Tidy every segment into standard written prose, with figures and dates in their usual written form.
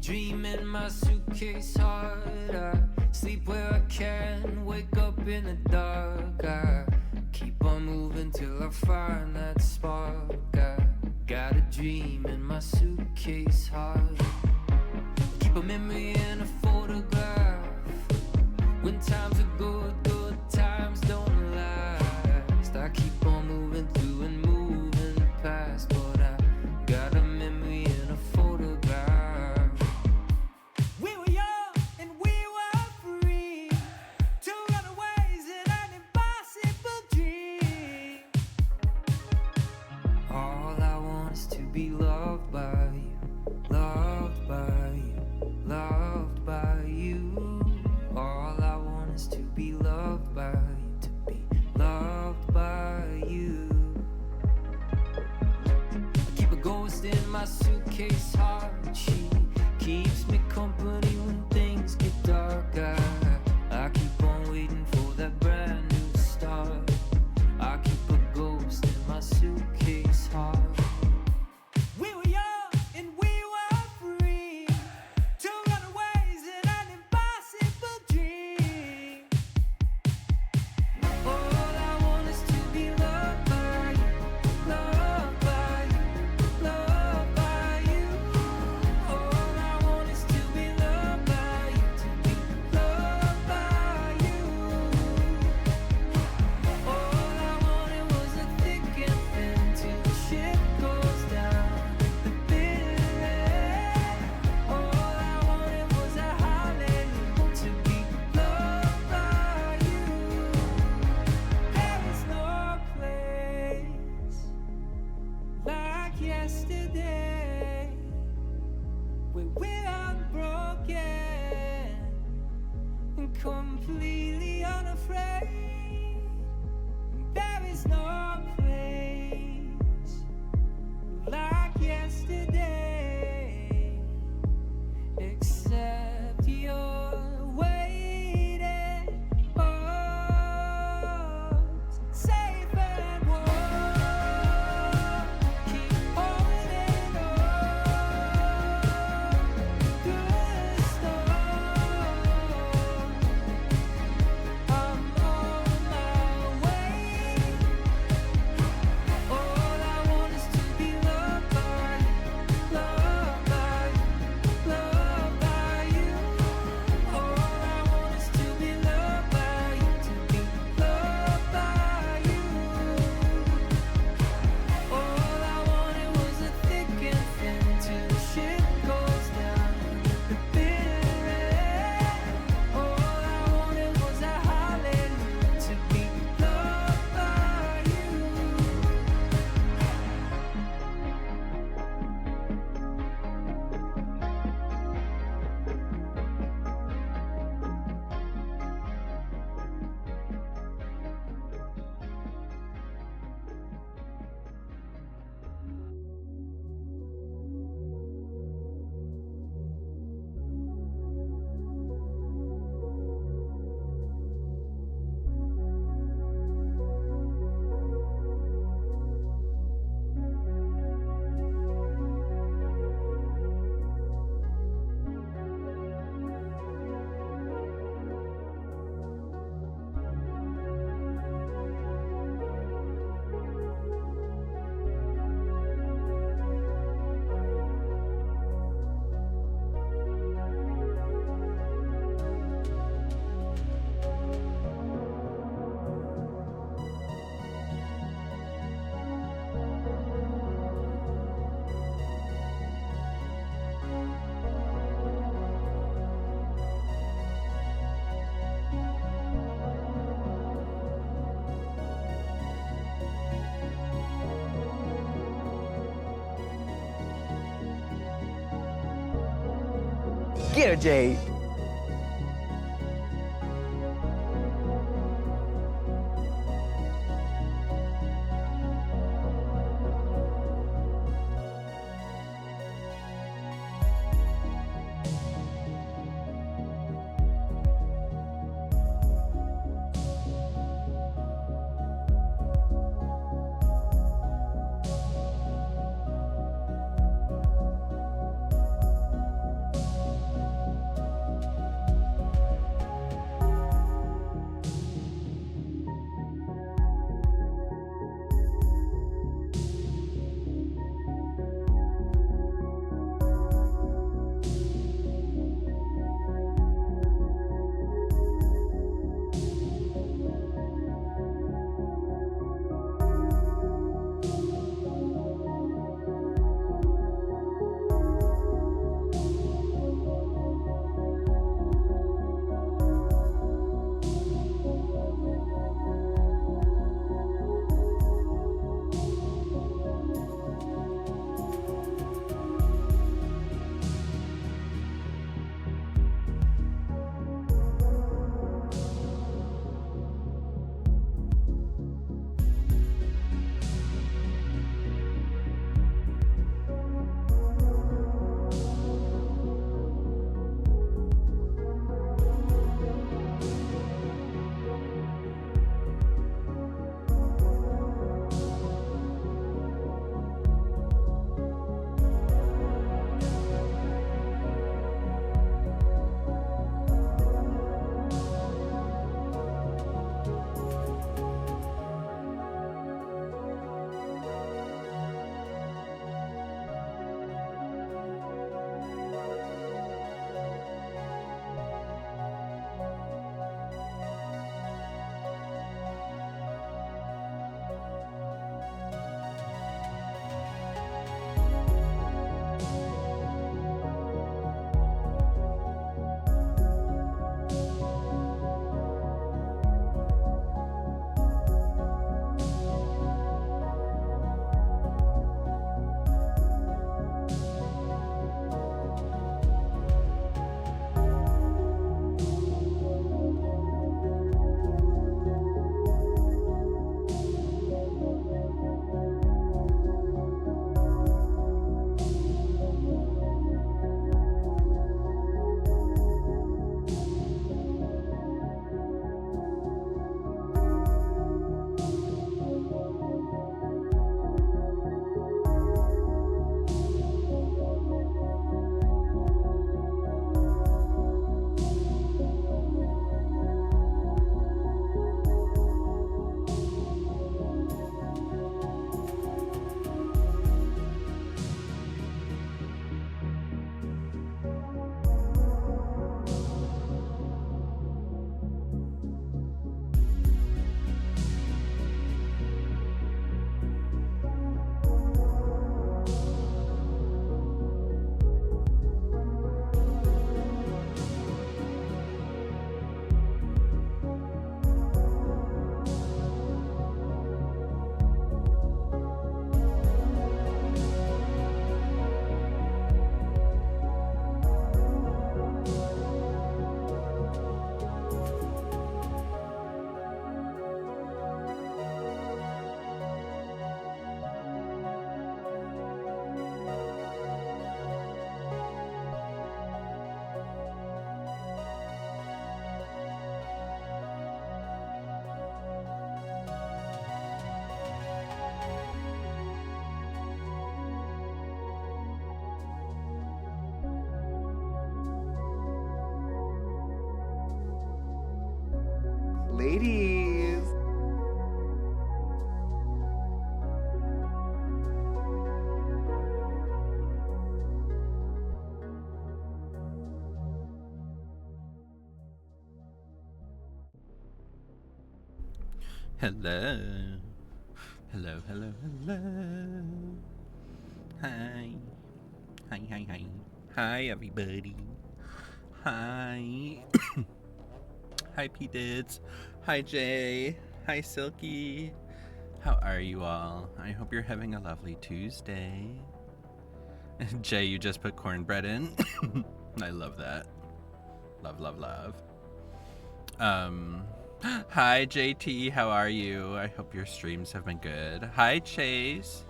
dream in my suitcase hard. I sleep where I can, wake up in the dark. I keep on moving till I find that spark. I got a dream in my suitcase hard. Keep a memory in a photograph. When times are good, good times don't last. I keep on moving through and moving past, but I got a memory in a photograph. We were young and we were free, two runaways in an impossible dream. All I want is to be loved by you, loved by you, loved by you. All I want is to be loved by you, to be loved by you. I keep a ghost in my suitcase heart. She keeps me company when things get dark. I keep on waiting for that brand new start. I keep a ghost in my suitcase heart. We were young and we were free, two runaways in an impossible dream. All I want is to be loved by you, loved by you, loved by you. All I want is to be loved by you, to be loved by you. All I wanted was a thick and thin till the ship goes down the bitter end. All I wanted was a hallelujah, to be loved by you. There is no place like yesterday, where we're unbroken and completely unafraid. There is no place like yesterday, except you're waiting. Oh, safe and warm, keep holding on through the storm. I'm on my way. All I want is to be loved by you, loved by you, loved by you. All I want is to be loved by you, to be loved by you. All I wanted was a thick and thin till the ship goes down the bitter end. All I wanted was a hallelujah, to be loved by you. Get her, Jade. Ladies. Hello. Hello, hello, hello. Hi. Hi, hi, hi. Hi, everybody. Hi. Hi, P-Dids. Hi, Jay. Hi, Silky. How are you all? I hope you're having a lovely Tuesday. Jay, you just put cornbread in. I love that. Love, love, love. Hi, JT. How are you? I hope your streams have been good. Hi, Chase.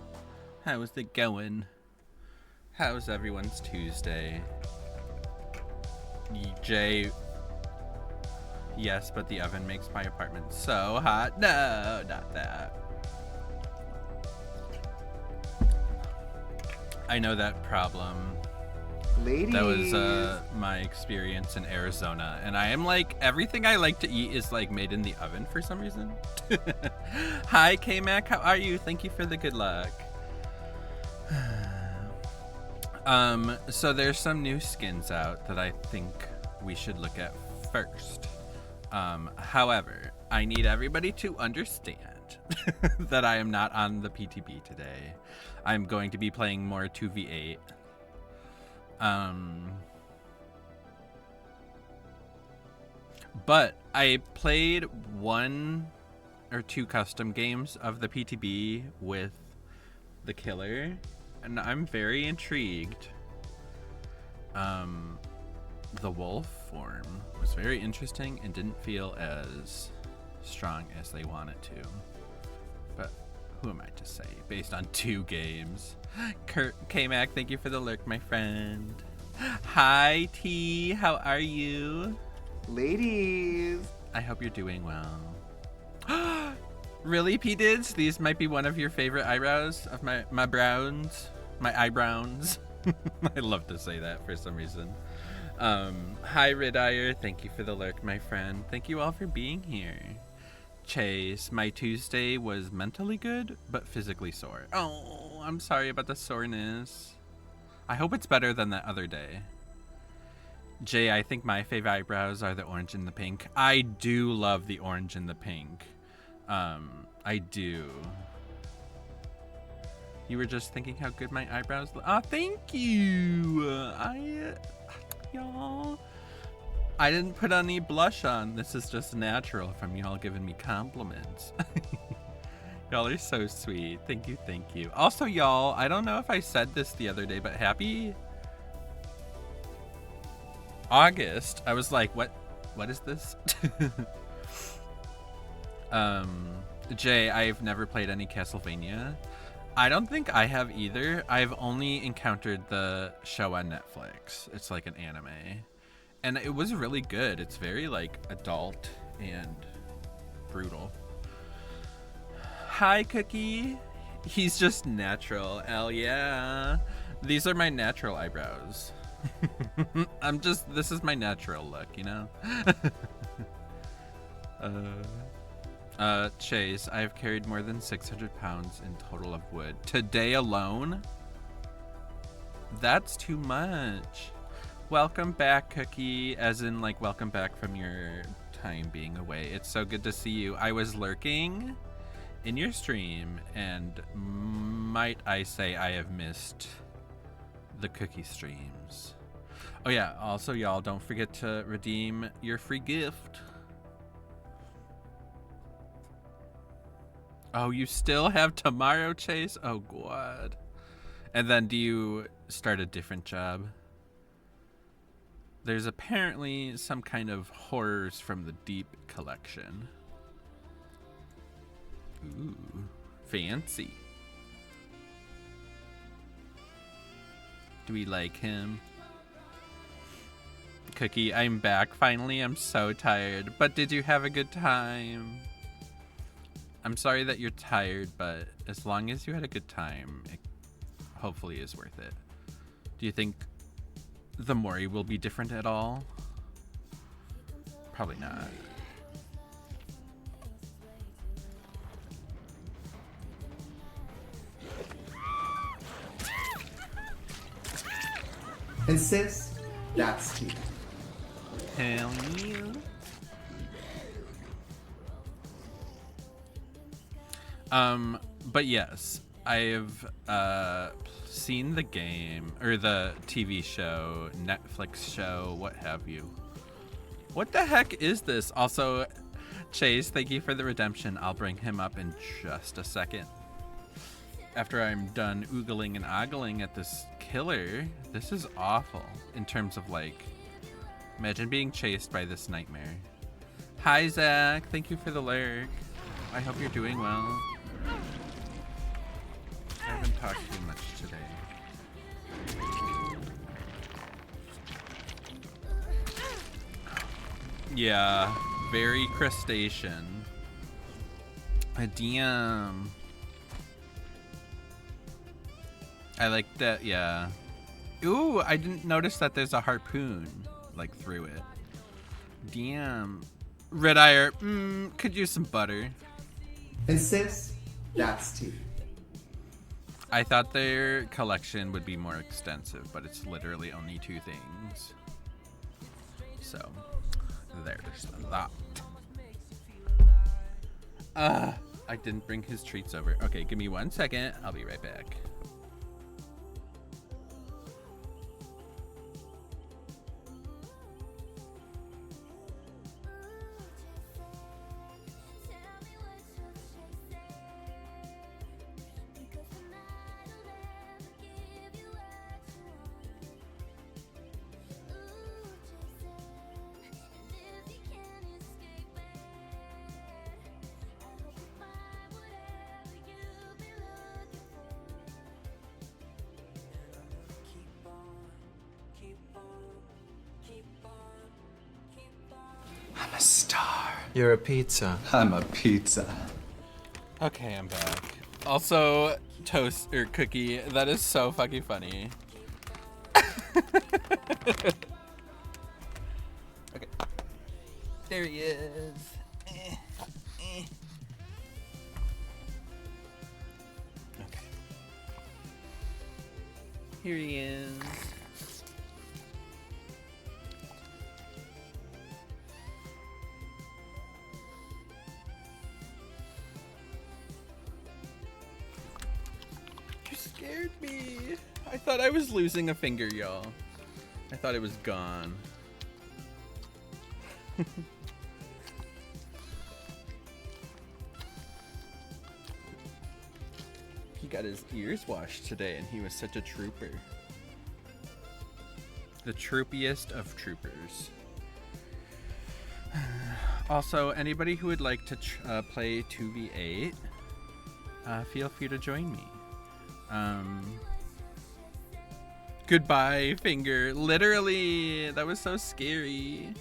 How's it going? How's everyone's Tuesday? Jay. Yes, but the oven makes my apartment so hot. No, not that. I know that problem. Ladies. That was my experience in Arizona, and I am like, everything I like to eat is like made in the oven for some reason. Hi, K-Mac, how are you? Thank you for the good luck. So there's some new skins out that I think we should look at first. However, I need everybody to understand that I am not on the PTB today. I'm going to be playing more 2v8. But I played 1 or 2 custom games of the PTB with the killer, and I'm very intrigued. The wolf form was very interesting and didn't feel as strong as they wanted to. But who am I to say, based on 2 games? Kurt K-Mac, thank you for the lurk, my friend. Hi, T. How are you? Ladies. I hope you're doing well. Really, P-Dids? These might be one of your favorite eyebrows of my browns? My eyebrows? I love to say that for some reason. Hi, Ridire. Thank you for the lurk, my friend. Thank you all for being here. Chase, my Tuesday was mentally good, but physically sore. Oh, I'm sorry about the soreness. I hope it's better than that other day. Jay, I think my favorite eyebrows are the orange and the pink. I do love the orange and the pink. I do. You were just thinking how good my eyebrows look. Oh, thank you. Y'all. I didn't put any blush on. This is just natural from y'all giving me compliments. Y'all are so sweet. Thank you, thank you. Also, y'all, I don't know if I said this the other day, but happy August. I was like, what is this? Jay, I've never played any Castlevania. I don't think I have either. I've only encountered the show on Netflix. It's like an anime. And it was really good. It's very like adult and brutal. Hi, Cookie. He's just natural. Hell yeah. These are my natural eyebrows. This is my natural look, you know? Chase, I've carried more than 600 pounds in total of wood. Today alone? That's too much. Welcome back, Cookie, as in like welcome back from your time being away. It's so good to see you. I was lurking in your stream, and might I say I have missed the Cookie streams. Oh yeah, also y'all don't forget to redeem your free gift. Oh, you still have tomorrow, Chase? Oh God. And then do you start a different job? There's apparently some kind of horrors from the Deep collection. Ooh, fancy. Do we like him? Cookie, I'm back finally. I'm so tired. But did you have a good time? I'm sorry that you're tired, but as long as you had a good time, it hopefully is worth it. Do you think the Mori will be different at all? Probably not. And sis, that's tea. Hell yeah. But yes, I've seen the game or the TV show, Netflix show, what have you. What the heck is this? Also, Chase, thank you for the redemption. I'll bring him up in just a second. After I'm done oogling and ogling at this killer, this is awful in terms of like, imagine being chased by this nightmare. Hi, Zach. Thank you for the lurk. I hope you're doing well. I haven't talked too much today. Yeah, very crustacean. Damn. I like that, yeah. Ooh, I didn't notice that there's a harpoon, like, through it. Damn. Red Eye, could use some butter. And sis, that's tea. I thought their collection would be more extensive, but it's literally only 2 things. So, there's that. I didn't bring his treats over. Okay, give me 1 second. I'll be right back. I'm a star. You're a pizza. I'm a pizza. Okay, I'm back. Also, toast or cookie, that is so fucking funny. Okay. There he is. Okay. Here he is. You scared me. I thought I was losing a finger, y'all. I thought it was gone. He got his ears washed today and he was such a trooper. The troopiest of troopers. Also, anybody who would like to play 2v8, feel free to join me. Goodbye, finger. Literally, that was so scary.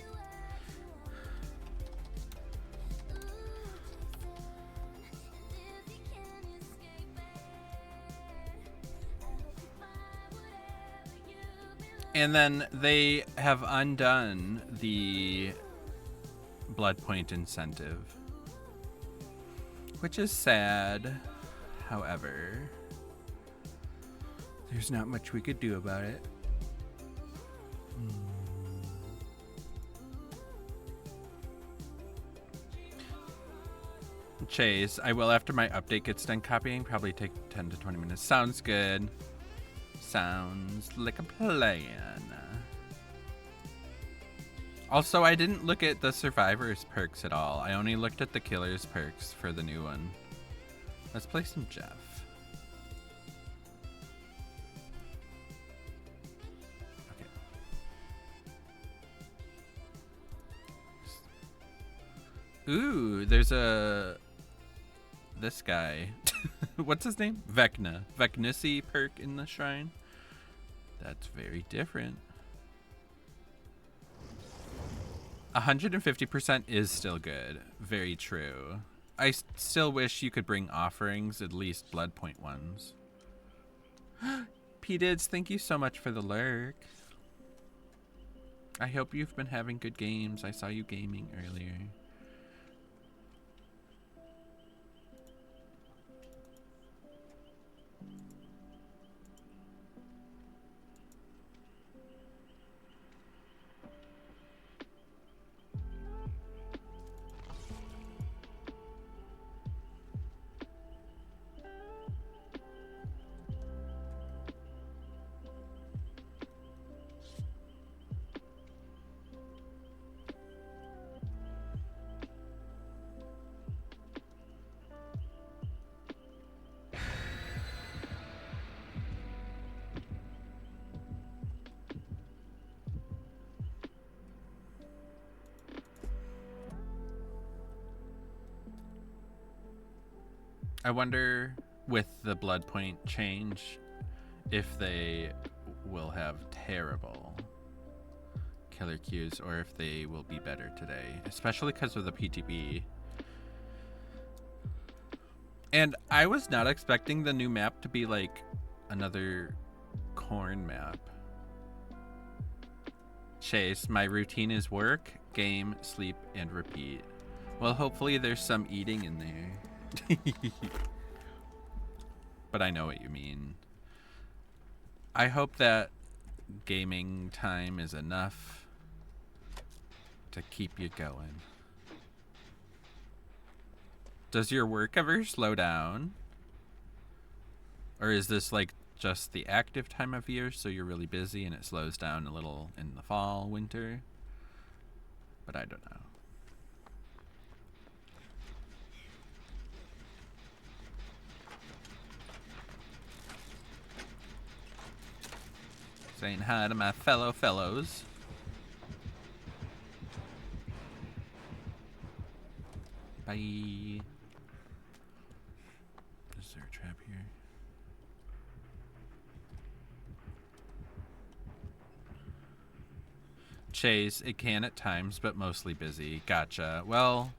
And then they have undone the blood point incentive, which is sad. However, there's not much we could do about it. Chase, I will after my update gets done copying, probably take 10 to 20 minutes. Sounds good. Sounds like a plan. Also, I didn't look at the survivors perks at all. I only looked at the killers perks for the new one. Let's play some Jeff. Okay. Ooh, there's this guy. What's his name? Vecna. Vecnissi perk in the shrine. That's very different. 150% is still good. Very true. I still wish you could bring offerings, at least blood point ones. P-Dids, thank you so much for the lurk. I hope you've been having good games. I saw you gaming earlier. I wonder with the blood point change if they will have terrible killer cues or if they will be better today, especially because of the PTB. And I was not expecting the new map to be like another corn map. Chase, my routine is work, game, sleep, and repeat. Well, hopefully there's some eating in there. But I know what you mean. I hope that gaming time is enough to keep you going. Does your work ever slow down? Or is this like just the active time of year, so you're really busy and it slows down a little in the fall, winter? But I don't know. Saying hi to my fellows. Bye. Is there a trap here? Chase, it can at times, but mostly busy. Gotcha. Well,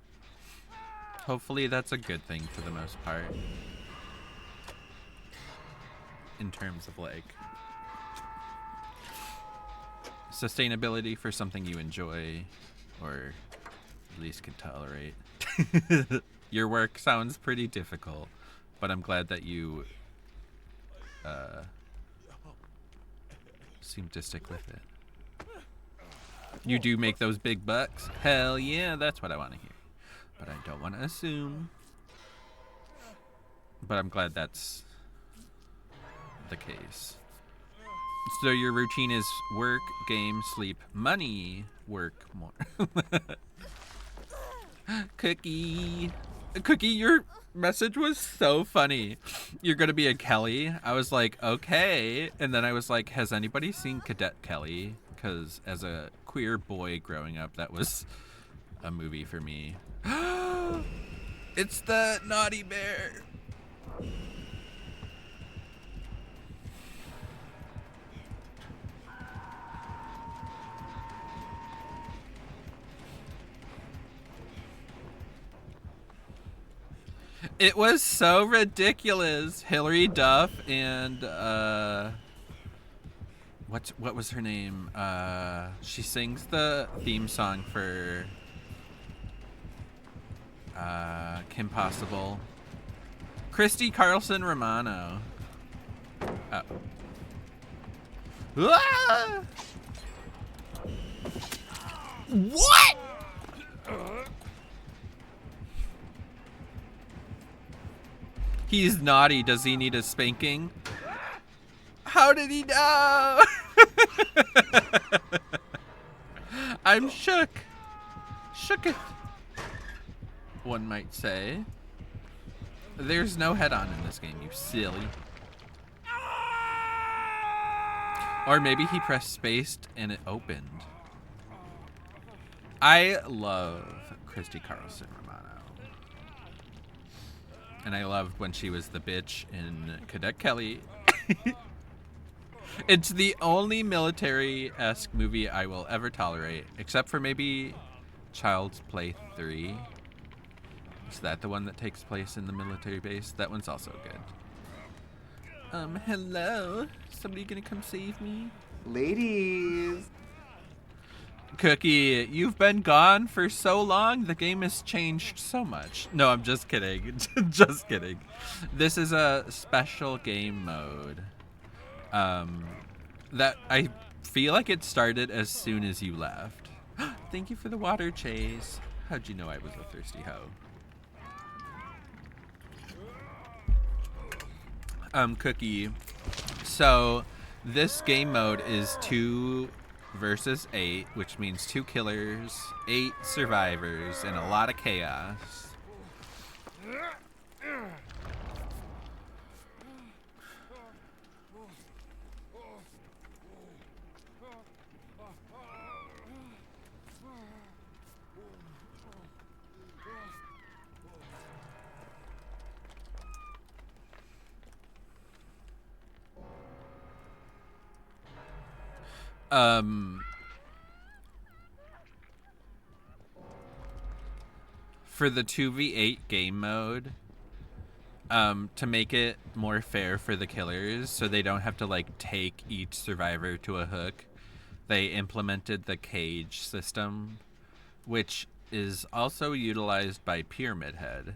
hopefully that's a good thing for the most part. In terms of like sustainability for something you enjoy or at least can tolerate. Your work sounds pretty difficult, but I'm glad that you seem to stick with it. You do make those big bucks? Hell yeah, that's what I want to hear. But I don't want to assume. But I'm glad that's the case. So your routine is work, game, sleep, money, work more. Cookie, your message was so funny. You're gonna be a Kelly. I was like, okay. And then I was like, has anybody seen Cadet Kelly? Because as a queer boy growing up, that was a movie for me. It's the naughty bear. It was so ridiculous. Hilary Duff and what was her name? She sings the theme song for Kim Possible. Christy Carlson Romano. Oh. Ah! What? He's naughty. Does he need a spanking? How did he know? I'm shook. Shooketh, one might say. There's no head-on in this game, you silly. Or maybe he pressed space and it opened. I love Christy Carlson Romano. And I loved when she was the bitch in Cadet Kelly. It's the only military-esque movie I will ever tolerate, except for maybe Child's Play 3. Is that the one that takes place in the military base? That one's also good. Hello? Somebody gonna come save me? Ladies. Cookie, you've been gone for so long. The game has changed so much. No, I'm just kidding. Just kidding. This is a special game mode. That I feel like it started as soon as you left. Thank you for the water, Chase. How'd you know I was a thirsty hoe? Cookie. So this game mode is 2 versus 8, which means 2 killers, 8 survivors, and a lot of chaos. For the 2v8 game mode, to make it more fair for the killers so they don't have to like take each survivor to a hook, they implemented the cage system, which is also utilized by Pyramid Head.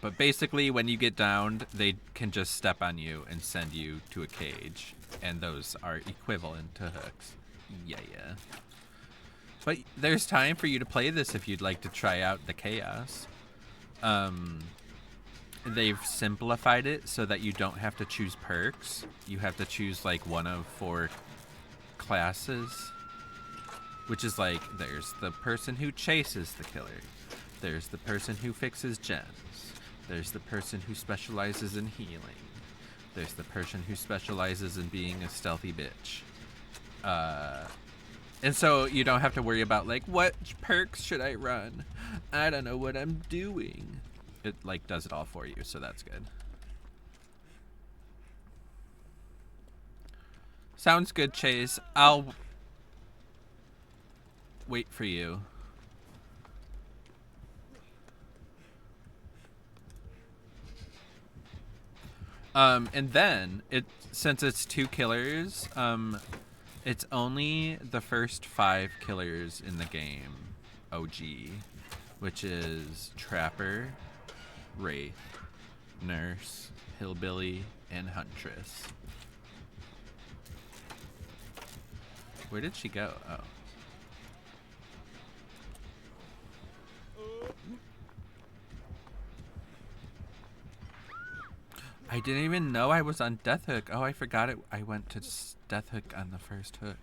But basically when you get downed, they can just step on you and send you to a cage, and those are equivalent to hooks. Yeah. But there's time for you to play this if you'd like to try out the chaos. They've simplified it so that you don't have to choose perks. You have to choose like one of 4 classes, which is like, there's the person who chases the killer. There's the person who fixes gems. There's the person who specializes in healing. There's the person who specializes in being a stealthy bitch. And so you don't have to worry about like, what perks should I run? I don't know what I'm doing. It like does it all for you, so that's good. Sounds good, Chase. I'll wait for you. And then since it's 2 killers, it's only the first 5 killers in the game, OG, which is Trapper, Wraith, Nurse, Hillbilly, and Huntress. Where did she go? Oh. I didn't even know I was on Death Hook. Oh, I forgot it. I went to Death Hook on the first hook.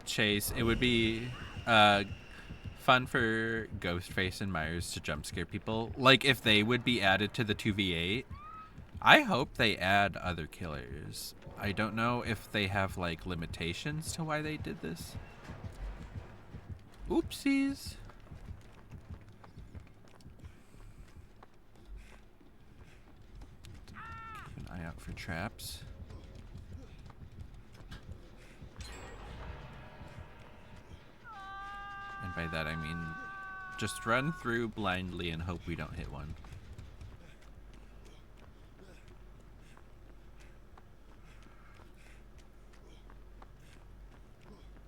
Chase, it would be fun for Ghostface and Myers to jump scare people. Like if they would be added to the 2v8. I hope they add other killers. I don't know if they have like limitations to why they did this. Oopsies. Keep an eye out for traps. And by that I mean just run through blindly and hope we don't hit one.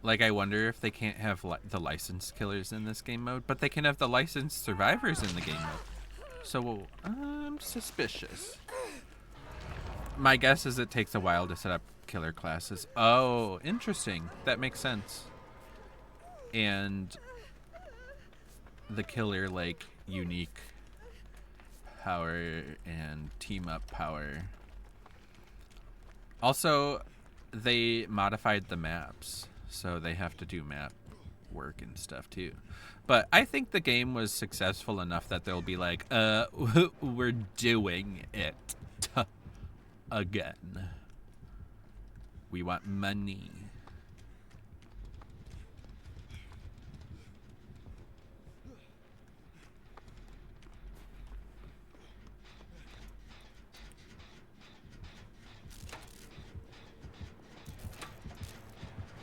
Like, I wonder if they can't have the licensed killers in this game mode, but they can have the licensed survivors in the game mode. So, I'm suspicious. My guess is it takes a while to set up killer classes. Oh, interesting. That makes sense. And the killer, like, unique power and team up power. Also, they modified the maps, so they have to do map work and stuff too. But I think the game was successful enough that they'll be like, we're doing it again. We want money.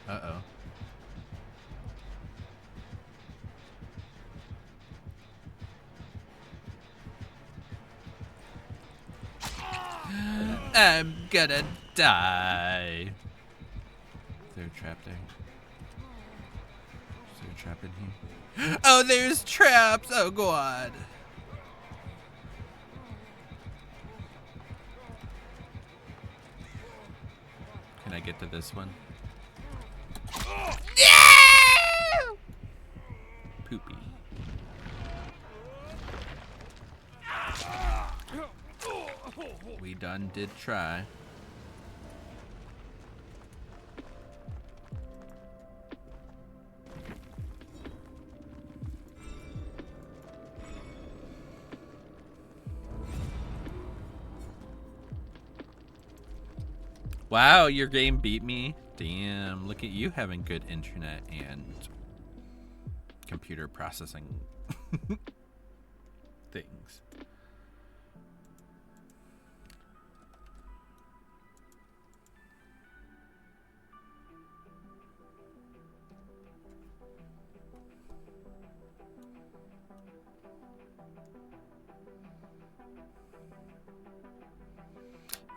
Uh-oh. I'm gonna die. Is there a trap there? Is there a trap in here? Oh, there's traps! Oh, God. Can I get to this one? Yeah! Poopy. We done did try. Wow, your game beat me. Damn, look at you having good internet and computer processing things.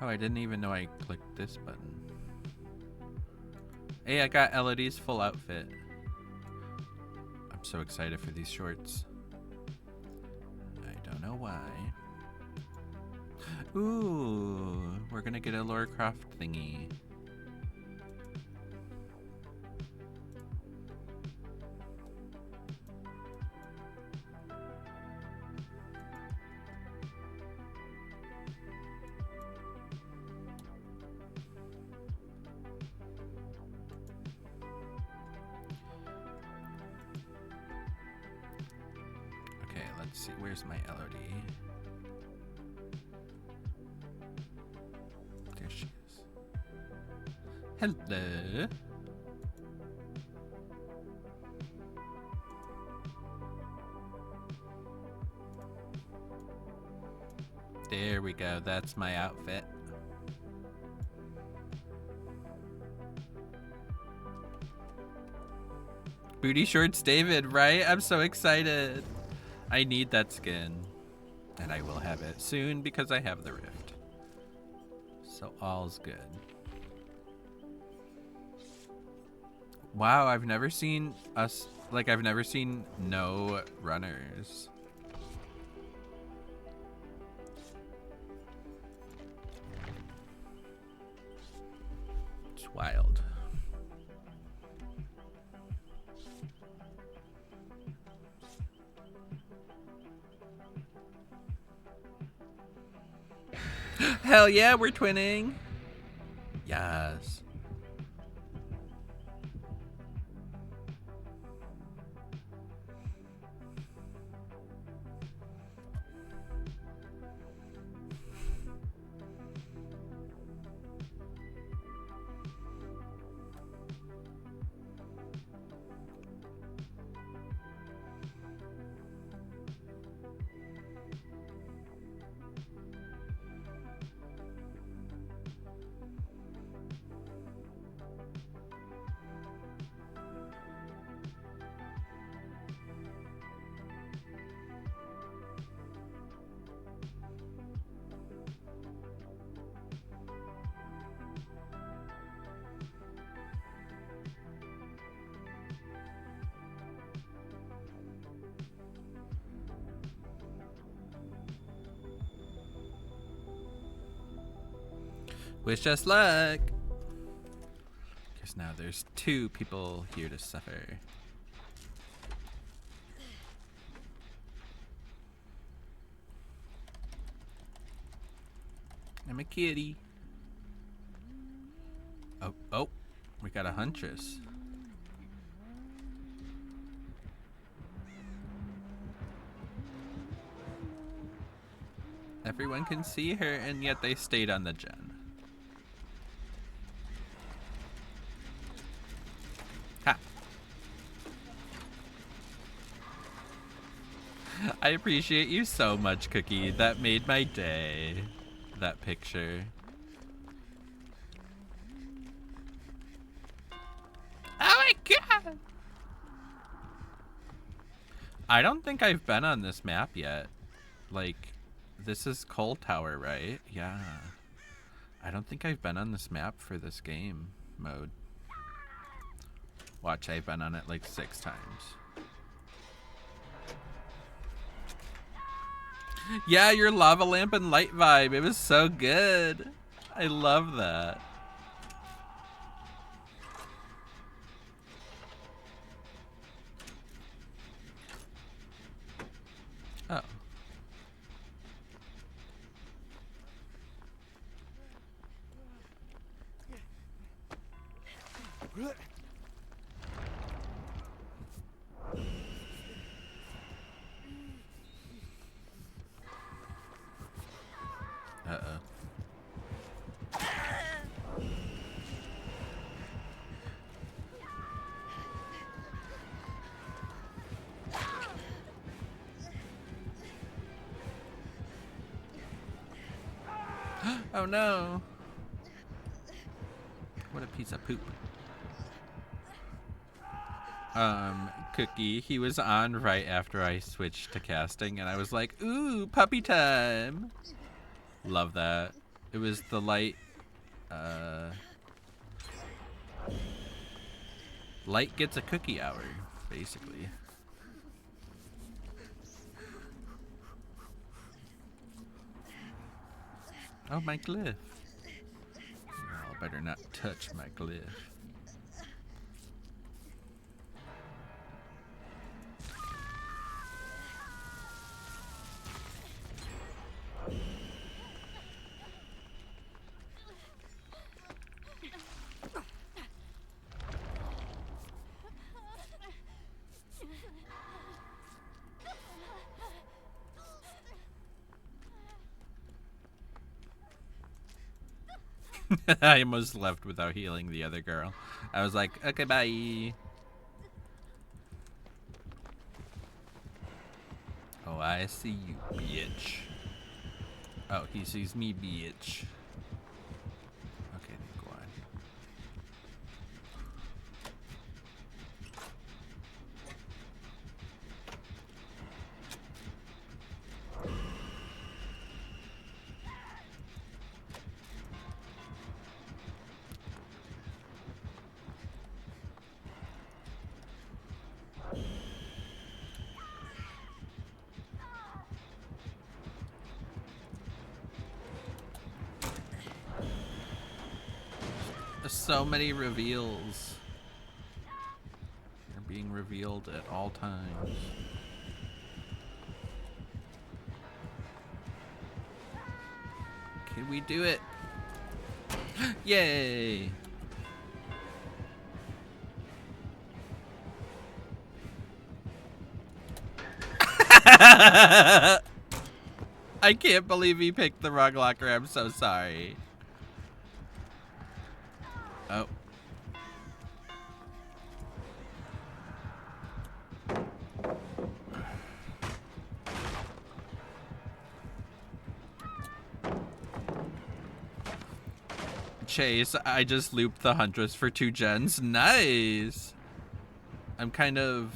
Oh, I didn't even know I clicked this button. Hey, I got Elodie's full outfit. I'm so excited for these shorts. I don't know why. Ooh, we're gonna get a Lara Croft thingy. Okay, let's see. Where's my Elodie? There she is. Hello. There we go. That's my outfit. Booty shorts David, right? I'm so excited. I need that skin. And I will have it soon because I have the rift. So all's good. Wow, I've never seen us, like I've never seen no runners. It's wild. Hell yeah, we're twinning. Yes. Wish us luck. Because now there's 2 people here to suffer. I'm a kitty. Oh, we got a huntress. Everyone can see her, and yet they stayed on the gen. Ha! I appreciate you so much, Cookie. That made my day. That picture. Oh my god! I don't think I've been on this map yet. Like, this is Coal Tower, right? Yeah. I don't think I've been on this map for this game mode. Watch, I've been on it like 6 times. Yeah, your lava lamp and light vibe. It was so good. I love that. Oh. Uh-oh. Oh no. What a piece of poop. Cookie, he was on right after I switched to casting, and I was like, ooh, puppy time. Love that. It was the light, light gets a cookie hour, basically. Oh, my glyph. Y'all better not touch my glyph. I almost left without healing the other girl. I was like, okay, bye. Oh, I see you, bitch. Oh, he sees me, bitch. Okay, then go on. There's so many reveals. They're being revealed at all times. Can we do it? Yay! I can't believe he picked the wrong locker. I'm so sorry. Oh. Chase, I just looped the Huntress for 2 gens. Nice! I'm kind of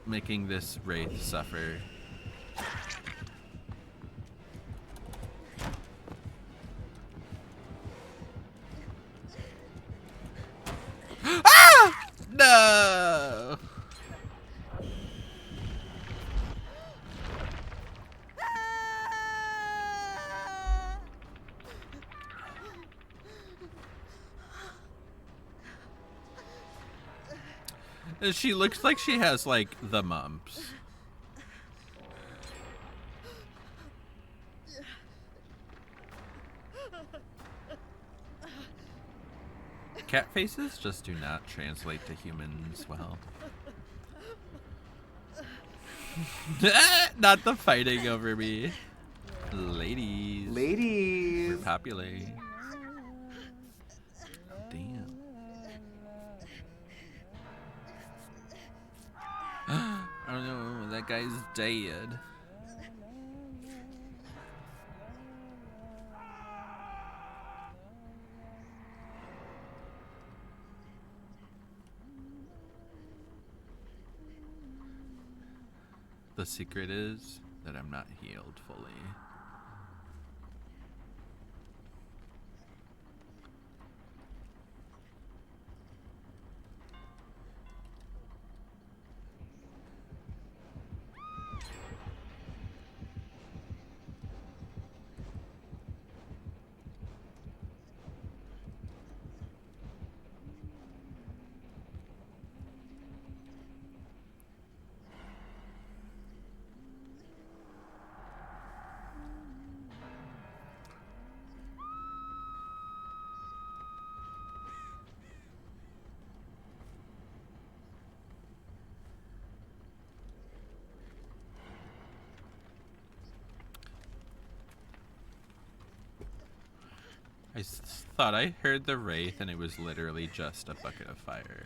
making this Wraith suffer. Ah! No! She looks like she has, like, the mumps. Cat faces just do not translate to humans well. Not the fighting over me. Ladies. Ladies. We're popular. Oh, damn. I don't know, that guy's dead. The secret is that I'm not healed fully. I thought I heard the Wraith and it was literally just a bucket of fire.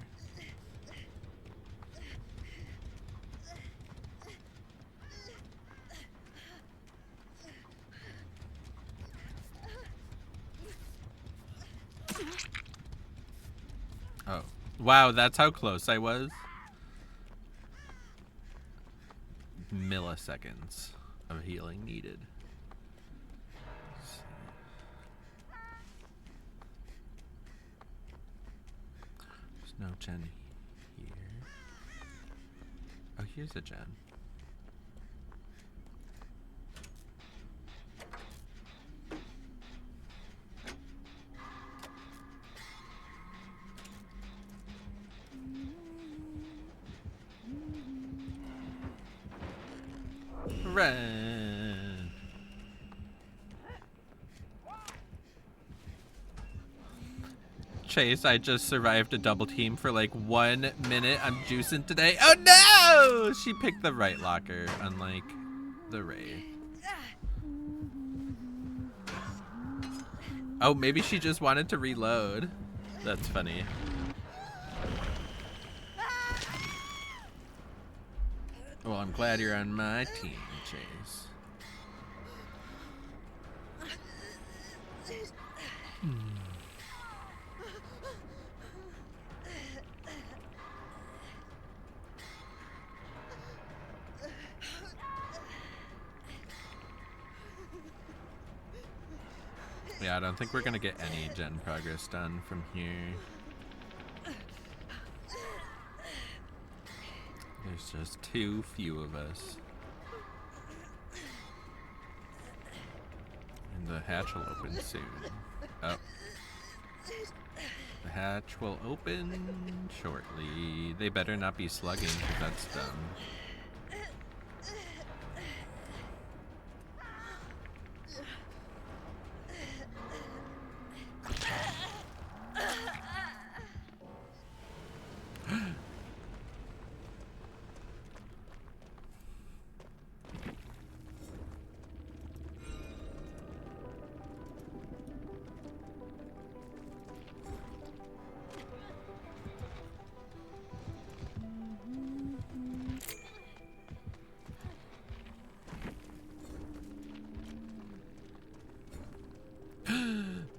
Oh. Wow, that's how close I was. Milliseconds of healing needed. There's no gen here. Oh, here's a gen. Run. Chase, I just survived a double team for like 1 minute. I'm juicing today. Oh no! She picked the right locker, unlike the Wraith. Oh, maybe she just wanted to reload. That's funny. Well, I'm glad you're on my team, Chase. Yeah, I don't think we're gonna get any gen progress done from here. There's just too few of us. And the hatch will open soon. Oh. The hatch will open shortly. They better not be slugging, because that's dumb.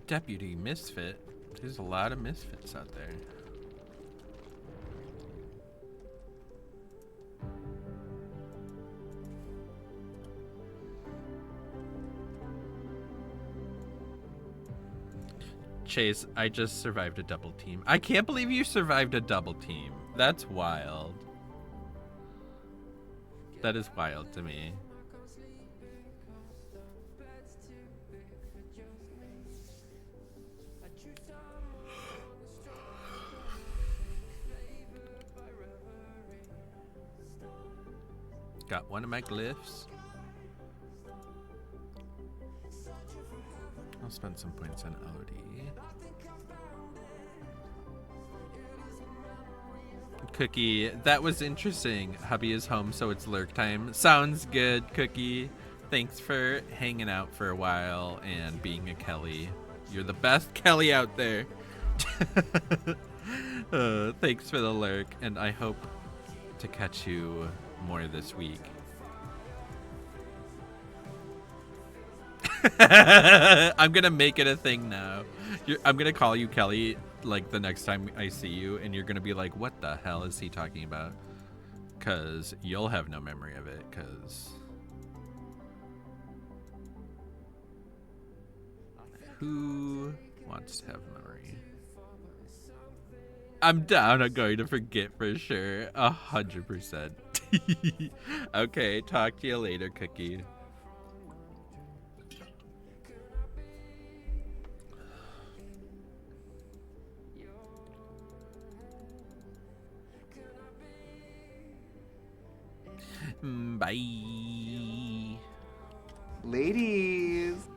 Deputy Misfit. There's a lot of misfits out there. Chase, I just survived a double team. I can't believe you survived a double team. That's wild. That is wild to me. Got one of my glyphs. I'll spend some points on OD. Cookie, that was interesting. Hubby is home, so it's lurk time. Sounds good, Cookie. Thanks for hanging out for a while and being a Kelly. You're the best Kelly out there. Thanks for the lurk, and I hope to catch you more this week. I'm gonna make it a thing now. I'm gonna call you Kelly like the next time I see you, and you're gonna be like, what the hell is he talking about? Because you'll have no memory of it, because who wants to have memory? I'm down. I'm going to forget for sure. 100%. Okay, talk to you later, Cookie. Bye. Ladies.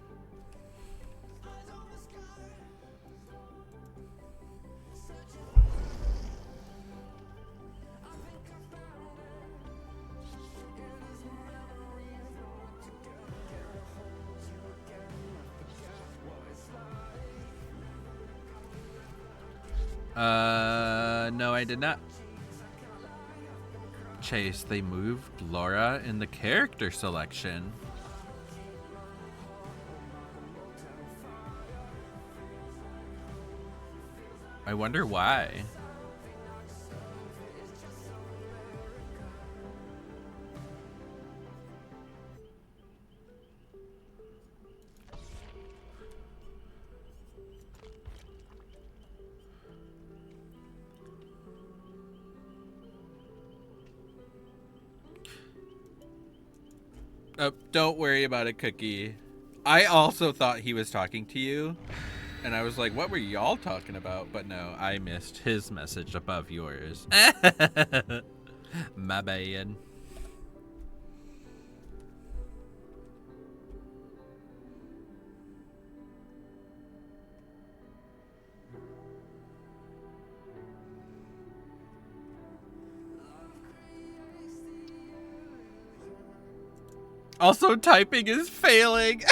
No, I did not. Chase, they moved Laura in the character selection. I wonder why. Oh, don't worry about it, Cookie. I also thought he was talking to you. And I was like, what were y'all talking about? But no, I missed his message above yours. My bad. Also, typing is failing.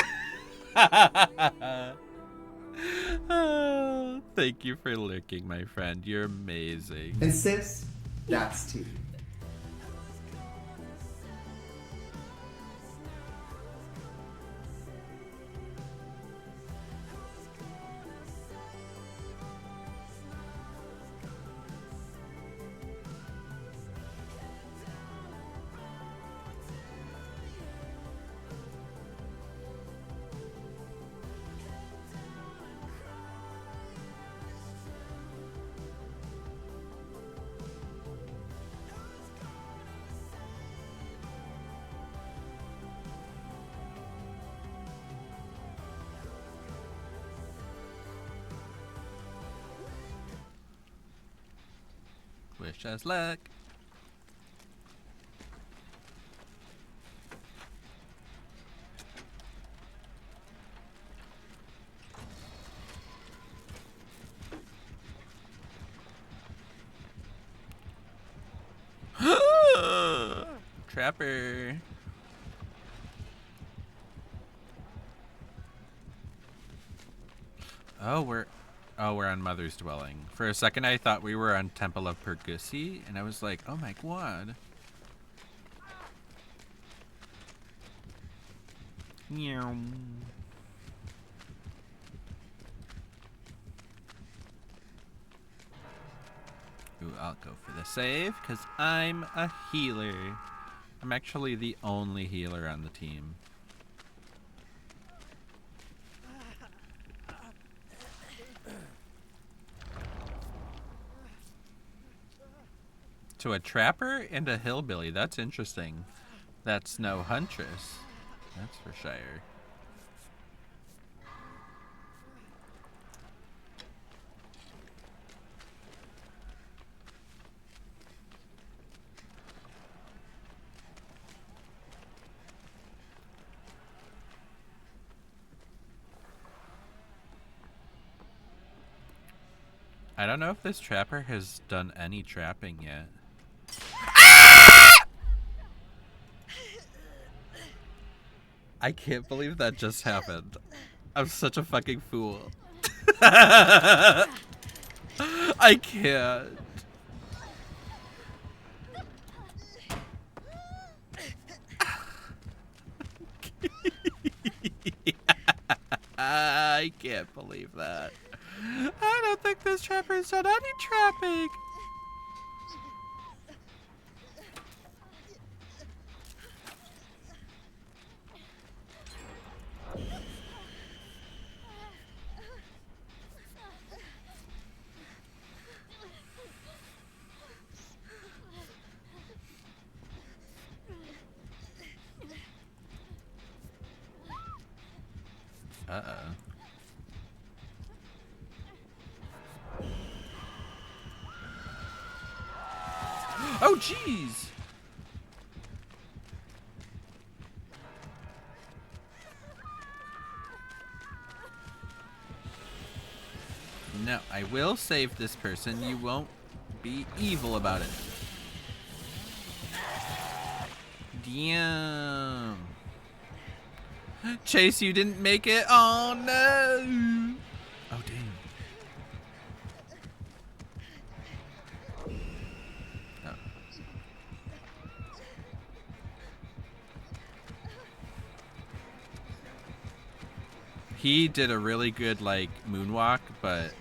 Oh, thank you for lurking, my friend. You're amazing. And sis, that's tea. Wish us luck. Trapper. Oh, we're on Mother's Dwelling. For a second, I thought we were on Temple of Pergusi, and I was like, oh my god. Meow. Ooh, I'll go for the save, because I'm a healer. I'm actually the only healer on the team. So a trapper and a hillbilly, that's interesting. That's no huntress. That's for sure. I don't know if this trapper has done any trapping yet. I can't believe that just happened. I'm such a fucking fool. I can't. I can't believe that. I don't think this trapper's done any trapping. Uh-oh. Oh, jeez! No, I will save this person. You won't be evil about it. Damn. Chase, you didn't make it? Oh, no! Oh, damn. Oh. He did a really good, like, moonwalk, but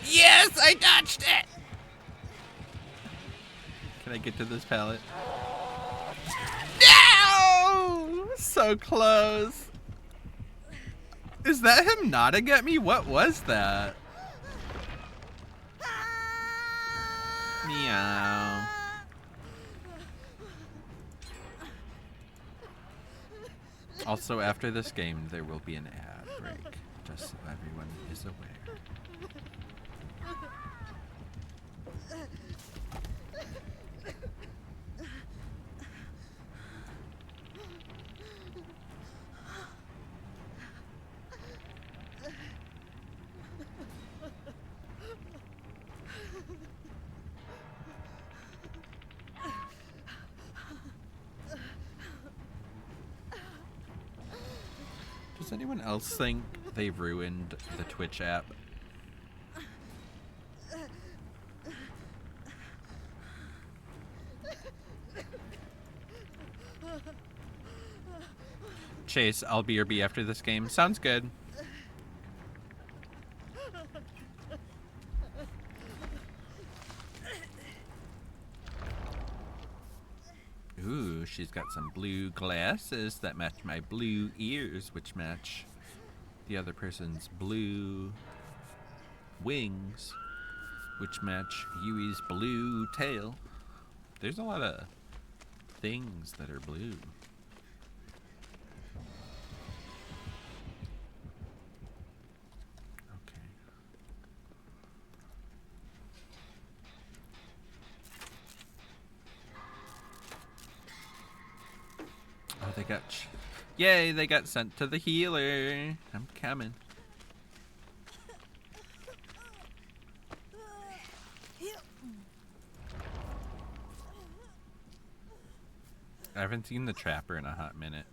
Yes, I dodged it! Can I get to this pallet? No! So close. Is that him nodding at me? What was that? Meow. Also, after this game, there will be an ad break, just so everyone is aware. Does anyone else think they ruined the Twitch app? Chase, I'll be your B after this game. Sounds good. Ooh, she's got some blue glasses that match my blue ears, which match the other person's blue wings, which match Yui's blue tail. There's a lot of things that are blue. Okay. Oh, they got... Yay, they got sent to the healer. I'm coming. I haven't seen the Trapper in a hot minute.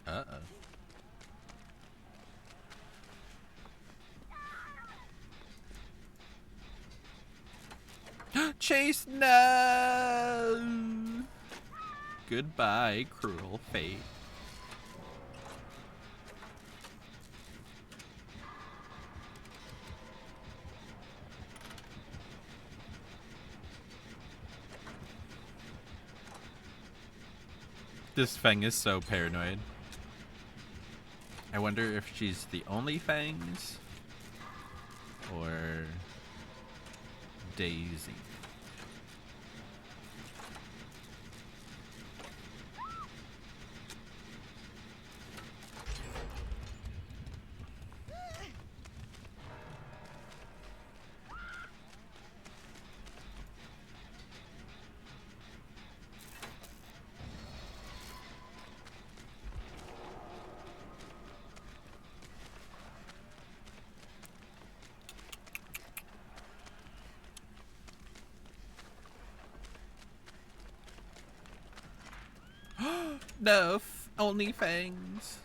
Uh-oh. Chase, no! Goodbye, cruel fate. This Fang is so paranoid. I wonder if she's the only Fangs or Daisy. No, only Fangs.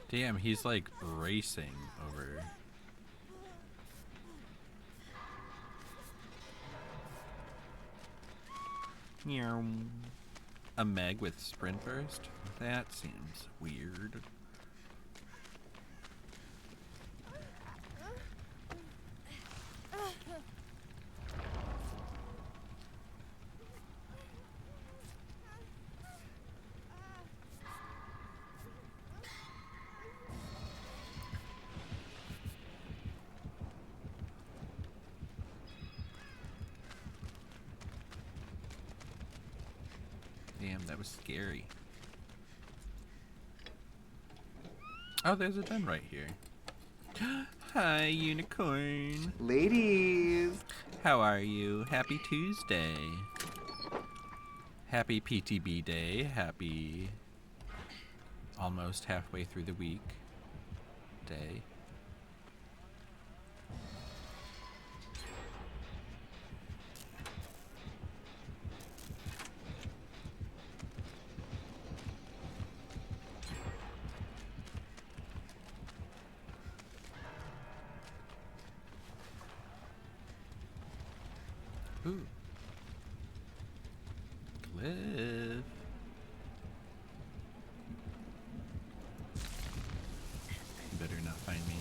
Damn, he's like racing over. Meow. A Meg with sprint burst? That seems weird. Damn, that was scary. Oh, there's a den right here. Hi, unicorn. Ladies. How are you? Happy Tuesday. Happy PTB day. Happy almost halfway through the week. Day. Ooh. Cliff. You better not find me.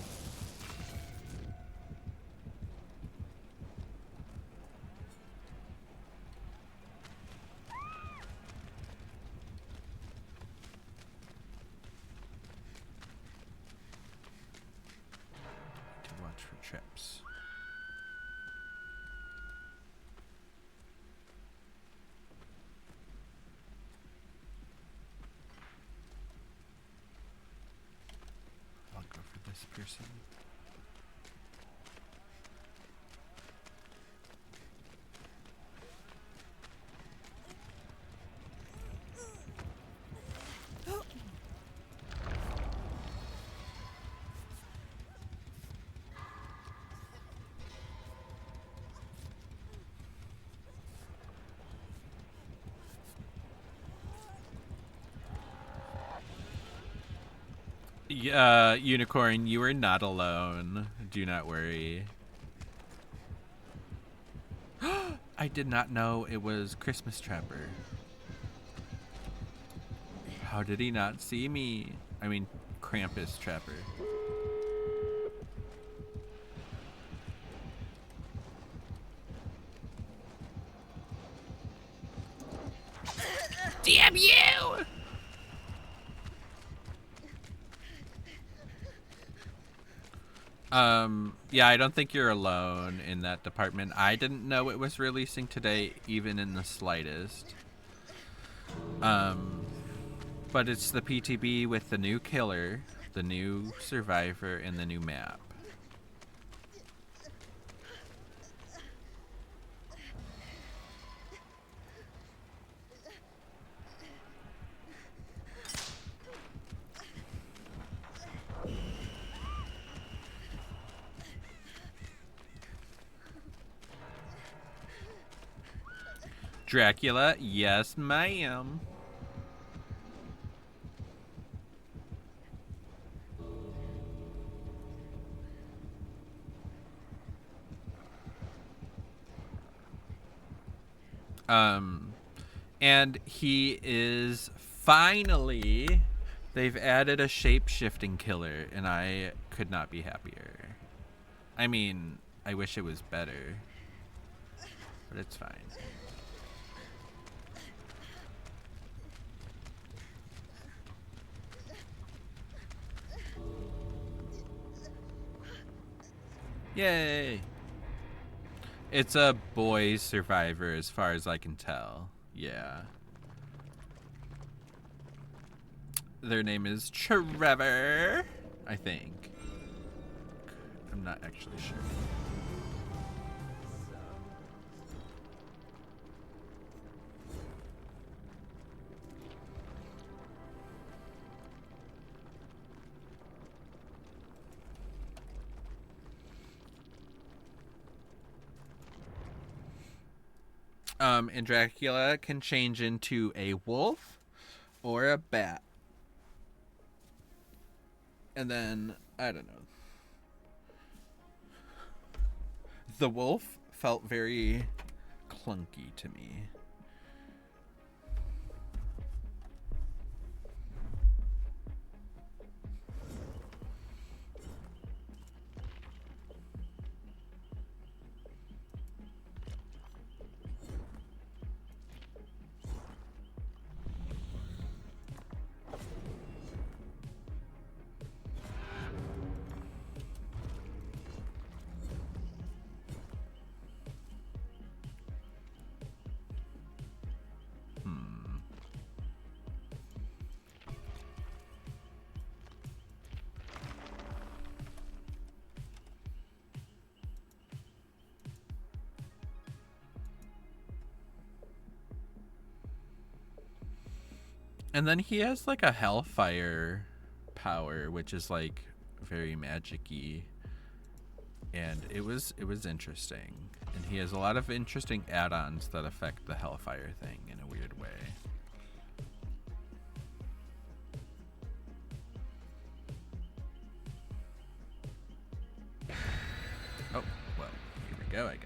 To watch for traps. I'll go for this person. Unicorn, you are not alone. Do not worry. I did not know it was Christmas Trapper. How did he not see me? I mean, Krampus Trapper. Damn you! Yeah, I don't think you're alone in that department. I didn't know it was releasing today, even in the slightest. But it's the PTB with the new killer, the new survivor, and the new map. Dracula, yes, ma'am. And he is finally, they've added a shape-shifting killer, and I could not be happier. I mean, I wish it was better, but it's fine. Yay! It's a boy survivor as far as I can tell. Yeah. Their name is Trevor, I think. I'm not actually sure. And Dracula can change into a wolf or a bat. And then, I don't know. The wolf felt very clunky to me. And then he has like a hellfire power, which is like very magic-y. And it was interesting. And he has a lot of interesting add-ons that affect the hellfire thing in a weird way. Oh, well, here we go, I guess.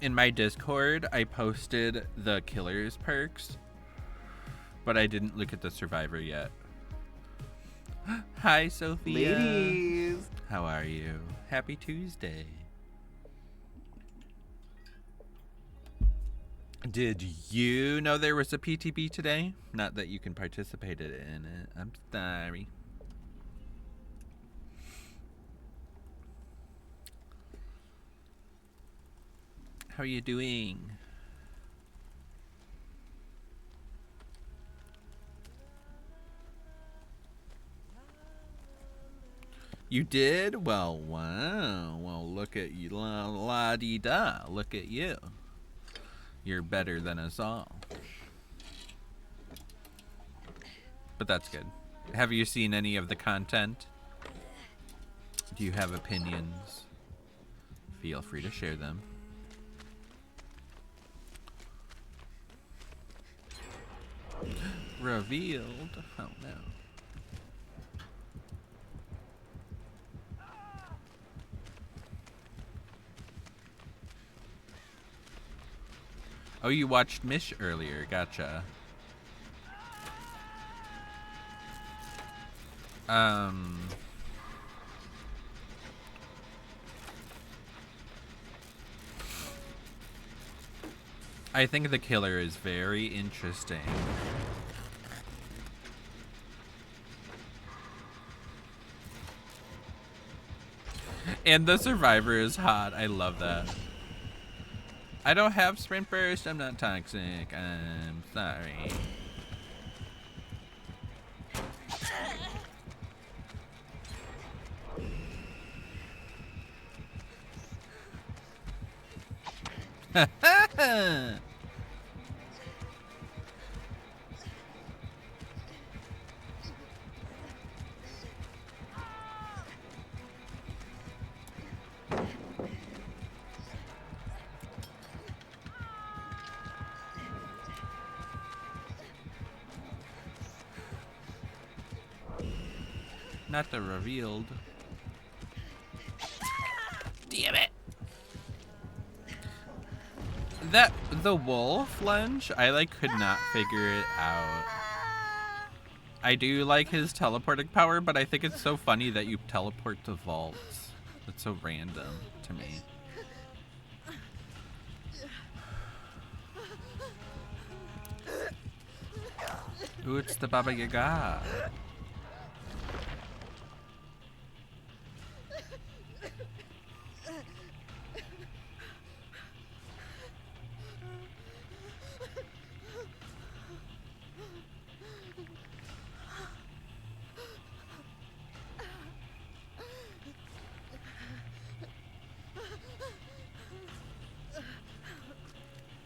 In my Discord, I posted the killer's perks, but I didn't look at the survivor yet. Hi, Sophia. Ladies. How are you? Happy Tuesday. Did you know there was a PTB today? Not that you can participate in it. I'm sorry. How are you doing? You did? Well, wow. Well, look at you. La-di-da. Look at you. You're better than us all. But that's good. Have you seen any of the content? Do you have opinions? Feel free to share them. Revealed. Oh no. Oh, you watched Mish earlier. Gotcha. I think the killer is very interesting. And the survivor is hot. I love that. I don't have sprint burst. I'm not toxic. I'm sorry. Not the revealed. Damn it. That the wolf lunge, I could not figure it out. I do like his teleporting power, but I think it's so funny that you teleport to vaults. That's so random to me. Ooh, it's the Baba Yaga.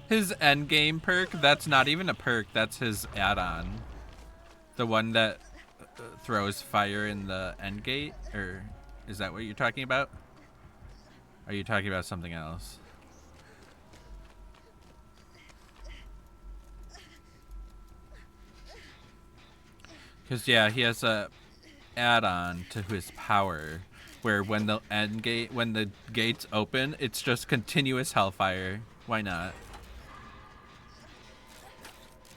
His endgame perk, that's not even a perk, that's his add-on. The one that throws fire in the end gate? Or is that what you're talking about? Are you talking about something else? Because yeah, he has a add-on to his power where when the gates open, it's just continuous hellfire. Why not?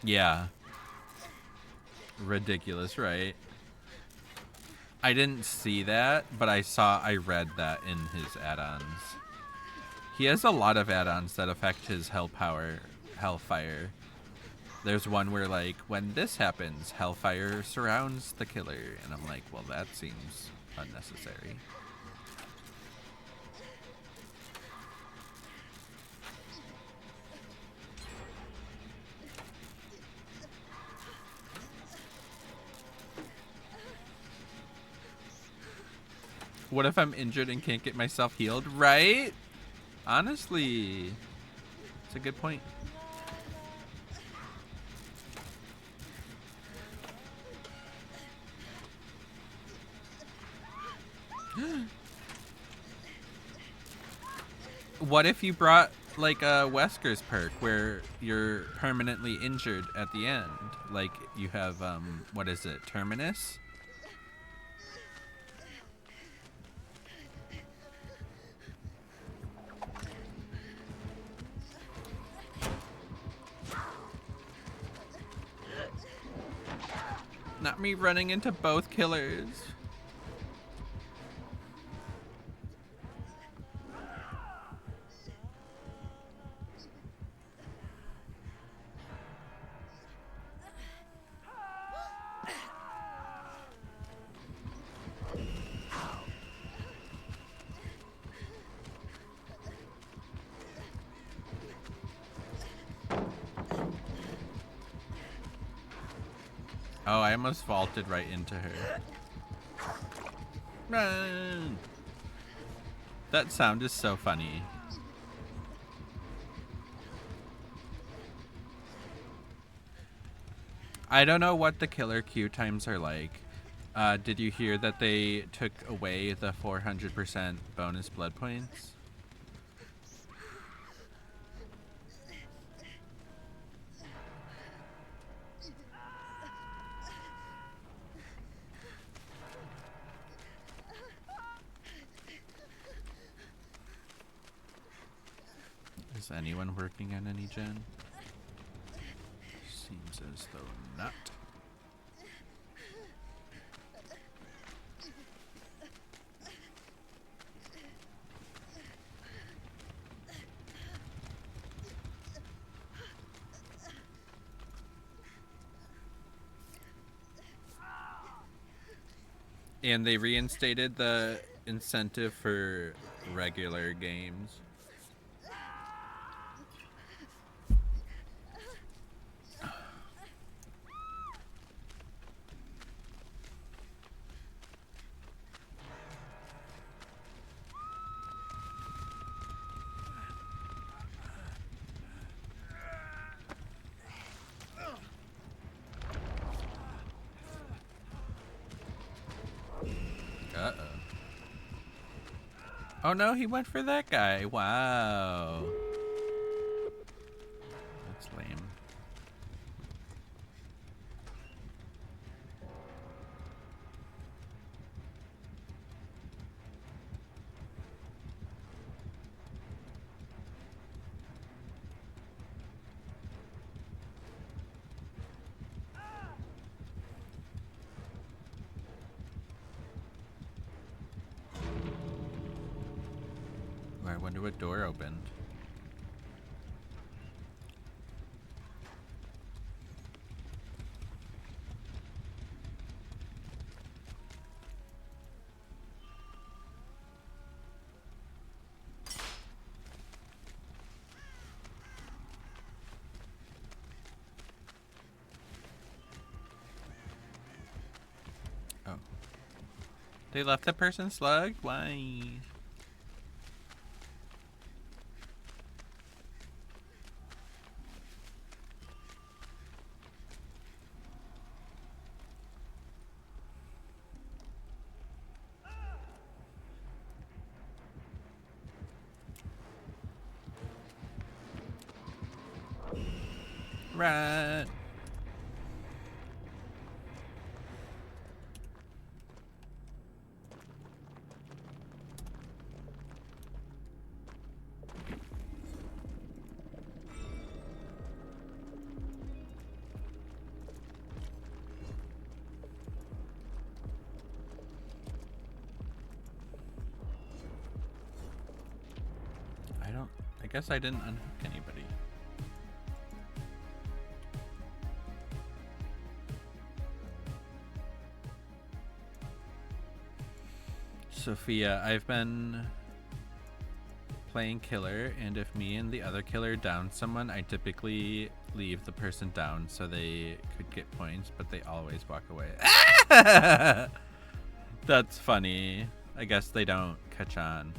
Yeah. Ridiculous, right? I didn't see that, but I read that in his add-ons. He has a lot of add-ons that affect his hellfire. There's one where like when this happens, hellfire surrounds the killer, and I'm like, well, that seems unnecessary. What if I'm injured and can't get myself healed? Right? Honestly, it's a good point. What if you brought like a Wesker's perk where you're permanently injured at the end? Like you have, what is it, Terminus? Not me running into both killers. Oh, I almost vaulted right into her. Run! That sound is so funny. I don't know what the killer queue times are like. Did you hear that they took away the 400% bonus blood points? Is anyone working on any gen? Seems as though not. And they reinstated the incentive for regular games. Uh-oh. Oh no, he went for that guy. Wow. That's lame. I wonder what door opened. Oh. They left the person slugged? Why? Right. I guess I didn't unhook anybody. Sophia, I've been playing killer, and if me and the other killer down someone, I typically leave the person down so they could get points, but they always walk away. That's funny. I guess they don't catch on.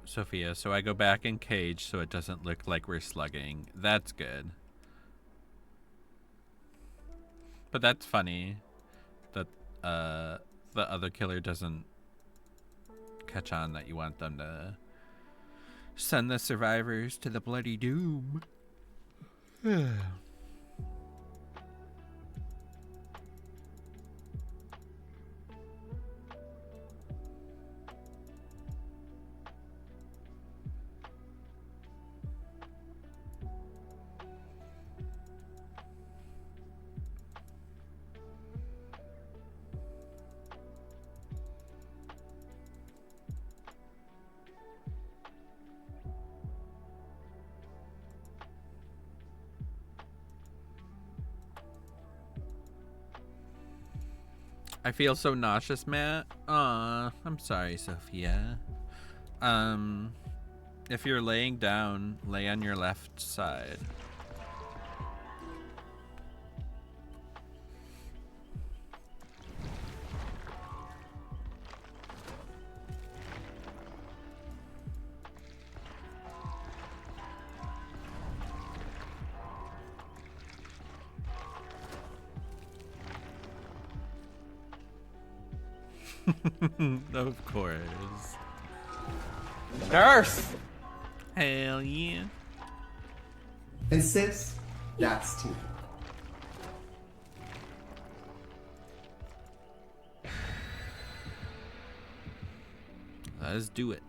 Sophia, so I go back in cage so it doesn't look like we're slugging. That's good. But that's funny that the other killer doesn't catch on that you want them to send the survivors to the bloody doom. I feel so nauseous, Matt. Aw, I'm sorry, Sophia. If you're laying down, lay on your left side. Of course. Nurse! Hell yeah. And sis, that's T. Let's do it.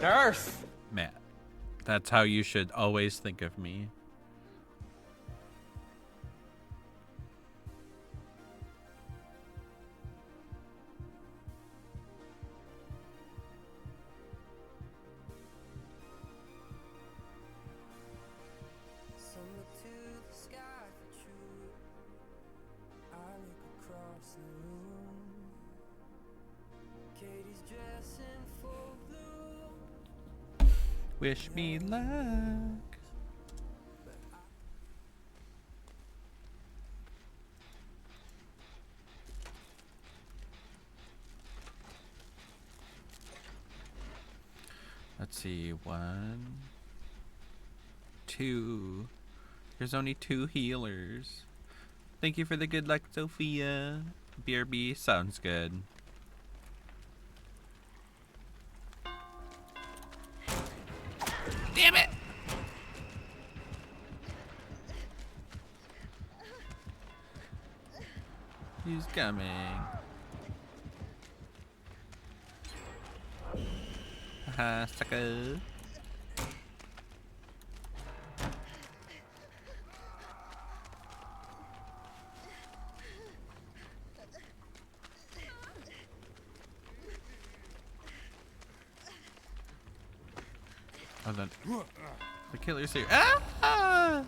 Nurse! Matt, that's how you should always think of me. Some look to the sky for truth. I look across the room. Katie's dressing full blue. Wish me luck. Let's see, 1, 2. There's only 2 healers. Thank you for the good luck, Sophia. BRB sounds good. Damn it! He's coming. Haha, sucker. Oh, the killer's here. Ah!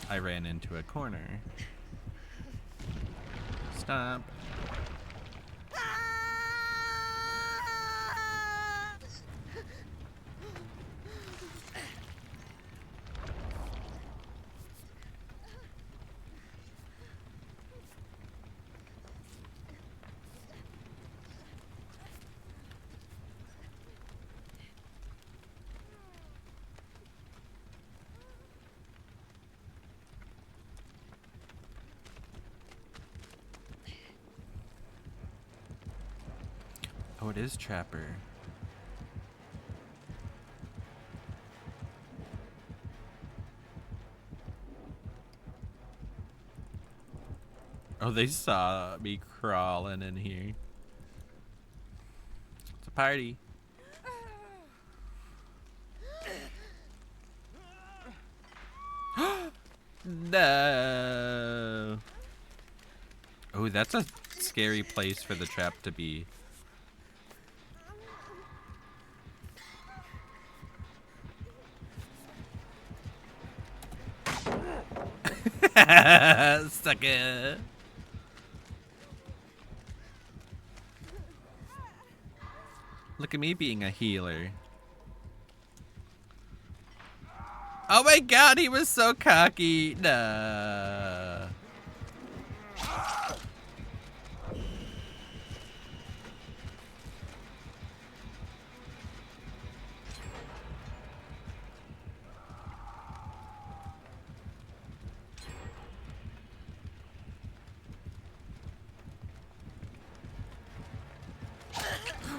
I ran into a corner. Stop. Oh, it is Trapper. Oh, they saw me crawling in here. It's a party. No. Oh, that's a scary place for the trap to be. Sucker. Look at me being a healer. Oh my god, he was so cocky. No.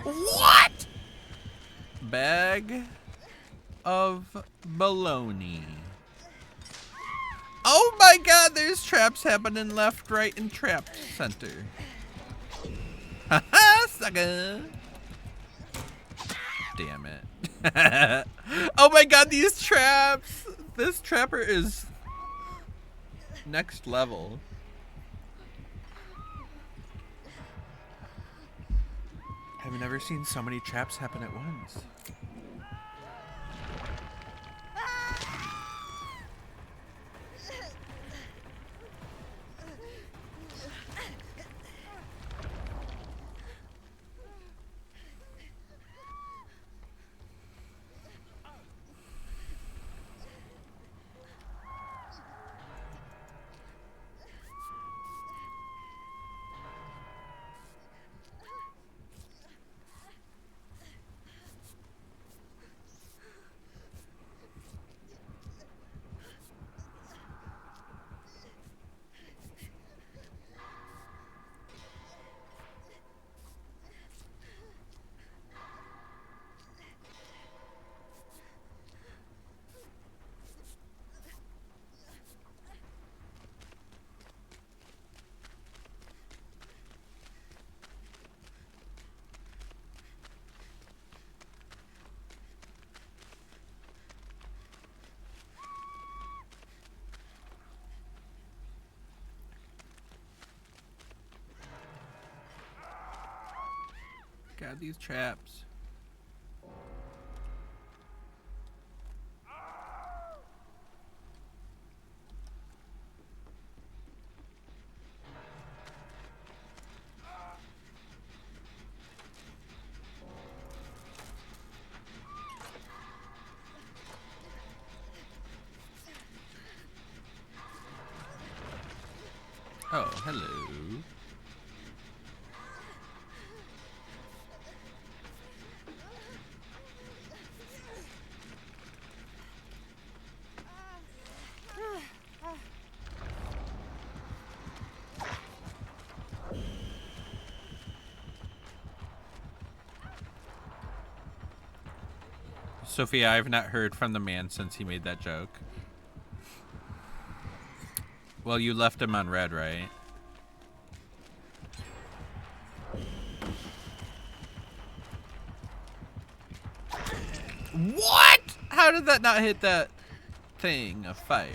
What? Bag of baloney. Oh my god, there's traps happening left, right, and trap center. Haha, sucker. Damn it. Oh my god, these traps. This trapper is next level. I've never seen so many traps happen at once. God, these traps. Oh, hello. Sophia, I've not heard from the man since he made that joke. Well, you left him on red, right? What? How did that not hit that thing of fire?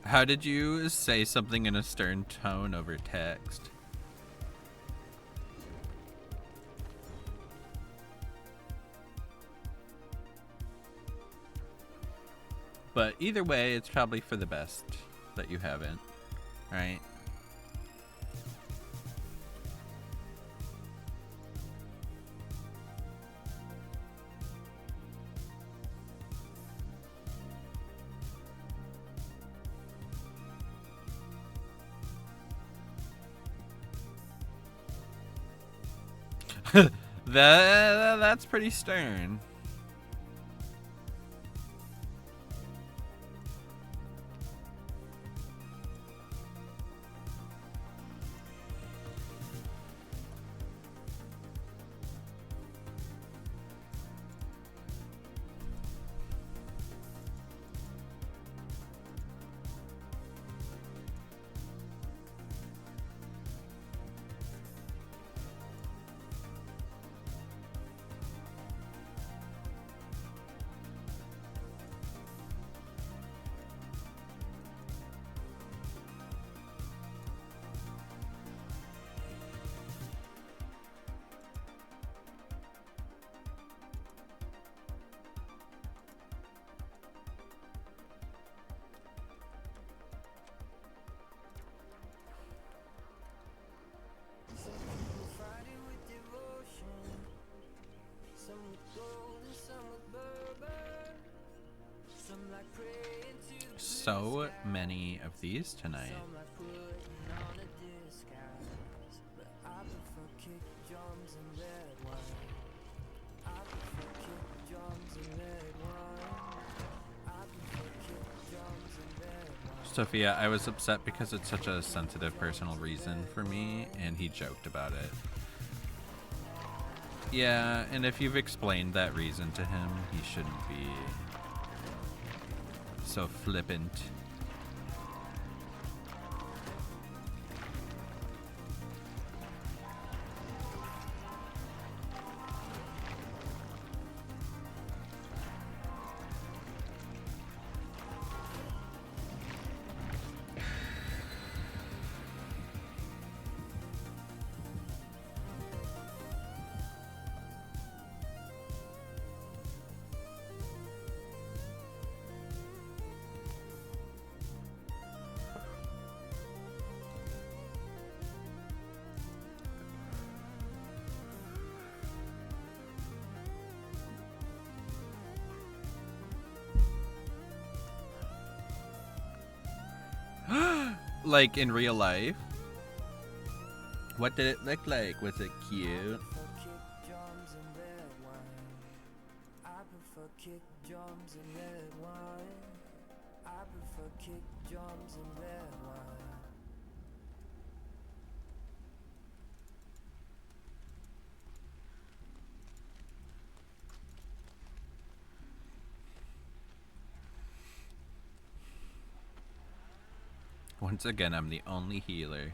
How did you say something in a stern tone over text? But either way, it's probably for the best that you haven't, right? That's pretty stern. Friday with devotion, some with gold and some with bourbon, some like praying to the So many of these tonight. some like putting on a disguise. But I prefer kick drums and red wine. I prefer kick drums and red wine. I prefer kick drums and red wine. Sophia, I was upset because it's such a sensitive personal reason for me, and he joked about it. Yeah, and if you've explained that reason to him, he shouldn't be so flippant. Like in real life? What did it look like? Was it cute? prefer kick drums and red wine. I prefer kick drums and red wine. I prefer kick drums and red wine. Once again, I'm the only healer.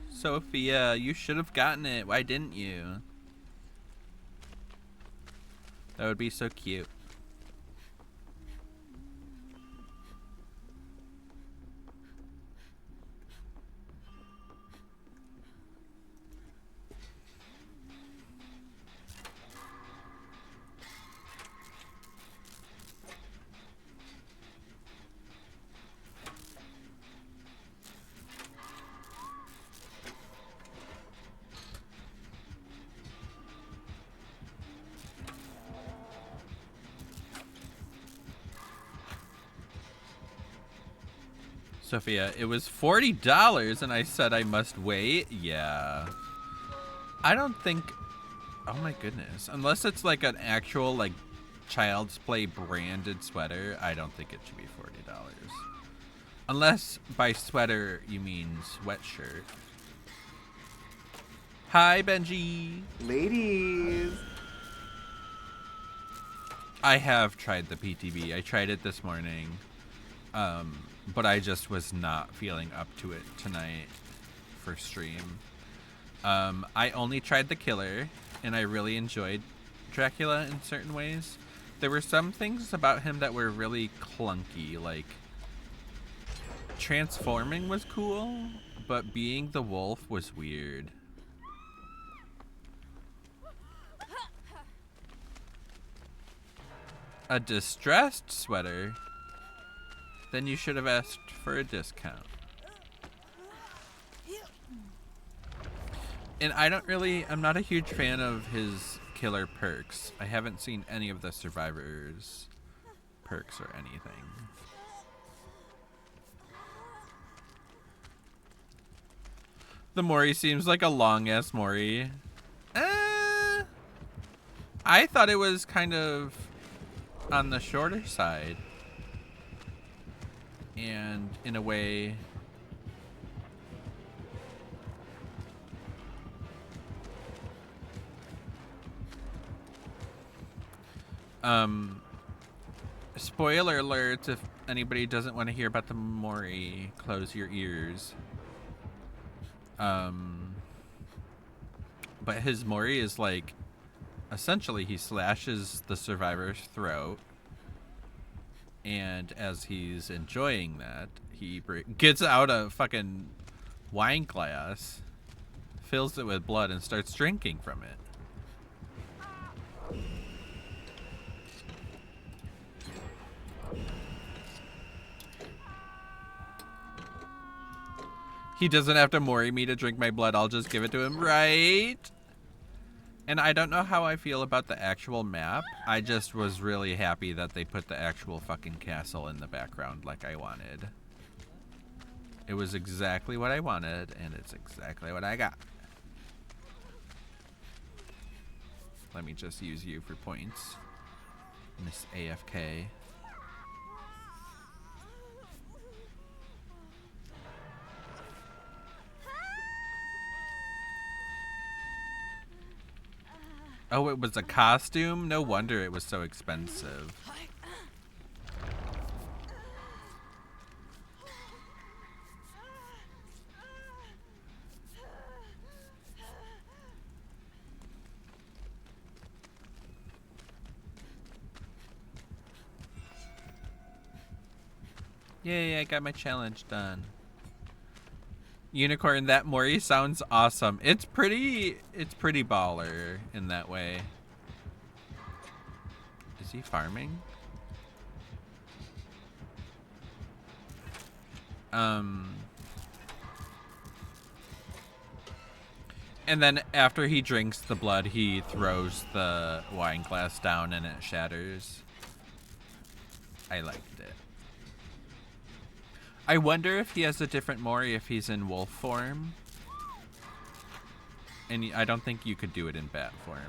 Sophia, you should have gotten it. Why didn't you? That would be so cute. Sophia, it was $40 and I said I must wait? Yeah. I don't think... Oh my goodness. Unless it's like an actual like Child's Play branded sweater, I don't think it should be $40. Unless by sweater you mean sweatshirt. Hi, Benji. Ladies. I have tried the PTB. I tried it this morning. But I just was not feeling up to it tonight for stream. I only tried the killer, and I really enjoyed Dracula in certain ways. There were some things about him that were really clunky, like transforming was cool, but being the wolf was weird. A distressed sweater? Then you should have asked for a discount. And I'm not a huge fan of his killer perks. I haven't seen any of the survivors' perks or anything. The Mori seems like a long-ass Mori. I thought it was kind of on the shorter side. And in a way... spoiler alert, if anybody doesn't want to hear about the Mori, close your ears. But his Mori is like, essentially he slashes the survivor's throat, and as he's enjoying that, he gets out a fucking wine glass, fills it with blood, and starts drinking from it. He doesn't have to Mori me to drink my blood. I'll just give it to him, right? And I don't know how I feel about the actual map. I just was really happy that they put the actual fucking castle in the background like I wanted. It was exactly what I wanted, and it's exactly what I got. Let me just use you for points, Miss AFK. Oh, it was a costume? No wonder it was so expensive. Yay, I got my challenge done. Unicorn, that Mori sounds awesome. It's pretty baller in that way. Is he farming? And then after he drinks the blood, he throws the wine glass down and it shatters. I liked it. I wonder if he has a different Mori if he's in wolf form. And I don't think you could do it in bat form.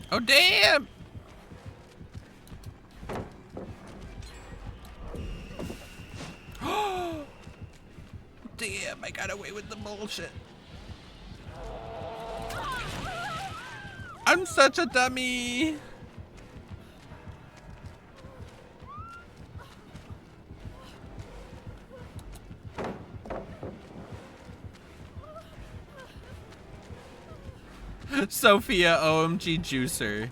Oh, damn! Damn, I got away with the bullshit. I'm such a dummy. Sophia OMG Juicer.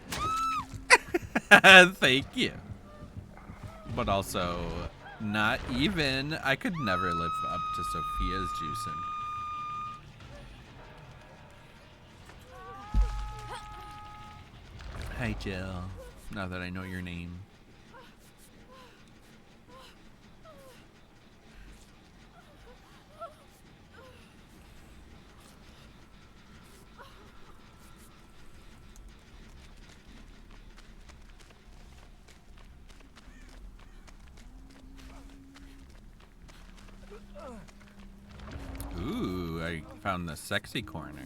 Thank you. But also, not even. I could never live up to Sophia's juicing. Hi, Jill. Now that I know your name. Ooh, I found the sexy corner.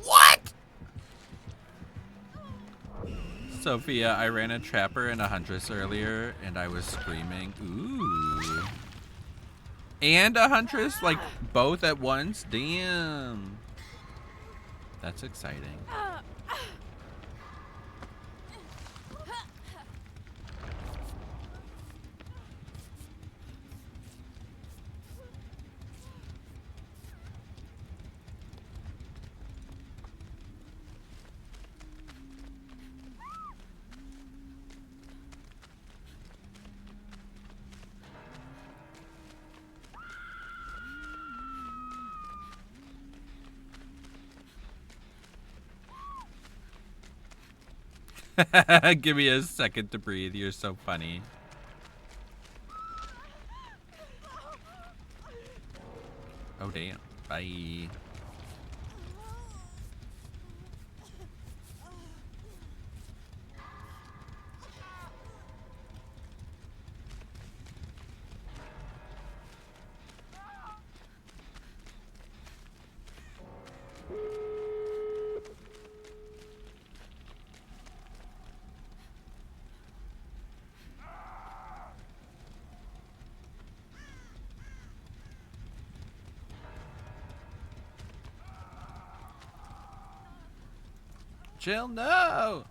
What? Sophia, I ran a trapper and a huntress earlier, and I was screaming, ooh. And a huntress? Like, both at once? Damn. That's exciting. Give me a second to breathe. You're so funny. Oh, damn. Bye. Jill, no!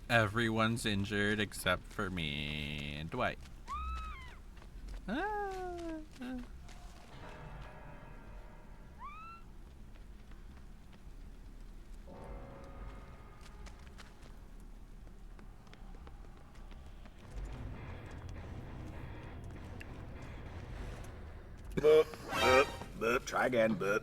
Everyone's injured except for me and Dwight. Ah. Boop, boop, boop. Try again, boop.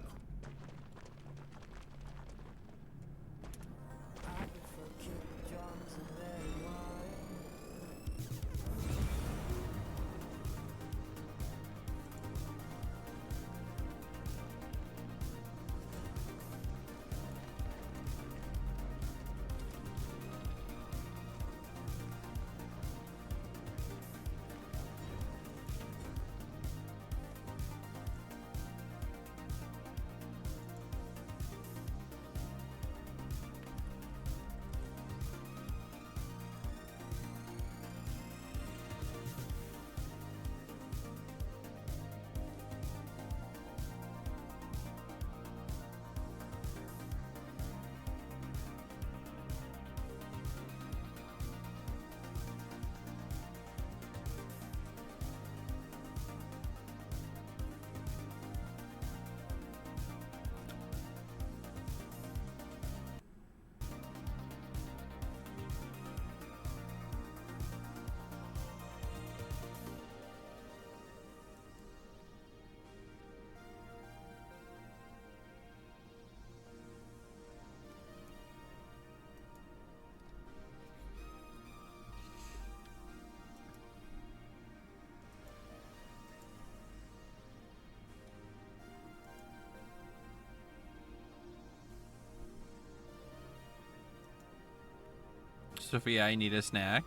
Sophia, I need a snack.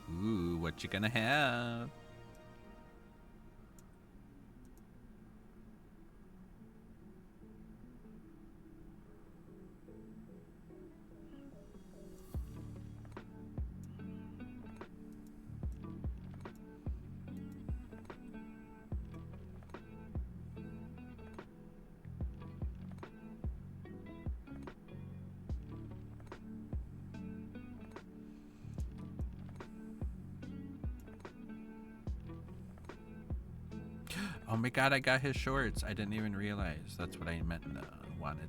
Ooh, what you gonna have? Oh my god, I got his shorts. I didn't even realize. That's what I meant wanted.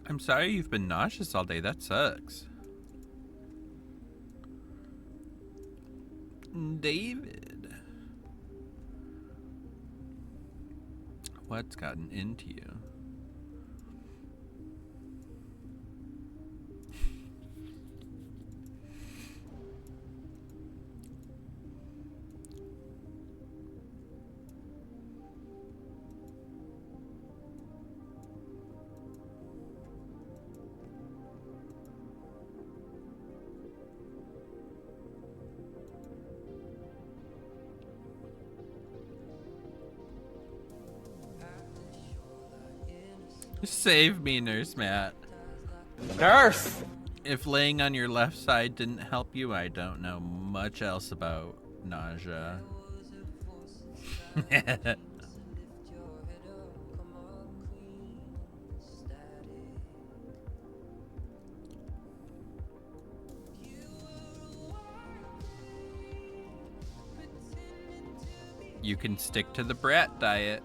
I'm sorry you've been nauseous all day. That sucks. David. What's gotten into you? Save me, Nurse Matt. Nurse! If laying on your left side didn't help you, I don't know much else about nausea. You can stick to the brat diet.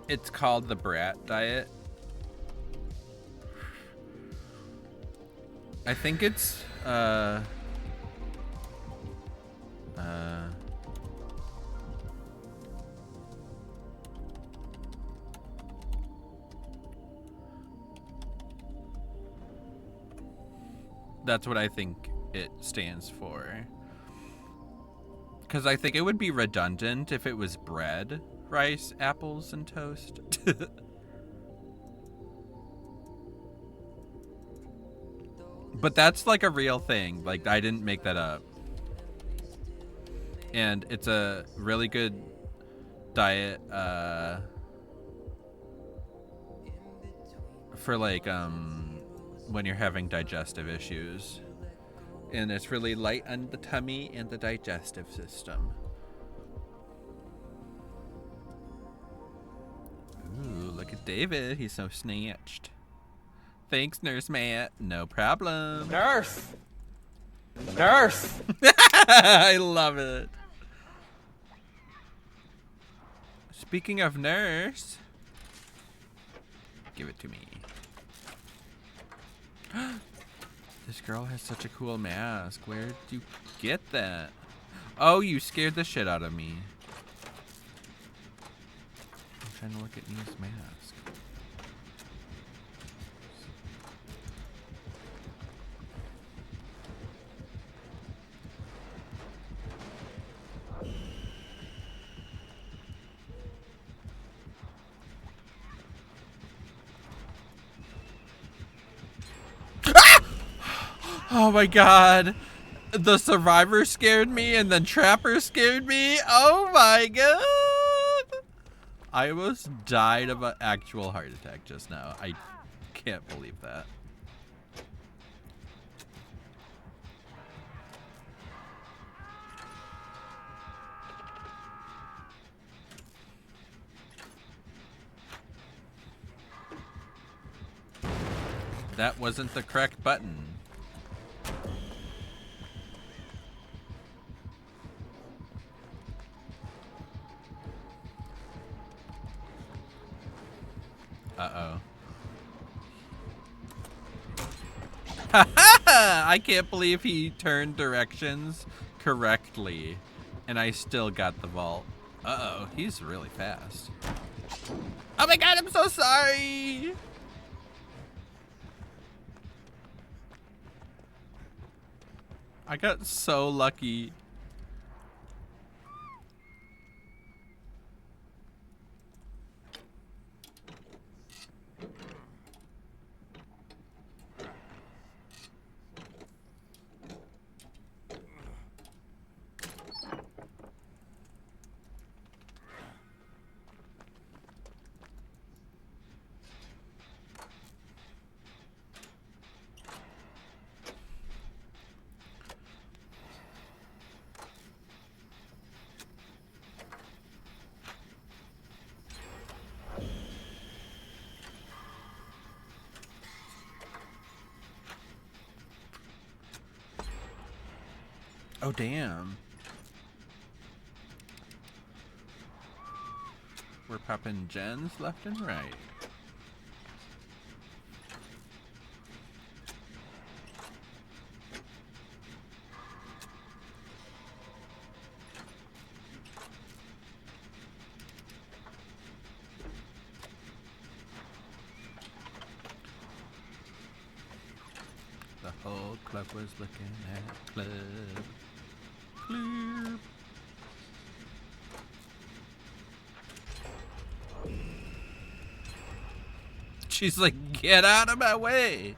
It's called the brat diet. I think it's that's what I think it stands for. Because I think it would be redundant if it was bread, rice, apples, and toast. But that's like a real thing. Like, I didn't make that up. And it's a really good diet for like when you're having digestive issues. And it's really light on the tummy and the digestive system. Ooh, look at David. He's so snatched. Thanks, Nurse Matt. No problem. Nurse! Nurse! I love it. Speaking of nurse, give it to me. This girl has such a cool mask. Where did you get that? Oh, you scared the shit out of me. I'm trying to look at Nia's mask. Oh my god. The survivor scared me and then Trapper scared me. Oh my god. I almost died of an actual heart attack just now. I can't believe that. That wasn't the correct button. Uh-oh. I can't believe he turned directions correctly and I still got the vault. Uh-oh, he's really fast. Oh my god, I'm so sorry! I got so lucky. Oh, damn. We're popping gens left and right. The whole club was looking at Club. She's like, get out of my way.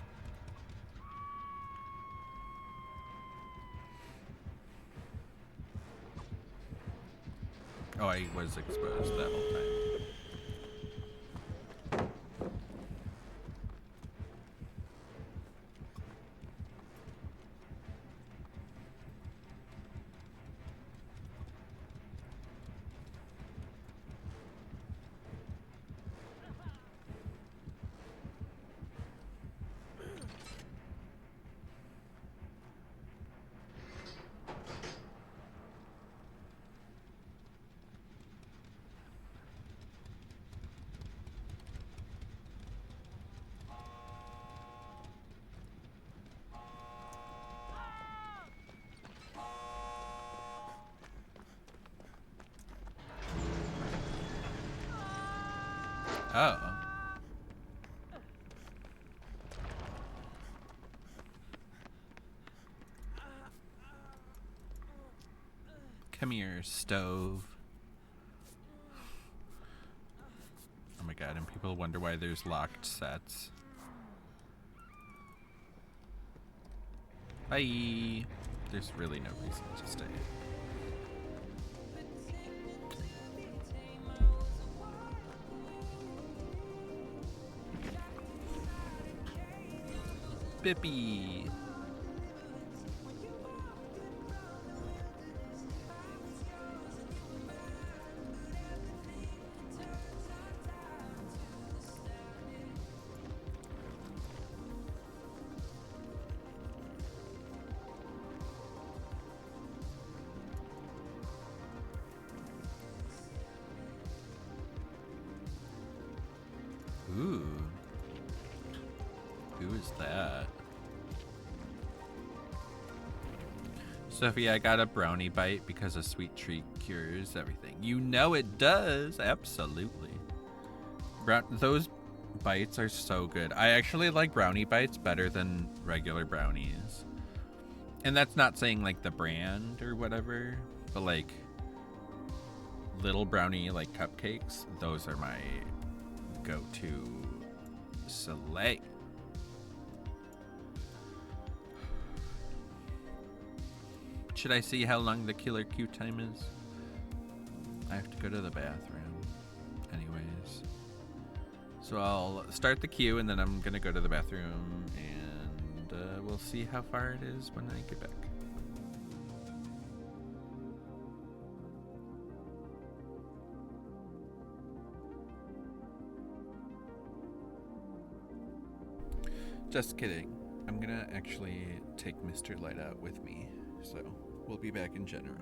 Oh, I was exposed that whole time. Oh. Come here, stove. Oh my god, and people wonder why there's locked sets. Bye. There's really no reason to stay. Bippy. Ooh. Who is that? Sophie, I got a brownie bite because a sweet treat cures everything. You know it does. Absolutely. Those bites are so good. I actually like brownie bites better than regular brownies. And that's not saying like the brand or whatever, but like little brownie like cupcakes, those are my go-to slay. Should I see how long the killer queue time is? I have to go to the bathroom anyways. So I'll start the queue and then I'm gonna go to the bathroom and we'll see how far it is when I get back. Just kidding. I'm gonna actually take Mr. Light out with me, so we'll be back in general.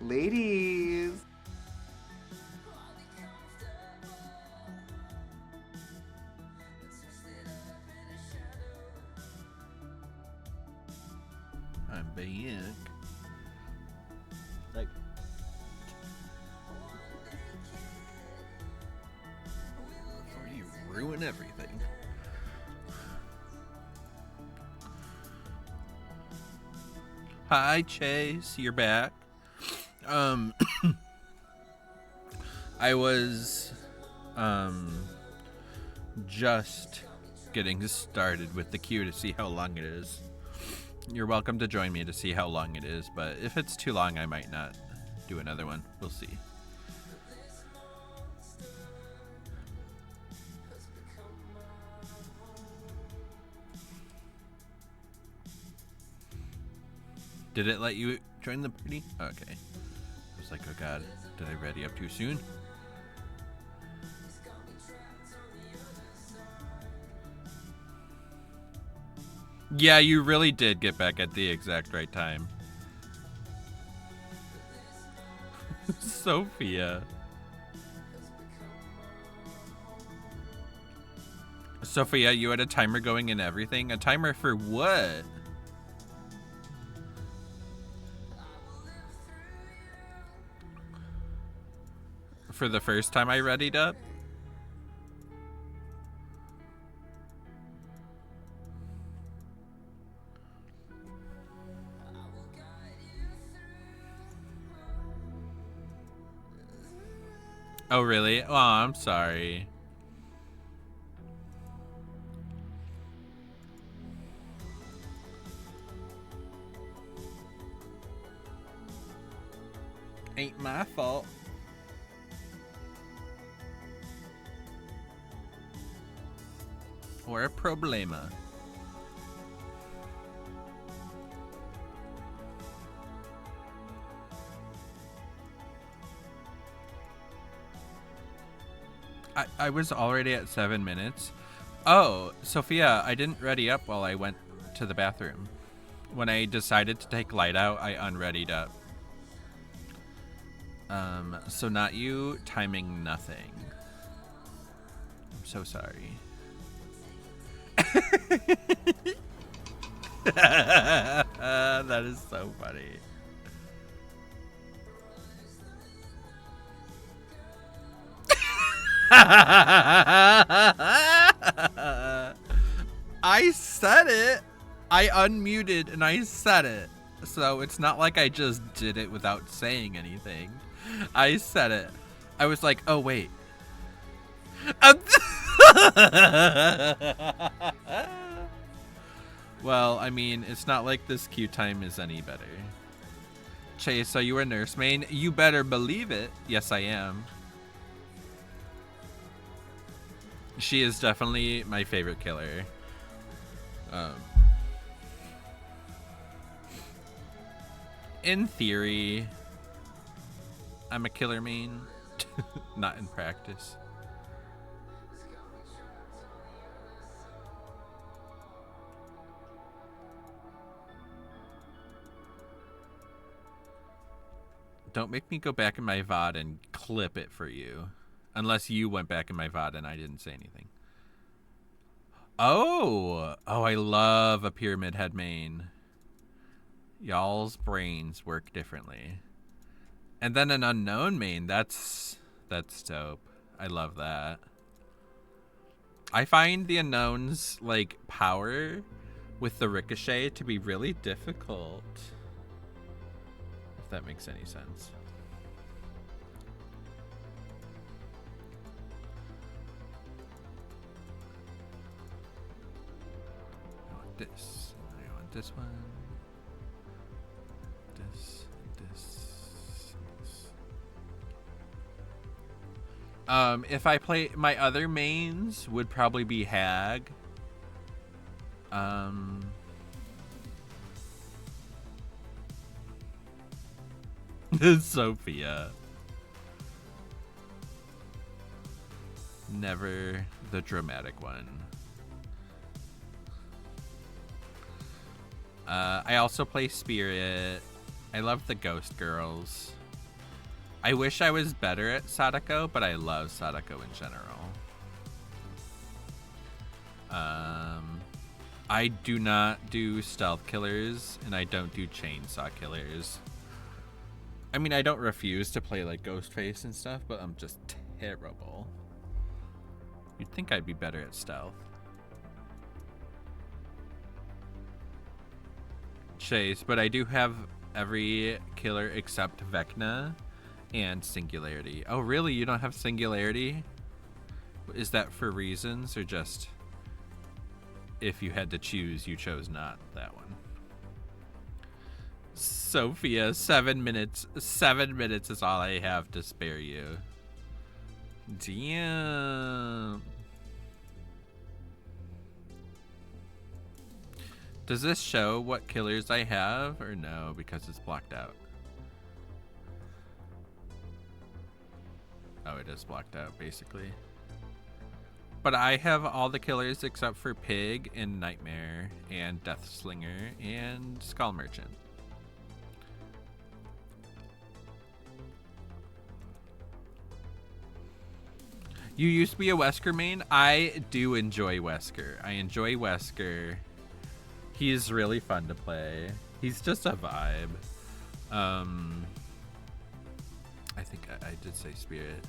Ladies. I'm back. Like, before you ruin everything. Hi, Chase. You're back. I was just getting started with the queue to see how long it is. You're welcome to join me to see how long it is, but if it's too long, I might not do another one. We'll see. Did it let you join the party? Okay. I was like, oh god, did I ready up too soon? Yeah, you really did get back at the exact right time. Sophia. Sophia, you had a timer going and everything? A timer for what? For the first time I readied up? Oh, really? Oh, I'm sorry. Ain't my fault. Or a problema. I was already at 7 minutes. Oh, Sophia, I didn't ready up while I went to the bathroom. When I decided to take light out, I unreadied up. So not you, timing nothing. I'm so sorry. That is so funny. I said it. I unmuted and I said it. So it's not like I just did it without saying anything. I said it. I was like, oh, wait. Well, I mean, it's not like this queue time is any better. Chase, are you a nurse main? You better believe it. Yes, I am. She is definitely my favorite killer. In theory, I'm a killer main, not in practice. Don't make me go back in my VOD and clip it for you. Unless you went back in my VOD and I didn't say anything. Oh, I love a pyramid head main. Y'all's brains work differently. And then an unknown main, that's dope. I love that. I find the unknown's like power with the ricochet to be really difficult. If that makes any sense. I want this. I want this one. This. If I play my other mains would probably be Hag. Sophia. Never the dramatic one. I also play Spirit. I love the Ghost Girls. I wish I was better at Sadako, but I love Sadako in general. I do not do stealth killers, and I don't do chainsaw killers. I mean, I don't refuse to play like Ghostface and stuff, but I'm just terrible. You'd think I'd be better at stealth. Chase, but I do have every killer except Vecna and Singularity. Oh, really? You don't have Singularity? Is that for reasons or just if you had to choose, you chose not that one? Sophia, 7 minutes. 7 minutes is all I have to spare you. Damn. Does this show what killers I have or no, because it's blocked out? Oh, it is blocked out basically. But I have all the killers except for Pig and Nightmare and Deathslinger and Skull Merchant. You used to be a Wesker main? I do enjoy Wesker. I enjoy Wesker. He's really fun to play. He's just a vibe. I think I did say Spirit.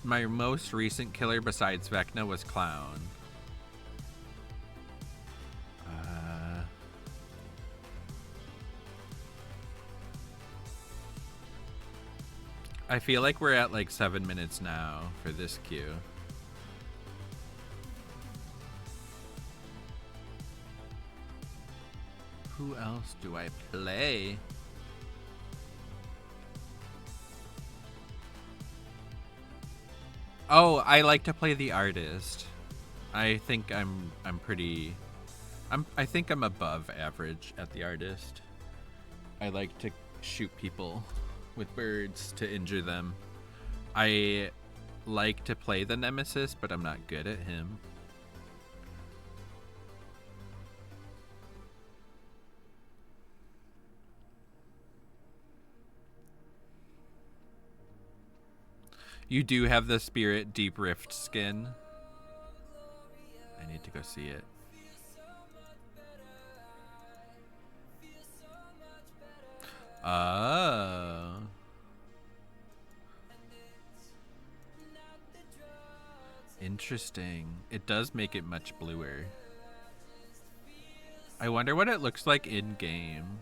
My most recent killer besides Vecna was Clown. I feel like we're at like 7 minutes now for this queue. Who else do I play? Oh, I like to play the artist. I think I think I'm above average at the artist. I like to shoot people with birds to injure them. I like to play the Nemesis, but I'm not good at him. You do have the Spirit Deep Rift skin. I need to go see it. Oh. Interesting. It does make it much bluer. I wonder what it looks like in game.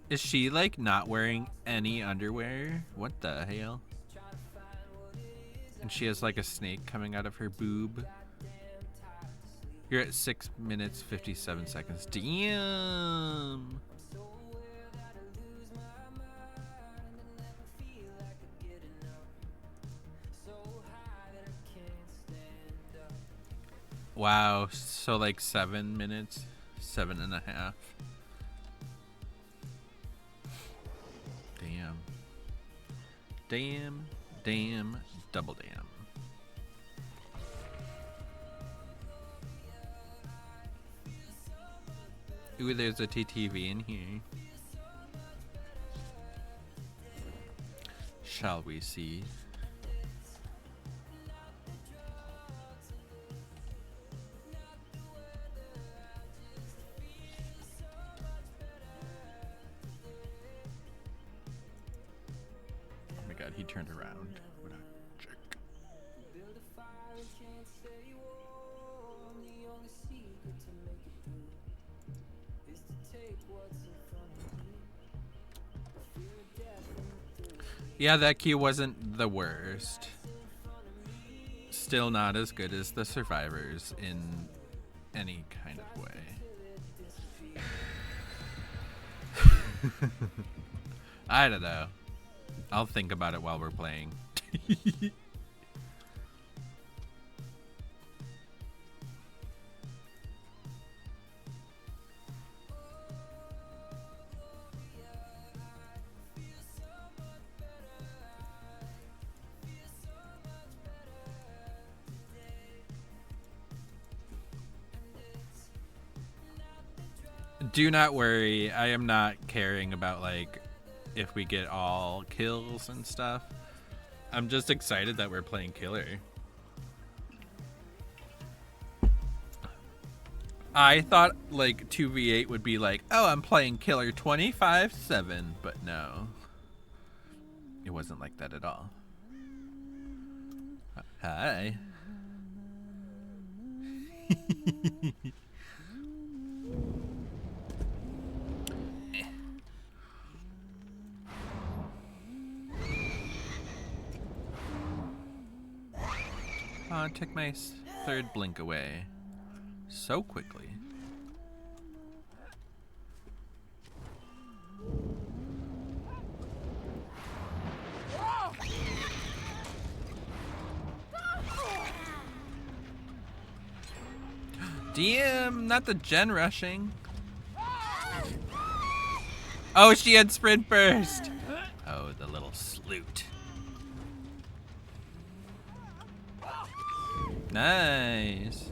Is she like not wearing any underwear? What the hell? And she has like a snake coming out of her boob. You're at 6 minutes 57 seconds. Damn. Wow, so like 7 minutes, 7.5. Damn. Damn, damn, double damn. Ooh, there's a TTV in here. Shall we see? Oh my god, he turned around. What a jerk. Yeah, that queue wasn't the worst. Still not as good as the Survivors in any kind of way. I don't know. I'll think about it while we're playing. Do not worry. I am not caring about like if we get all kills and stuff. I'm just excited that we're playing killer. I thought like 2v8 would be like, oh, I'm playing killer 25-7, but no. It wasn't like that at all. Hi. Oh, it took my third blink away so quickly. DM, not the gen rushing. Oh, she had sprint burst. Oh, the little sloot. Nice.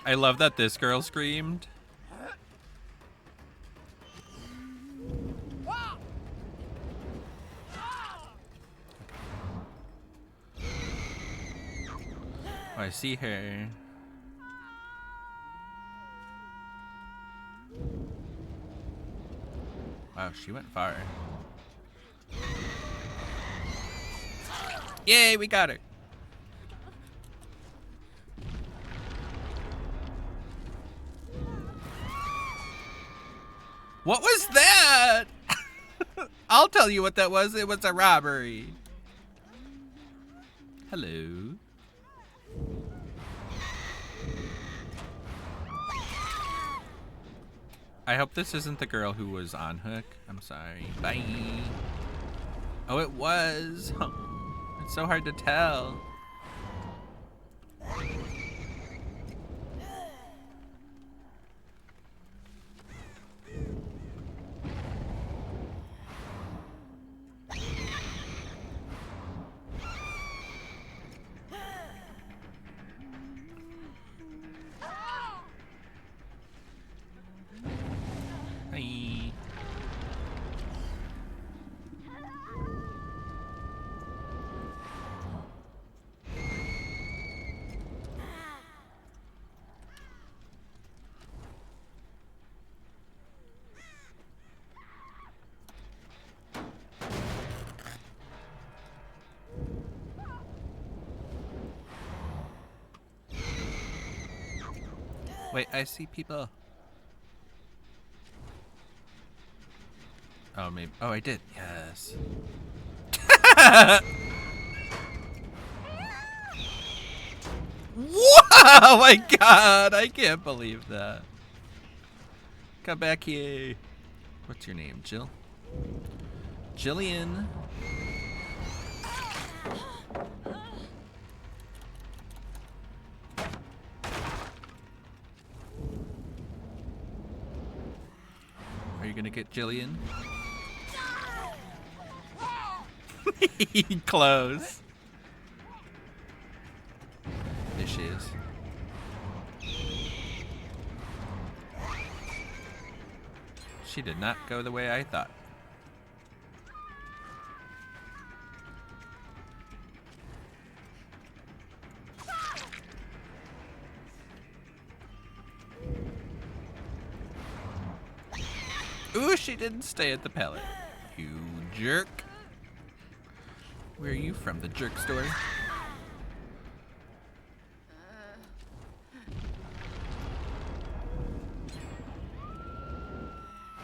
I love that this girl screamed. Oh, I see her. Wow, she went far. Yay, we got her. What was that? I'll tell you what that was. It was a robbery. Hello. I hope this isn't the girl who was on Hook. I'm sorry. Bye. Oh, it was. It's so hard to tell. Hi. Wait, I see people. Oh, maybe. Oh, I did. Yes. Wow, my God. I can't believe that. Come back here. What's your name, Jill? Jillian. Are you gonna get Jillian? Close. There she is. She did not go the way I thought. Ooh, she didn't stay at the pallet. You jerk. Where are you from, the jerk store?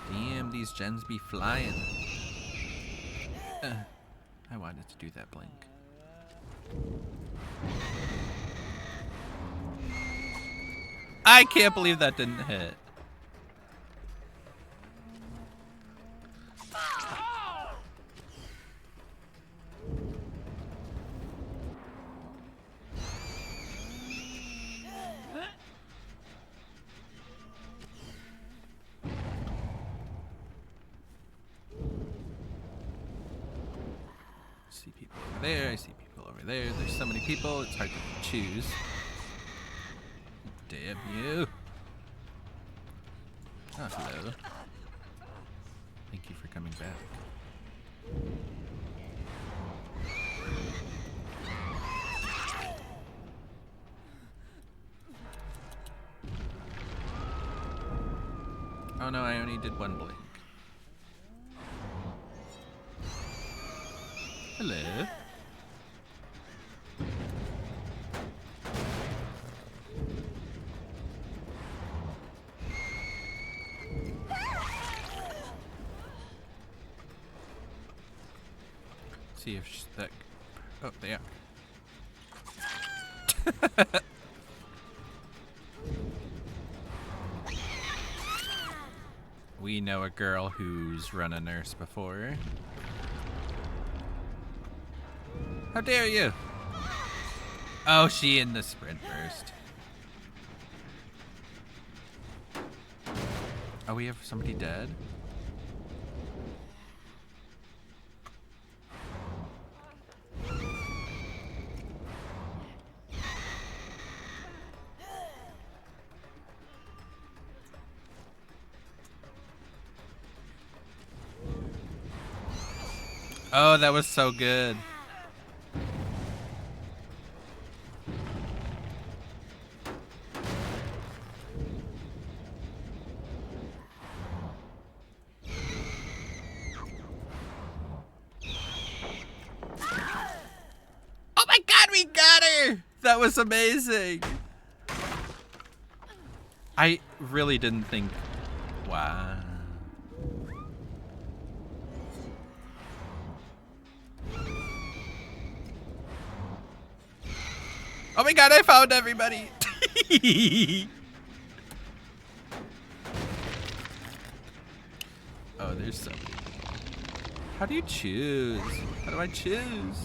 Damn, these gens be flying. I wanted to do that blink. I can't believe that didn't hit. I see people over there. I see people over there. There's so many people, it's hard to choose. Damn you. Oh, hello. Thank you for coming back. Oh no, I only did one blink. Hello. See if that. Oh, they are. We know a girl who's run a nurse before. How dare you? Oh, she in the sprint first. Oh, we have somebody dead? Oh, that was so good. Oh my god, we got her! That was amazing. I really didn't think. Wow. Oh my god, I found everybody! Oh, there's so many. How do you choose? How do I choose?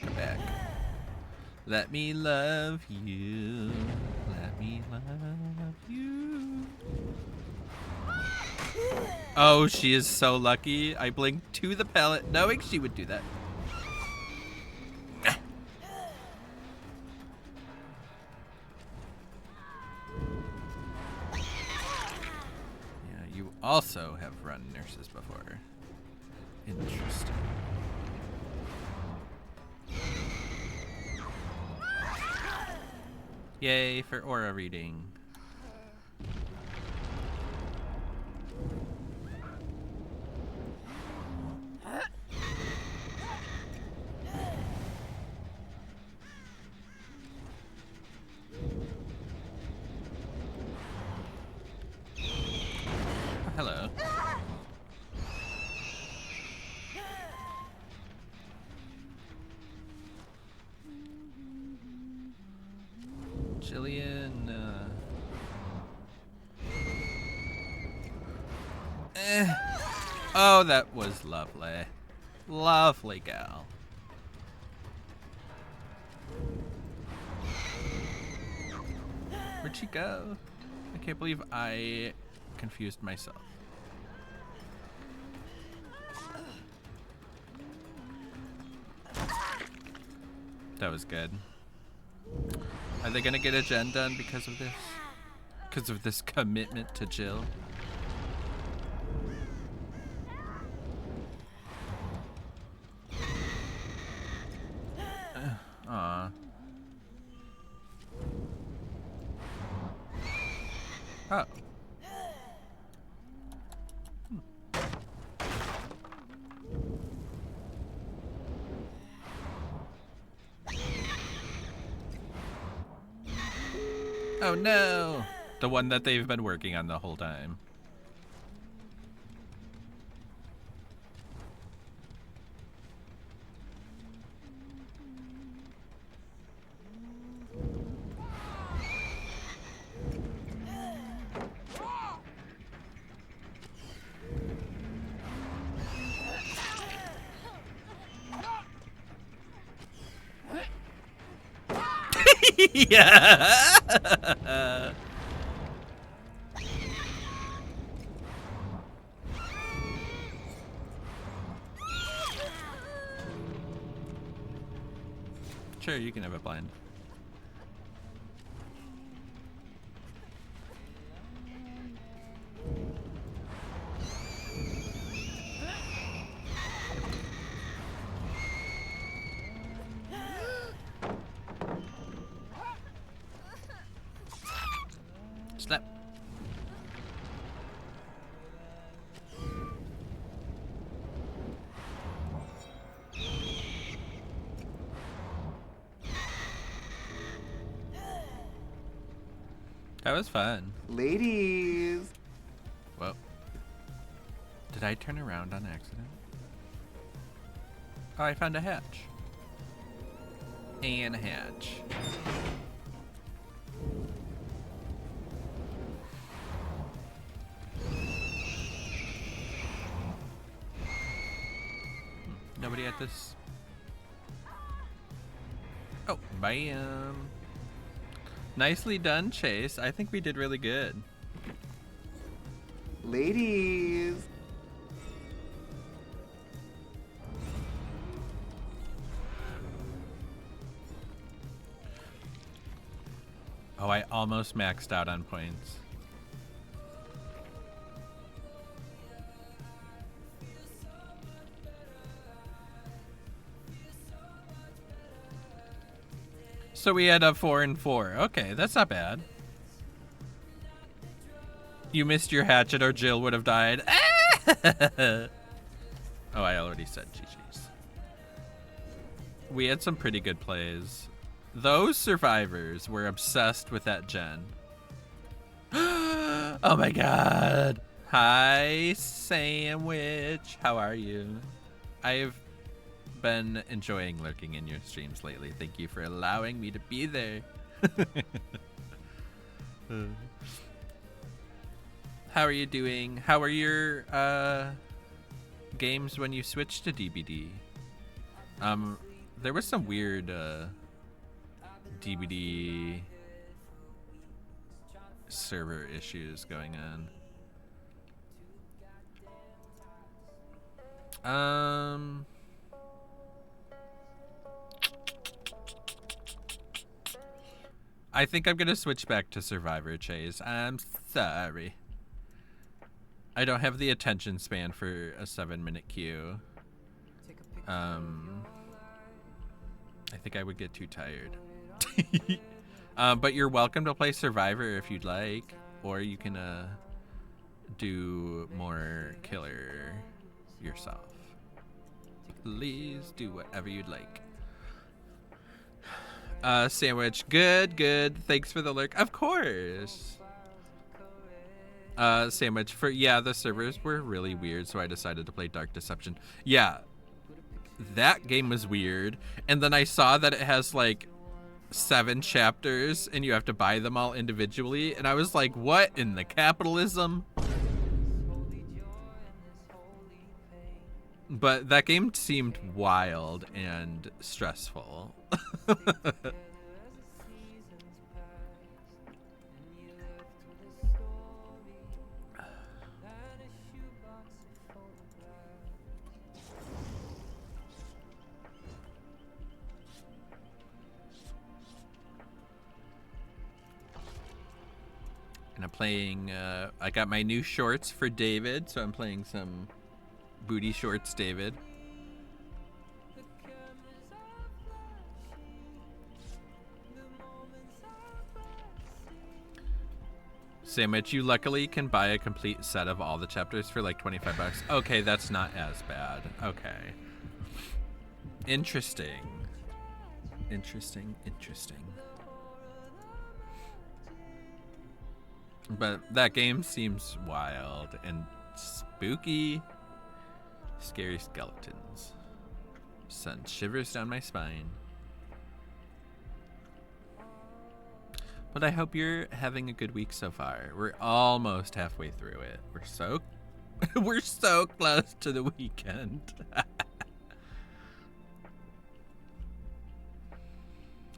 Come back. Let me love you. Let me love you. Oh, she is so lucky. I blinked to the pellet knowing she would do that. Also have run nurses before. Interesting. Yay for aura reading. Hello. Jillian. Oh, that was lovely. Lovely gal. Where'd she go? I can't believe I confused myself. That was good. Are they gonna get a gen done because of this? Because of this commitment to Jill? Aw. Oh. Oh no! The one that they've been working on the whole time. Yeah. can have a blind. Slap. That was fun. Ladies. Whoa. Did I turn around on accident? Oh, I found a hatch. And a hatch. Nobody at this. Oh, bam. Nicely done, Chase. I think we did really good. Ladies. Oh, I almost maxed out on points. So we had a 4 and 4. Okay, that's not bad. You missed your hatchet or Jill would have died. Oh, I already said GG's. We had some pretty good plays. Those survivors were obsessed with that gen. Oh my god. Hi, Sandwich. How are you? I've been enjoying lurking in your streams lately. Thank you for allowing me to be there. How are you doing? How are your games when you switched to DBD? There was some weird DBD server issues going on. I think I'm gonna switch back to Survivor, Chase. I'm sorry. I don't have the attention span for a 7-minute queue. I think I would get too tired. But you're welcome to play Survivor if you'd like, or you can do more killer yourself. Please do whatever you'd like. Sandwich, good. Thanks for the lurk. Of course. Sandwich, the servers were really weird, so I decided to play Dark Deception. Yeah, that game was weird. And then I saw that it has like 7 chapters and you have to buy them all individually. And I was like, what in the capitalism? But that game seemed wild and stressful. And I'm playing, I got my new shorts for David, so I'm playing some booty shorts, David. Sandwich, you luckily can buy a complete set of all the chapters for like 25 bucks. Okay, that's not as bad. Okay. Interesting. But that game seems wild and spooky. Scary skeletons. Send shivers down my spine. But I hope you're having a good week so far. We're almost halfway through it. We're so close to the weekend.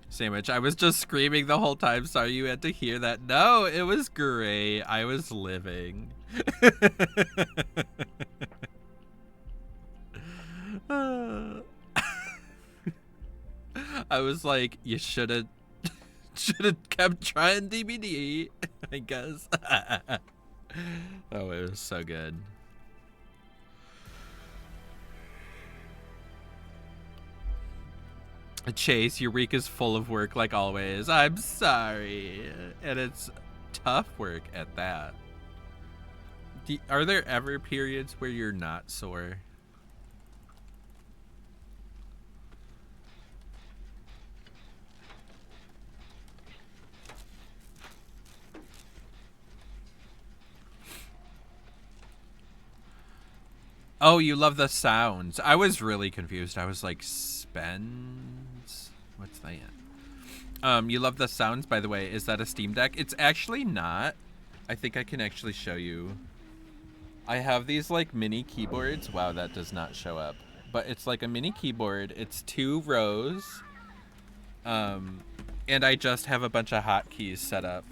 Sandwich, I was just screaming the whole time. Sorry you had to hear that. No, it was great. I was living. I was like, you should have kept trying DBD, I guess. Oh, it was so good. Chase, Eureka's full of work like always. I'm sorry. And it's tough work at that. Are there ever periods where you're not sore? Oh, you love the sounds. I was really confused. I was like, Spence? What's that? You love the sounds, by the way. Is that a Steam Deck? It's actually not. I think I can actually show you. I have these like mini keyboards. Wow, that does not show up. But it's like a mini keyboard. It's 2 rows. And I just have a bunch of hotkeys set up.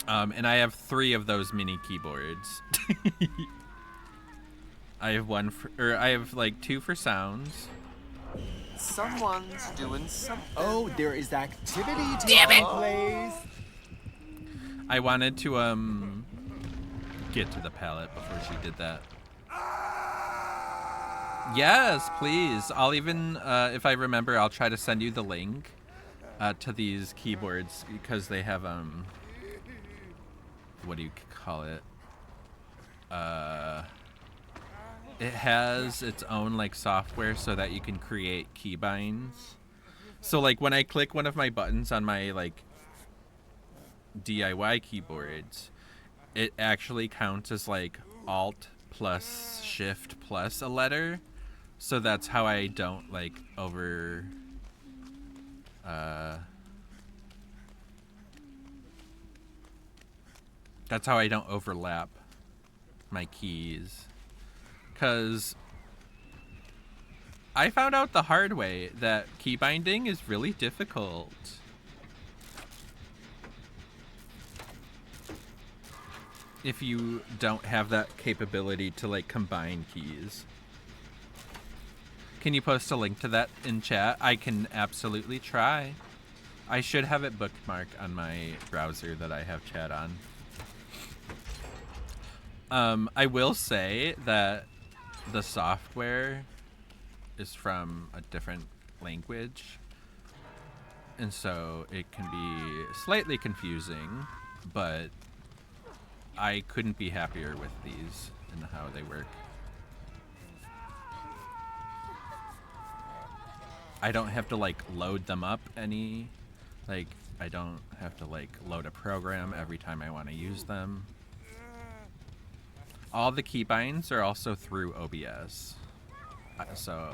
And I have 3 of those mini keyboards. I have I have like 2 for sounds. Someone's doing something. Oh, there is activity taking place. I wanted to get to the palette before she did that. Yes, please. I'll even if I remember, I'll try to send you the link to these keyboards because they have what do you call it? It has its own like software so that you can create keybinds. So like when I click one of my buttons on my like DIY keyboards, it actually counts as like Alt plus Shift plus a letter. So that's how I don't like that's how I don't overlap my keys. Because I found out the hard way that key binding is really difficult. If you don't have that capability to like combine keys. Can you post a link to that in chat? I can absolutely try. I should have it bookmarked on my browser that I have chat on. I will say that the software is from a different language, and so it can be slightly confusing, but I couldn't be happier with these and how they work. I don't have to like load them up I don't have to like load a program every time I want to use them. All the keybinds are also through OBS, so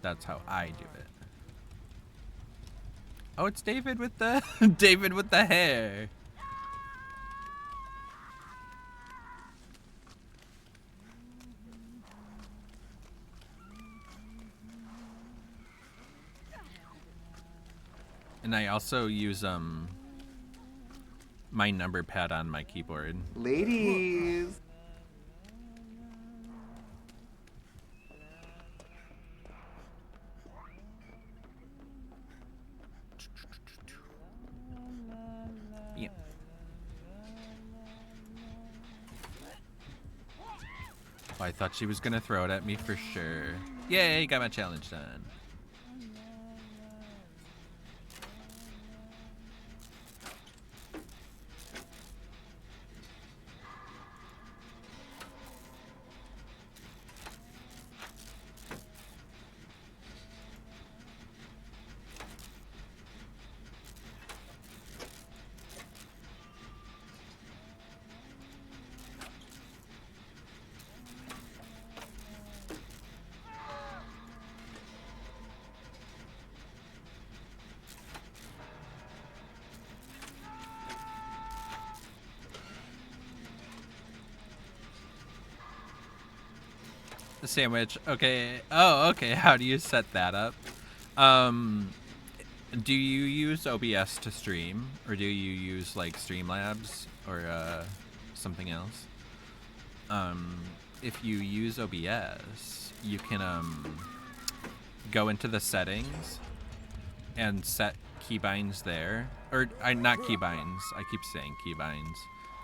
that's how I do it. Oh, it's David with the David with the hair. And I also use my number pad on my keyboard. Ladies. Yeah. Oh, I thought she was gonna throw it at me for sure. Yay, got my challenge done. The sandwich. Okay. Oh, okay. How do you set that up? Do you use OBS to stream, or do you use like Streamlabs or something else? If you use OBS, you can go into the settings and set keybinds there. Or, not keybinds. I keep saying keybinds.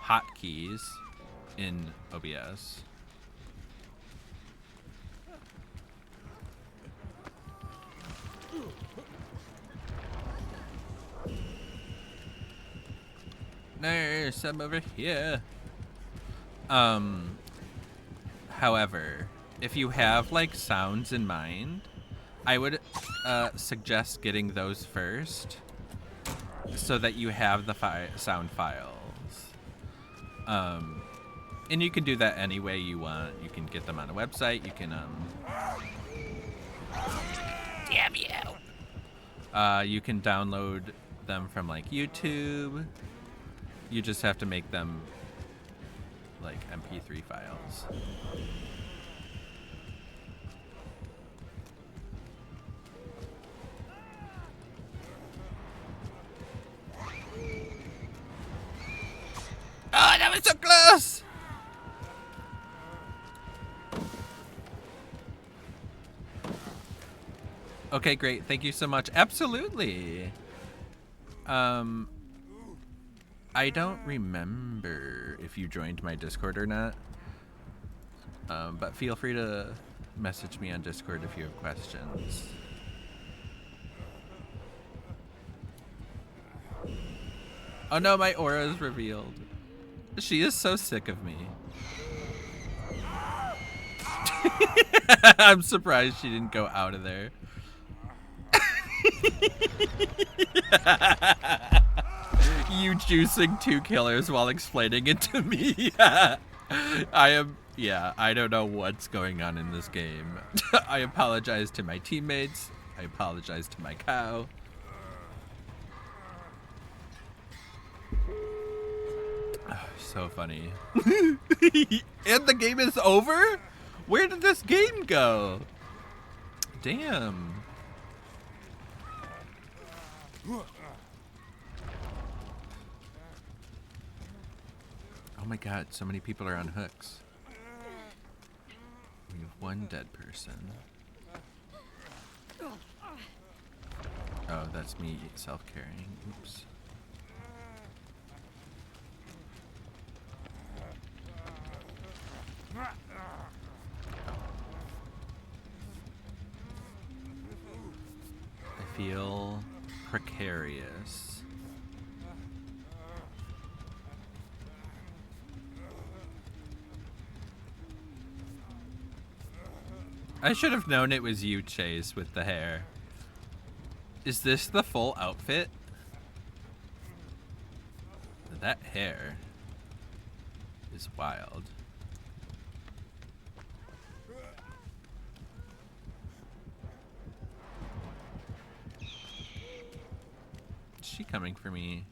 Hotkeys in OBS. Nurse, I'm over here. However, if you have like sounds in mind, I would suggest getting those first so that you have the sound files. And you can do that any way you want. You can get them on a website. You can damn you. You can download them from like YouTube. You just have to make them like MP3 files. Oh, that was so close! Okay, great. Thank you so much. Absolutely. I don't remember if you joined my Discord or not. But feel free to message me on Discord if you have questions. Oh no, my aura is revealed. She is so sick of me. I'm surprised she didn't go out of there. You juicing 2 killers while explaining it to me. I don't know what's going on in this game. I apologize to my teammates. I apologize to my cow. So funny. And the game is over? Where did this game go? Damn. Oh my god, so many people are on hooks. We have 1 dead person. Oh, that's me self-carrying. Oops. I feel precarious. I should have known it was you, Chase, with the hair. Is this the full outfit? That hair is wild. Is she coming for me?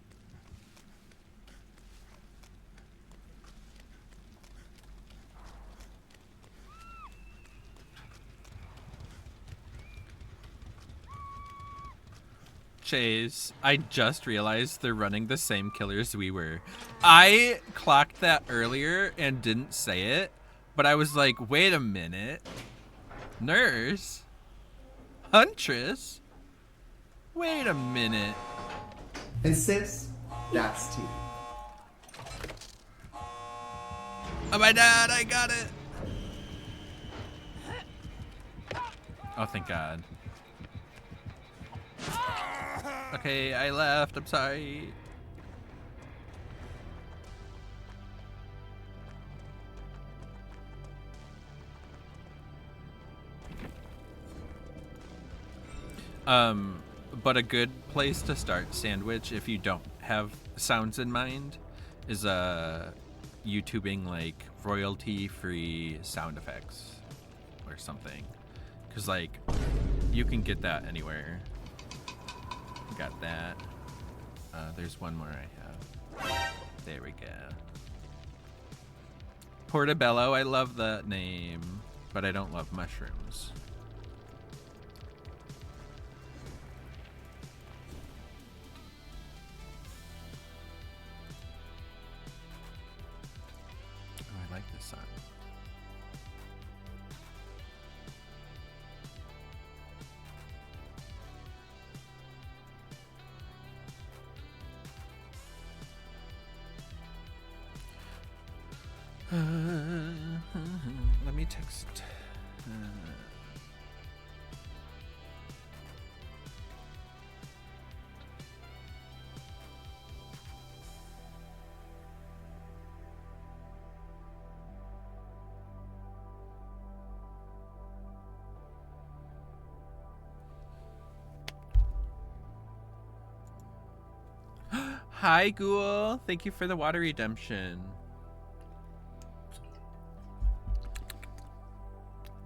Chase, I just realized they're running the same killers we were. I clocked that earlier and didn't say it, but I was like, wait a minute. Nurse? Huntress? Wait a minute. And sis, that's tea. Oh my god, I got it. Oh, thank God. Okay, I left. I'm sorry. But a good place to start Sandwich if you don't have sounds in mind is YouTubing like royalty-free sound effects or something. 'Cause like you can get that anywhere. Got that. There's one more I have. There we go. Portobello, I love the name, but I don't love mushrooms. Oh, I like this song. Let me text. Hi, Ghoul. Thank you for the water redemption.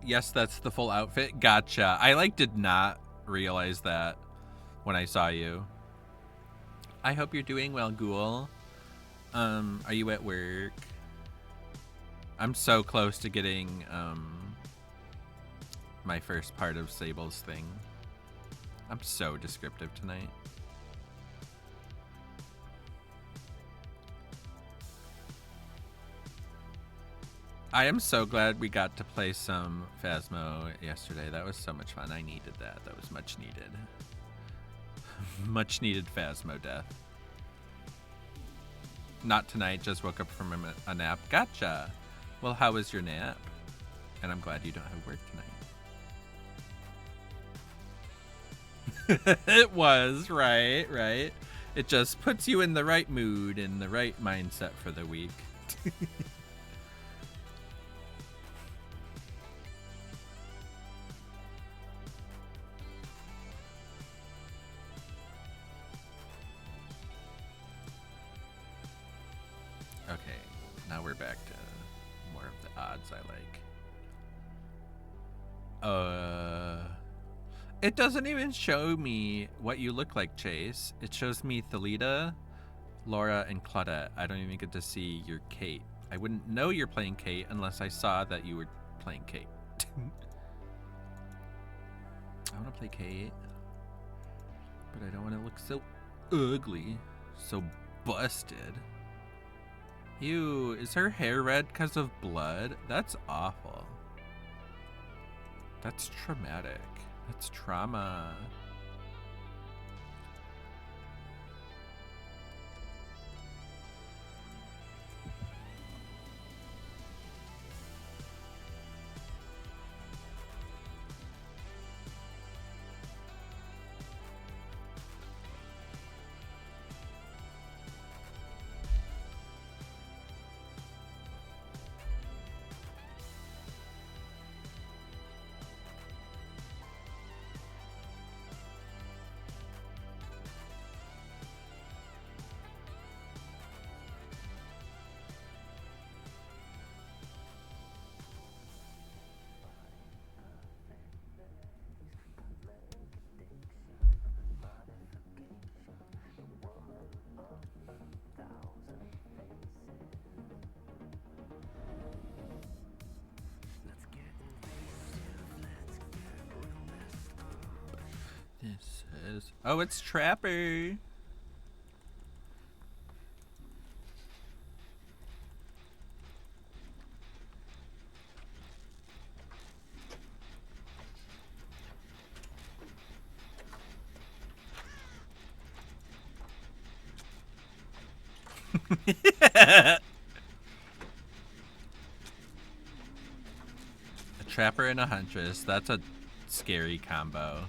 Yes, that's the full outfit. Gotcha. I did not realize that when I saw you. I hope you're doing well, Ghoul. Are you at work? I'm so close to getting my first part of Sable's thing. I'm so descriptive tonight. I am so glad we got to play some Phasmo yesterday. That was so much fun. I needed that. That was much needed. Much needed Phasmo death. Not tonight, just woke up from a nap. Gotcha. Well, how was your nap? And I'm glad you don't have work tonight. It was, right. It just puts you in the right mood, in the right mindset for the week. Okay, now we're back to more of the odds I like. It doesn't even show me what you look like, Chase. It shows me Thalita, Laura, and Claudette. I don't even get to see your Kate. I wouldn't know you're playing Kate unless I saw that you were playing Kate. I want to play Kate, but I don't want to look so ugly, so busted. Ew, is her hair red because of blood? That's awful. That's traumatic. That's trauma. This is... Oh, it's Trapper. A Trapper and a Huntress. That's a scary combo.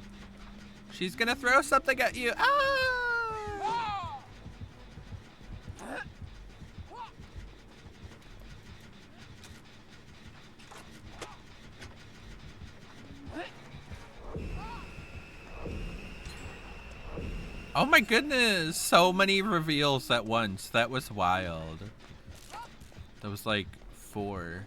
She's gonna throw something at you. Ah! Oh my goodness, so many reveals at once. That was wild. That was like 4.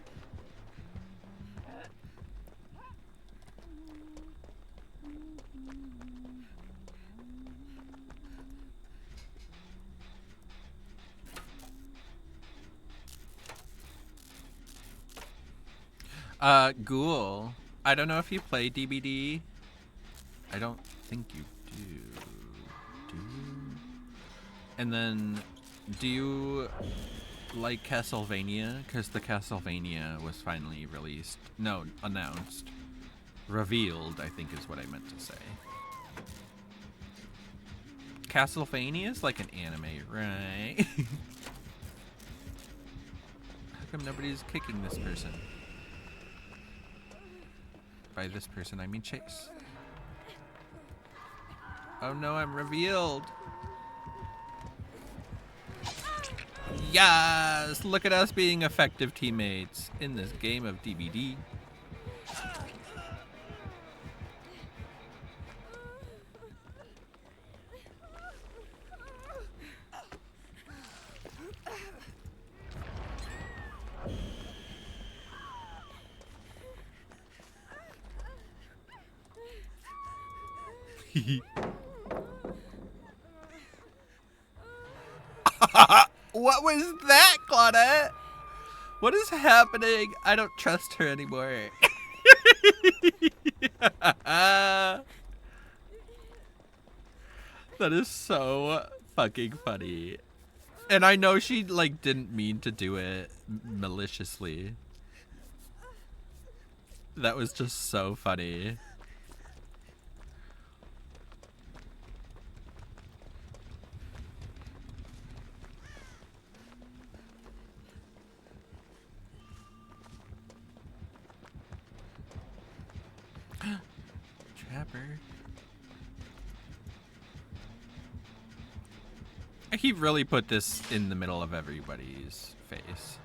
Ghoul. I don't know if you play DBD. I don't think you do. Do you? And then, do you like Castlevania? Because the Castlevania was finally released. No, announced. Revealed, I think is what I meant to say. Castlevania is like an anime, right? come nobody's kicking this person? By this person, I mean Chase. Oh no, I'm revealed. Yes! Look at us being effective teammates in this game of DBD. What was that, Claudette? What is happening? I don't trust her anymore. That is so fucking funny. And I know she like didn't mean to do it maliciously. That was just so funny. Trapper. He really put this in the middle of everybody's face.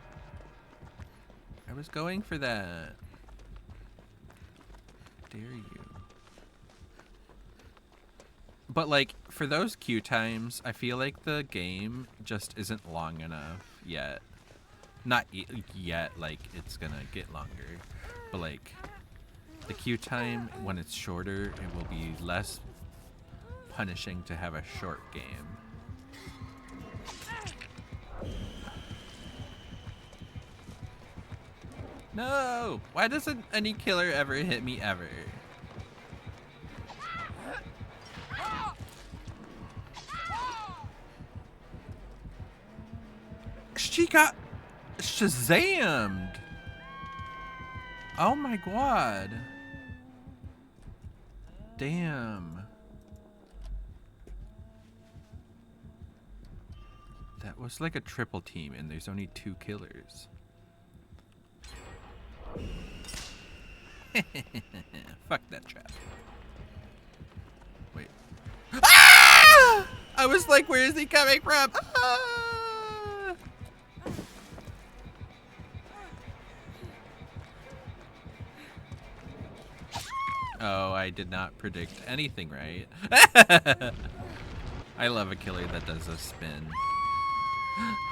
I was going for that. Dare you? But like for those queue times, I feel like the game just isn't long enough yet. Not yet, like it's gonna get longer, but like the queue time when it's shorter, it will be less punishing to have a short game. No! Why doesn't any killer ever hit me ever? She got Shazammed! Oh my god. Damn. That was like a triple team and there's only 2 killers. Fuck that trap. Wait. Ah! I was like, where is he coming from? Ah! Oh, I did not predict anything right. I love a killer that does a spin.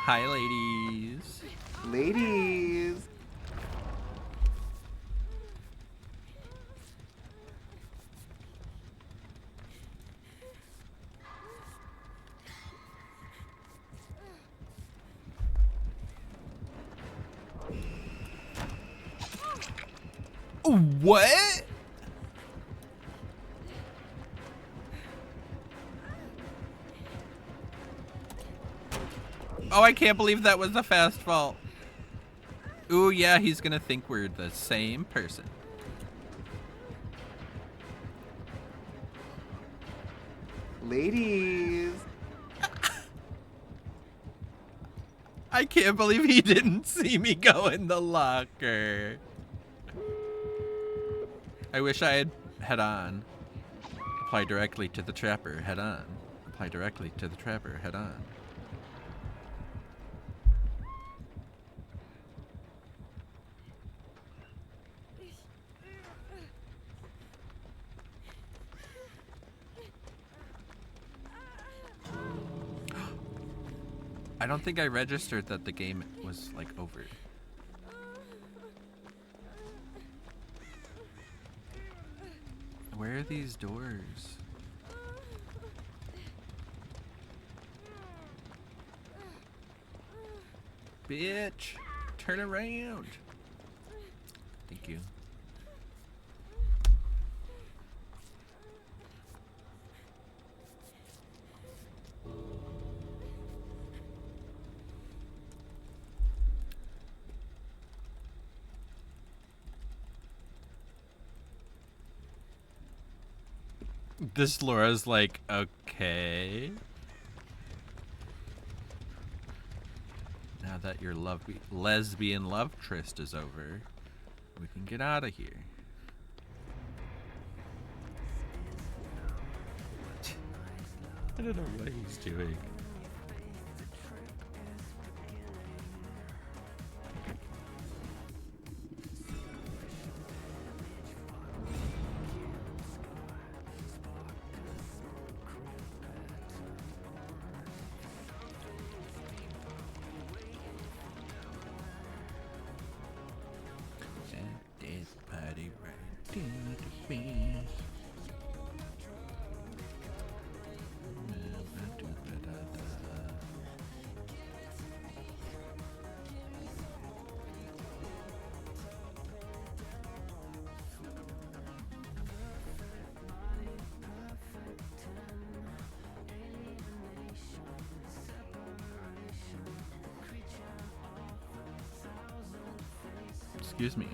Hi, ladies. Ladies. What? Oh, I can't believe that was a fast fall. Ooh, yeah, he's gonna think we're the same person. Ladies. I can't believe he didn't see me go in the locker. I wish I had head on. Apply directly to the trapper, head on. Apply directly to the trapper, head on. I don't think I registered that the game was like over. Where are these doors? Bitch, turn around. Thank you. This Laura's like, okay. Now that your lesbian love tryst is over, we can get out of here. I don't know what he's doing. This party right to the beat. Excuse me.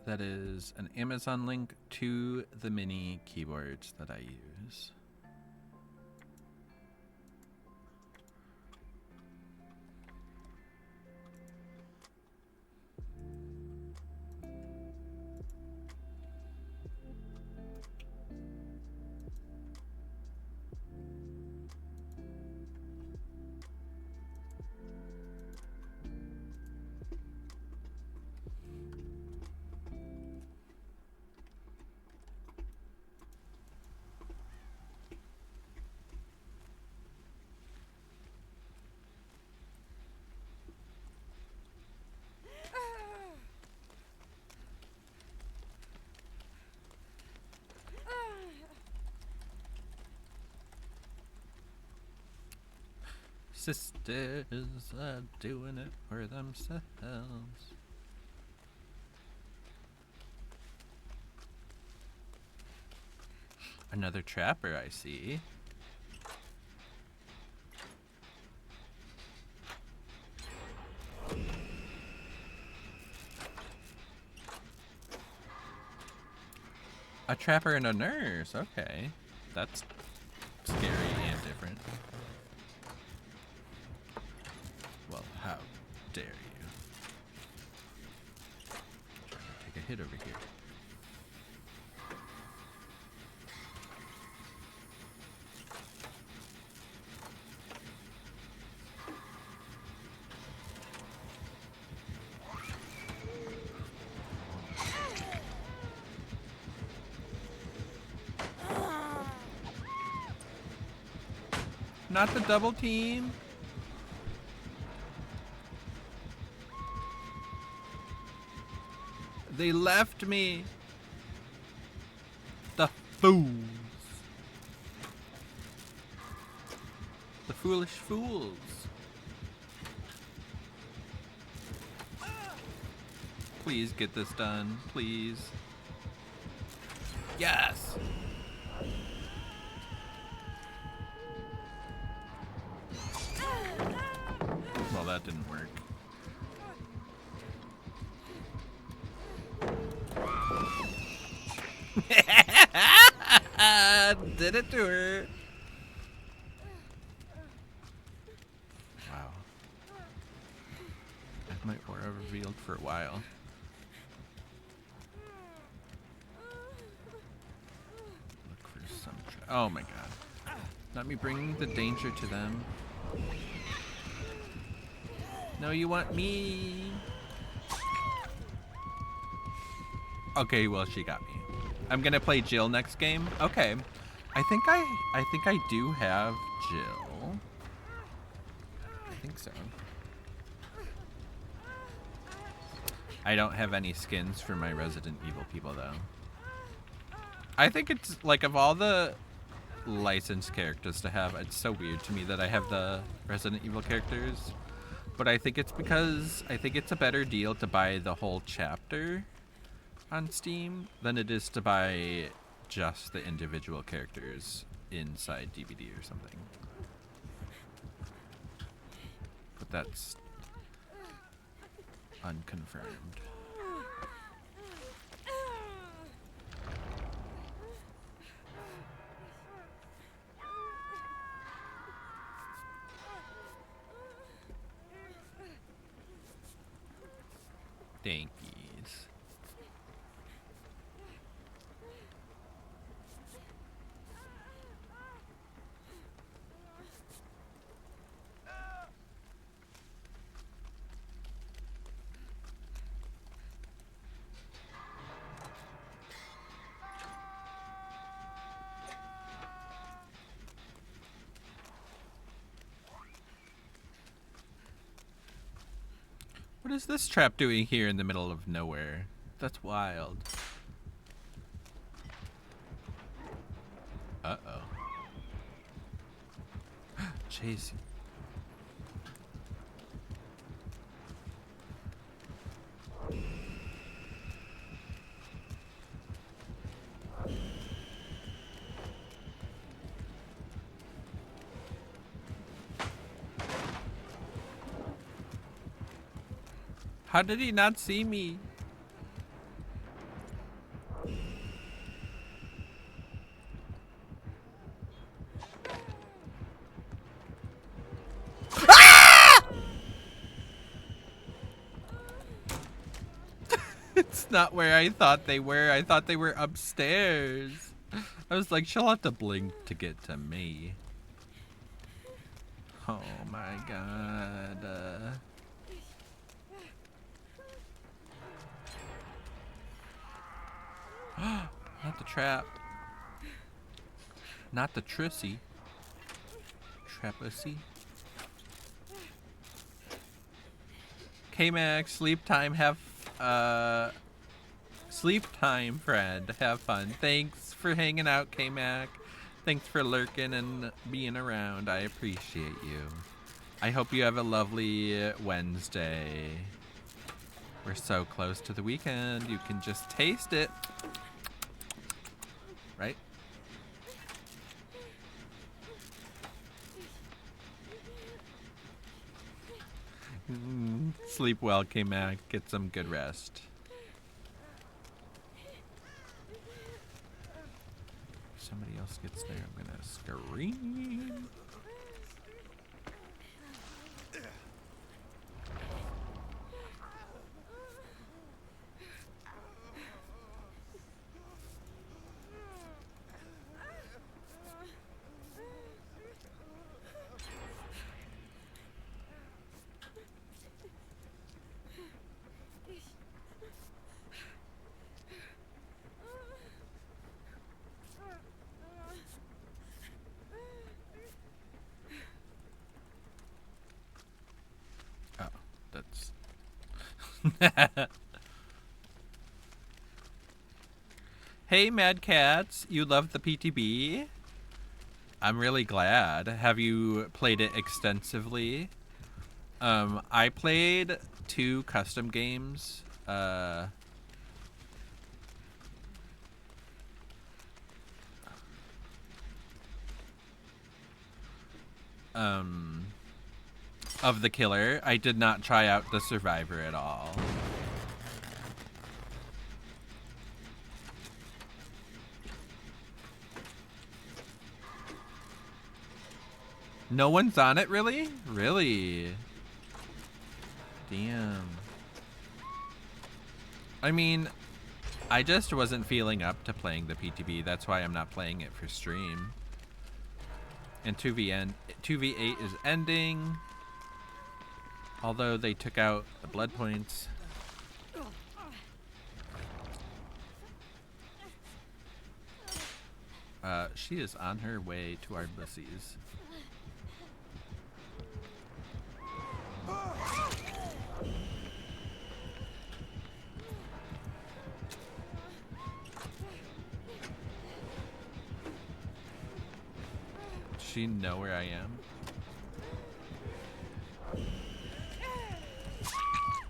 That is an Amazon link to the mini keyboards that I use. Sisters are doing it for themselves. Another trapper, I see. A trapper and a nurse, okay. That's scary and different. Well, how dare you? Trying to take a hit over here. Not the double team. They left me. fools. The foolish fools. Please get this done, please. Yes! Well, that didn't work. Did it to her. Wow. Had my aura revealed for a while. Look for some. Oh my god. Not me bringing the danger to them. No, you want me. Okay, well, she got me. I'm gonna play Jill next game. Okay. I think I do have Jill. I think so. I don't have any skins for my Resident Evil people though. I think it's like of all the licensed characters to have, it's so weird to me that I have the Resident Evil characters. But I think it's because I think it's a better deal to buy the whole chapter on Steam than it is to buy just the individual characters inside DVD or something. But that's unconfirmed. Thank yous. What is this trap doing here in the middle of nowhere? That's wild. Uh-oh. Chasing. How did he not see me? Ah! It's not where I thought they were. I thought they were upstairs. I was like, she'll have to blink to get to me. Oh my god. Not the trap. Not the Trissy. Trapussy. K-Max, sleep time, sleep time, friend. Have fun. Thanks for hanging out, K-Mac. Thanks for lurking and being around. I appreciate you. I hope you have a lovely Wednesday. We're so close to the weekend. You can just taste it. Right? Sleep well, K-Mac. Get some good rest. If somebody else gets there, I'm gonna scream. Hey, Mad Cats, you love the PTB? I'm really glad. Have you played it extensively? I played 2 custom games. Of the killer. I did not try out the survivor at all. No one's on it, really? Really? Damn. I mean, I just wasn't feeling up to playing the PTB. That's why I'm not playing it for stream. And 2v8 is ending. Although they took out the blood points. She is on her way to our bussies. Does she know where I am?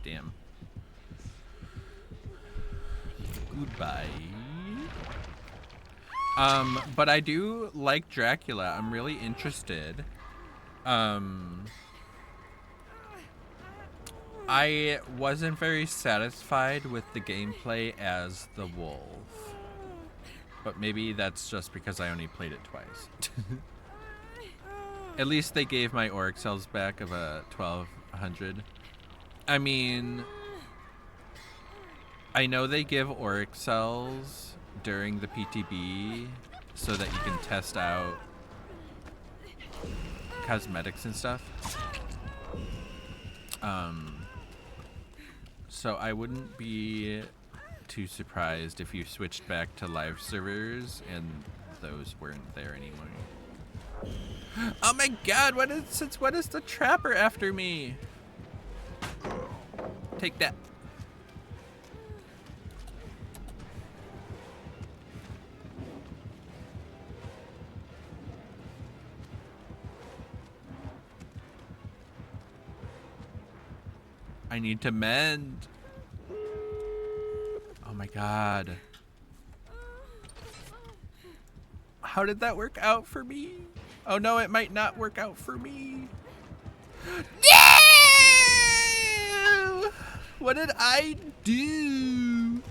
Damn. Goodbye. But I do like Dracula. I'm really interested. I wasn't very satisfied with the gameplay as the wolf. But maybe that's just because I only played it twice. At least they gave my Auric cells back of a 1200. I mean, I know they give Auric cells during the PTB so that you can test out cosmetics and stuff. So I wouldn't be too surprised if you switched back to live servers and those weren't there anymore. Oh my god, what is the trapper after me? Take that. I need to mend. Oh my god. How did that work out for me? Oh no, it might not work out for me. No! What did I do?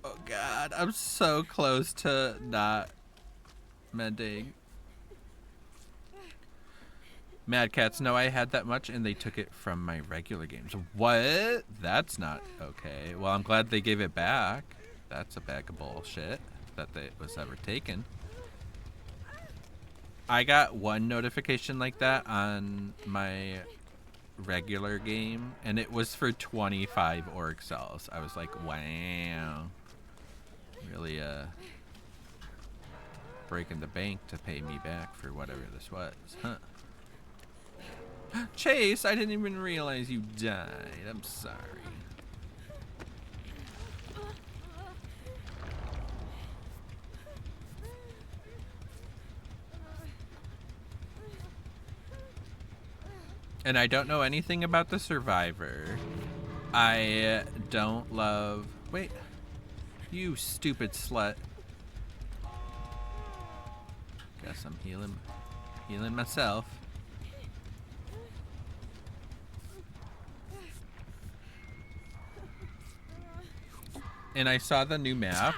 Oh god, I'm so close to not mending. Mad Cats, no, I had that much and they took it from my regular games. What? That's not okay. Well, I'm glad they gave it back. That's a bag of bullshit that it was ever taken. I got one notification like that on my regular game and it was for 25 Auric cells. I was like, wow. Really breaking the bank to pay me back for whatever this was, huh? Chase, I didn't even realize you died. I'm sorry. And I don't know anything about the survivor. I don't love... Wait. You stupid slut. Guess I'm healing myself. And I saw the new map.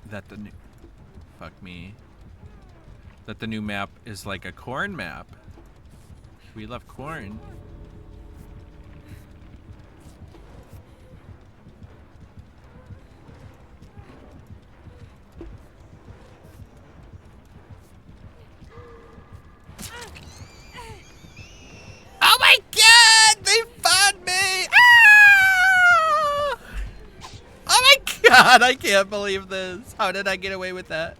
That the new... Fuck me. That the new map is like a corn map. We love corn. Oh my god! They found me! Ah! Oh my god, I can't believe this. How did I get away with that?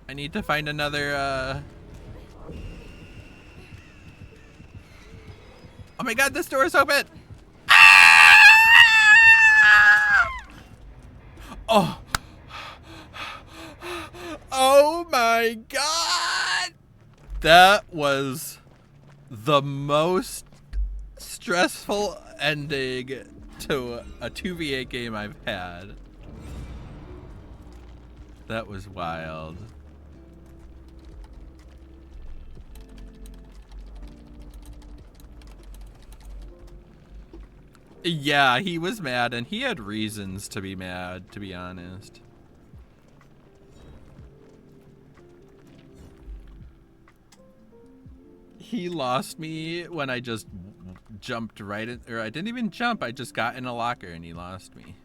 I need to find another, Oh my god, this door is open! Ah! Oh. Oh my god! That was the most stressful ending to a 2v8 game I've had. That was wild. Yeah, he was mad, and he had reasons to be mad, to be honest. He lost me when I just jumped right in, or I didn't even jump, I just got in a locker and he lost me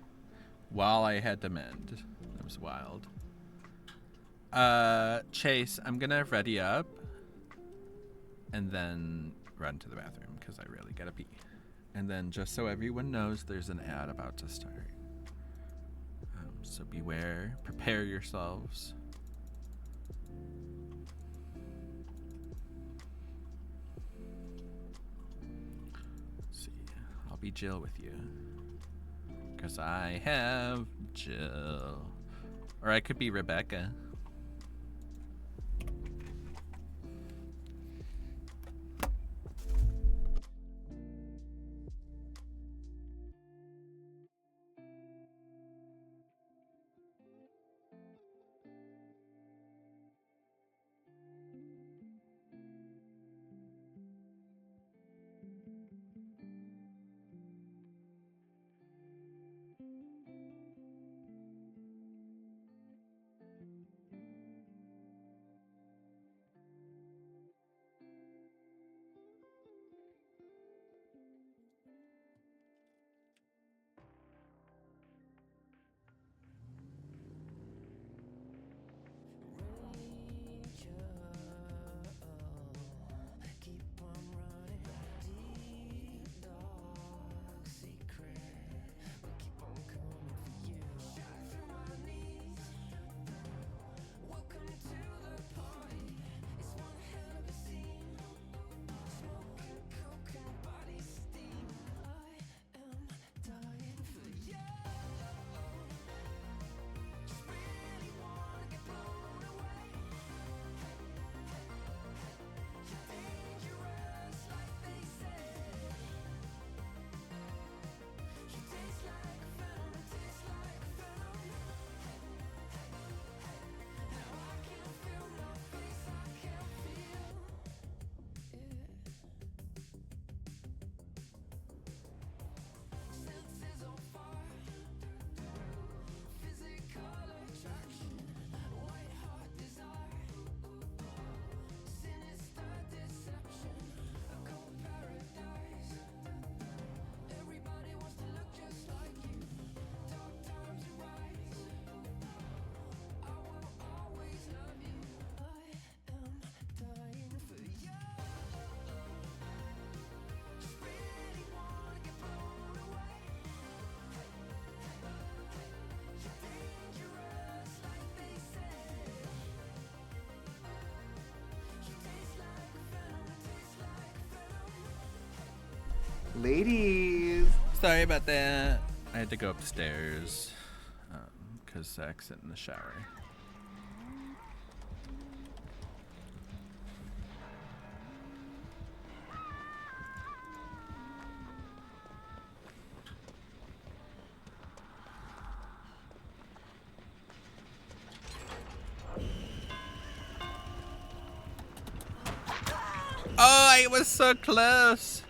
while I had to mend. It was wild. Chase, I'm gonna ready up and then run to the bathroom because I really gotta pee. And then just so everyone knows, there's an ad about to start. So beware, prepare yourselves. Let's see, I'll be Jill with you. Because I have Jill. Or I could be Rebecca. Ladies. Sorry about that. I had to go upstairs because Zach's in the shower. Oh, I was so close.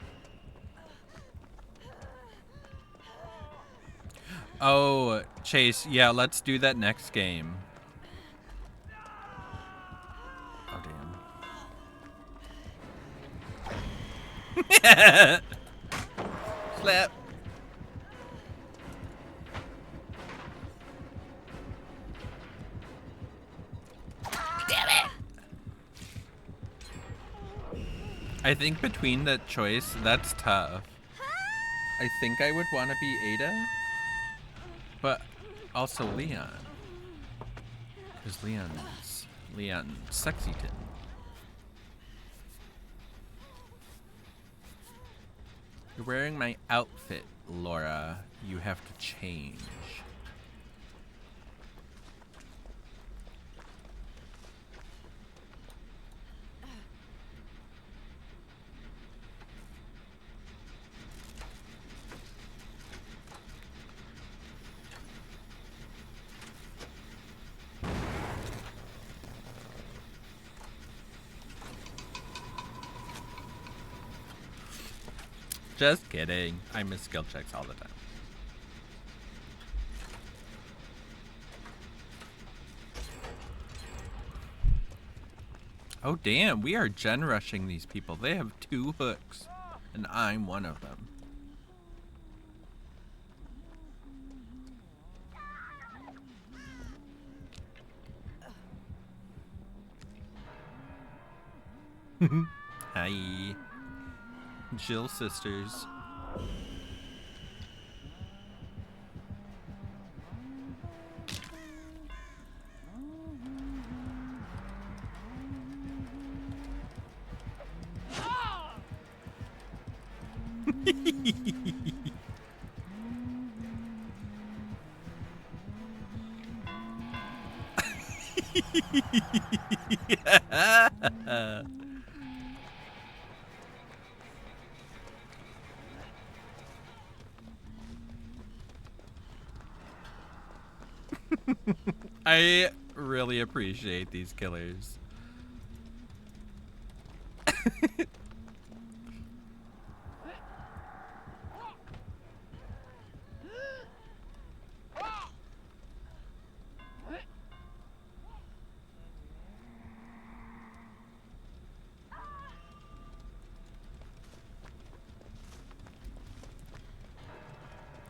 Oh, Chase, yeah, let's do that next game. Oh, damn. Slap. Damn it. I think between that choice, that's tough. I think I would want to be Ada, but also Leon. Because Leon Sexyton. You're wearing my outfit, Laura. You have to change. Just kidding. I miss skill checks all the time. Oh damn, we are gen rushing these people. They have 2 hooks, and I'm one of them. Hi. Jill sisters. I really appreciate these killers.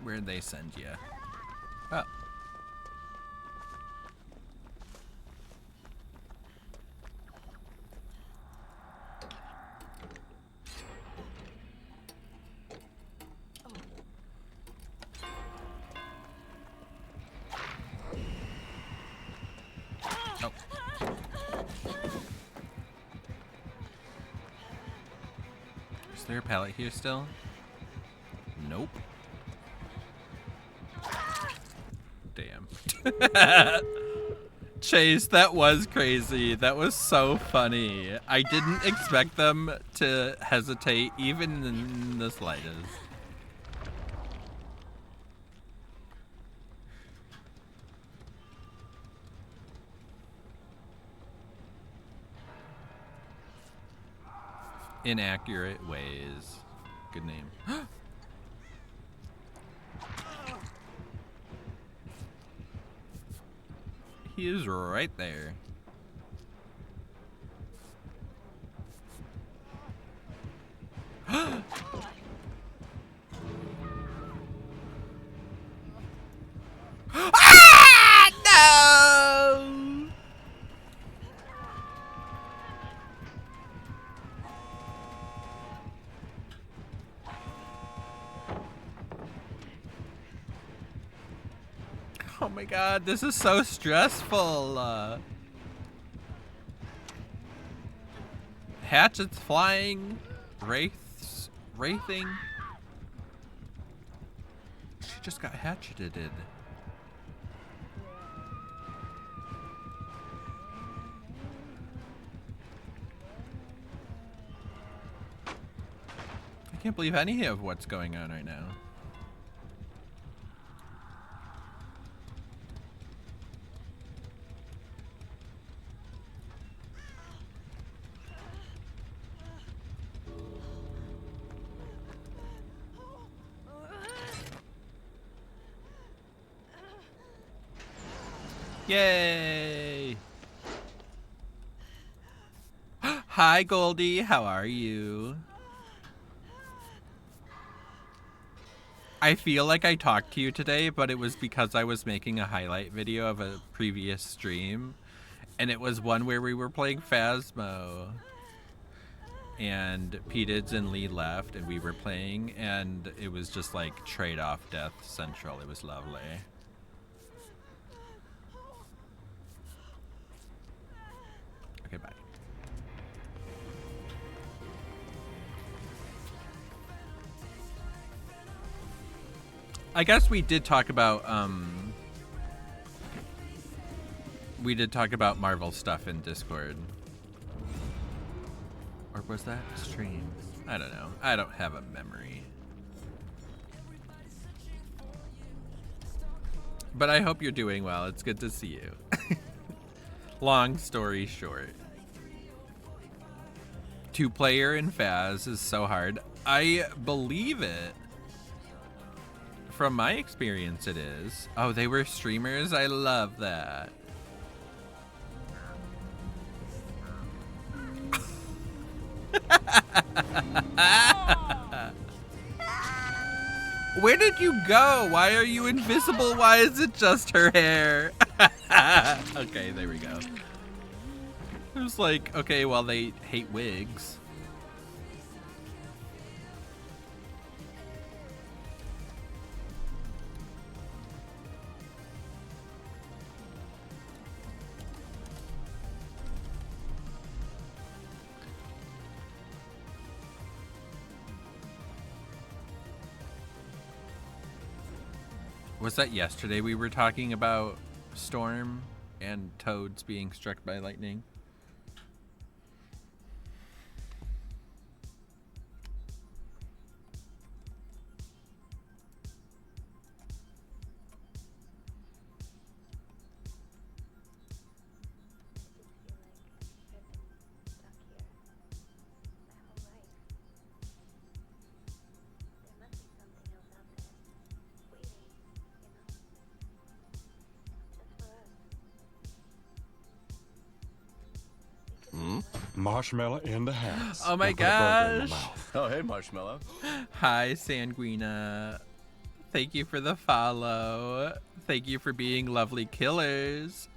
Where'd they send you? Oh. Oh. Is there a pallet here still? Nope. Damn. Chase, that was crazy. That was so funny. I didn't expect them to hesitate even in the slightest. Inaccurate ways. Good name. He is right there. Ah, no! Oh my god, this is so stressful. Hatchets flying, wraithing. She just got hatcheted. I can't believe any of what's going on right now. Yay! Hi, Goldie. How are you? I feel like I talked to you today, but it was because I was making a highlight video of a previous stream, and it was one where we were playing Phasmo. and P-Dids and Lee left, and we were playing, and it was just like trade-off death central. It was lovely. Okay, bye. I guess we did talk about Marvel stuff in Discord. Or was that stream? I don't know. I don't have a memory. But I hope you're doing well. It's good to see you. Long story short. 2-player in Faz is so hard. I believe it. From my experience, it is. Oh, they were streamers? I love that. Where did you go? Why are you invisible? Why is it just her hair? Okay, there we go. It was like, okay, well, they hate wigs. Was that yesterday we were talking about Storm and Toads being struck by lightning? Marshmallow in the house. Oh my Now put a burger in my gosh. mouth. Oh, hey, Marshmallow. Hi, Sanguina. Thank you for the follow. Thank you for being lovely killers.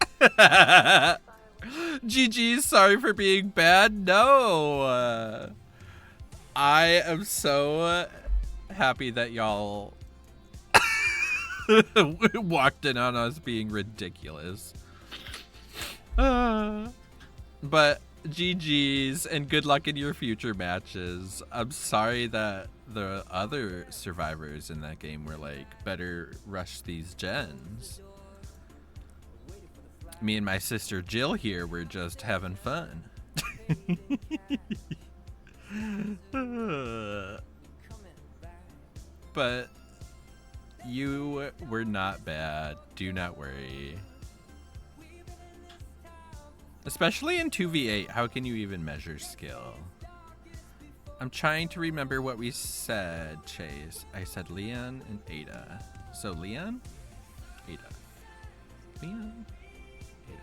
GG, sorry for being bad. No. I am so happy that y'all walked in on us being ridiculous. But GG's and good luck in your future matches. I'm sorry that the other survivors in that game were like, better rush these gens. Me and my sister Jill here were just having fun. But you were not bad. Do not worry. Especially in 2v8, how can you even measure skill? I'm trying to remember what we said, Chase. I said Leon and Ada. So Leon? Ada. Leon? Ada.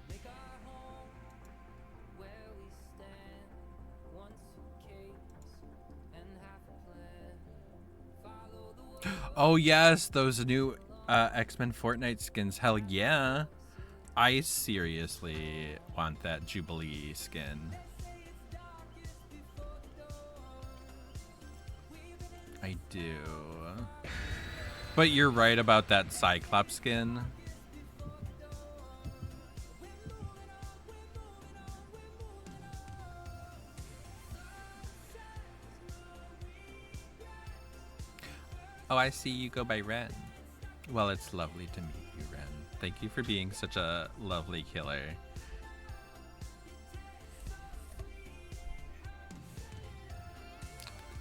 Make our home where we stand. One suitcase and half a plan. Follow the world. Oh yes, those new X-Men Fortnite skins. Hell yeah. I seriously want that Jubilee skin. I do. But you're right about that Cyclops skin. Oh, I see you go by Ren. Well, it's lovely to meet you, Ren. Thank you for being such a lovely killer.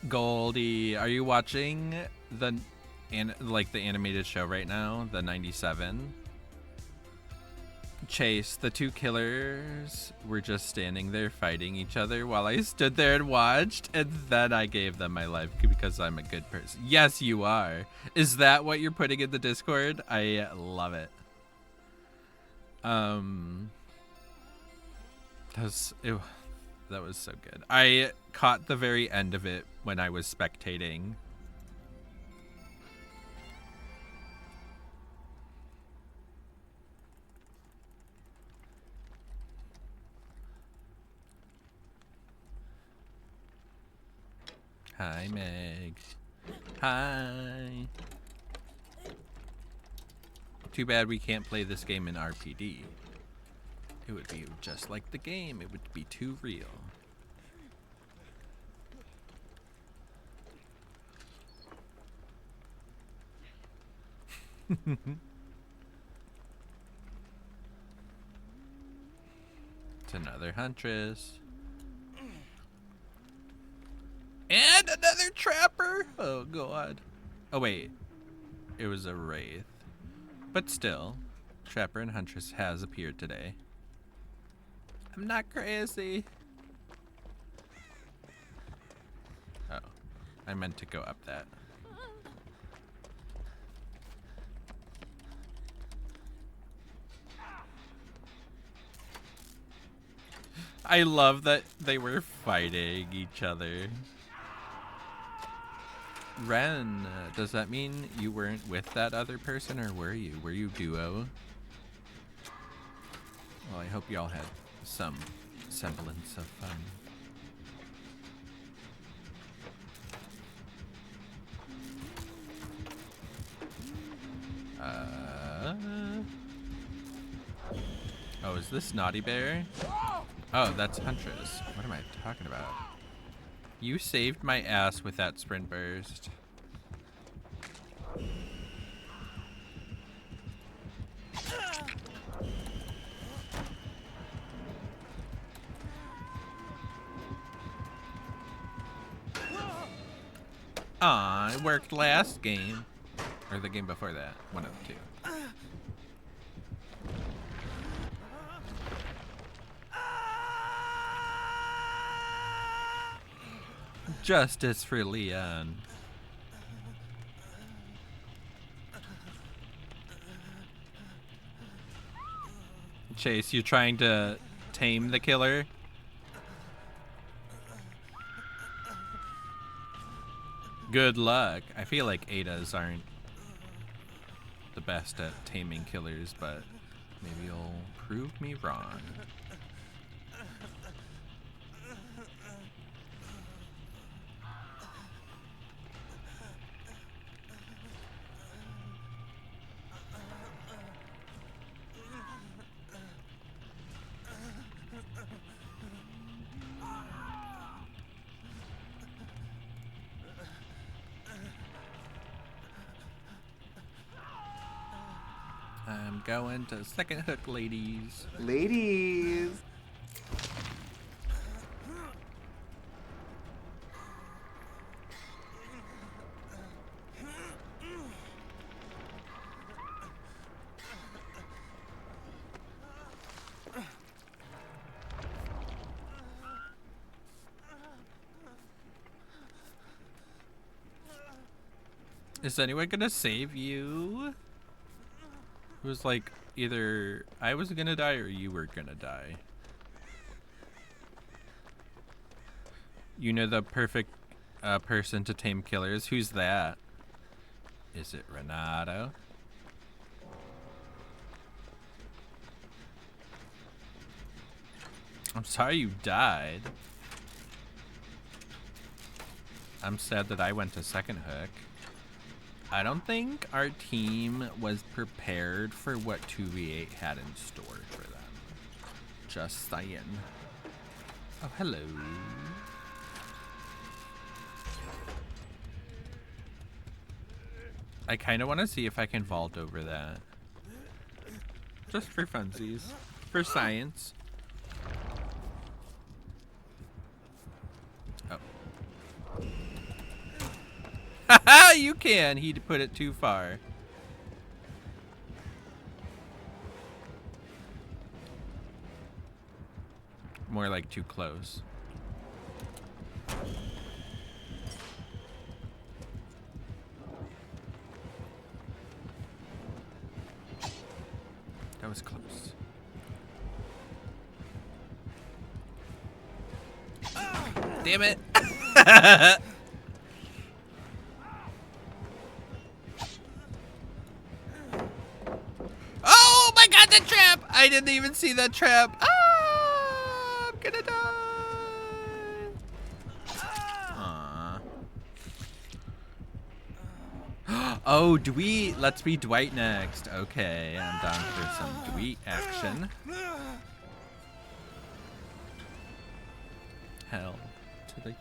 Goldie, are you watching the the animated show right now, the 97? Chase, the two killers were just standing there fighting each other while I stood there and watched, and then I gave them my life because I'm a good person. Yes, you are. Is that what you're putting in the Discord? I love it. That was so good. I caught the very end of it when I was spectating. Hi, Meg. Hi. Too bad we can't play this game in RPD. It would be just like the game. It would be too real. It's another huntress. And another trapper! Oh, God. Oh, wait. It was a wraith. But still, Trapper and Huntress has appeared today. I'm not crazy. Oh, I meant to go up that. I love that they were fighting each other. Ren, does that mean you weren't with that other person, or were you? Were you duo? Well, I hope y'all had some semblance of fun. Oh, is this Naughty Bear? Oh, that's Huntress. What am I talking about? You saved my ass with that sprint burst. Aw, it worked last game. Or the game before that. One of the two. Justice for Leon. Chase, you trying to tame the killer? Good luck. I feel like Adas aren't the best at taming killers, but maybe you'll prove me wrong. I'm going to second hook, ladies. Ladies. Is anyone gonna save you? It was like either I was gonna die or you were gonna die. You know the perfect person to tame killers. Who's that? Is it Renato? I'm sorry you died. I'm sad that I went to second hook. I don't think our team was prepared for what 2v8 had in store for them. Just saying. Oh, hello. I kind of want to see if I can vault over that. Just for funsies. For science. Haha, you can! He put it too far. More like too close. That was close. Damn it. Oh my god, the trap! I didn't even see that trap. Ah, I'm gonna die. Aww. Oh, Dweet. Let's be Dwight next. Okay, I'm down for some Dweet action. Hell to the yeah.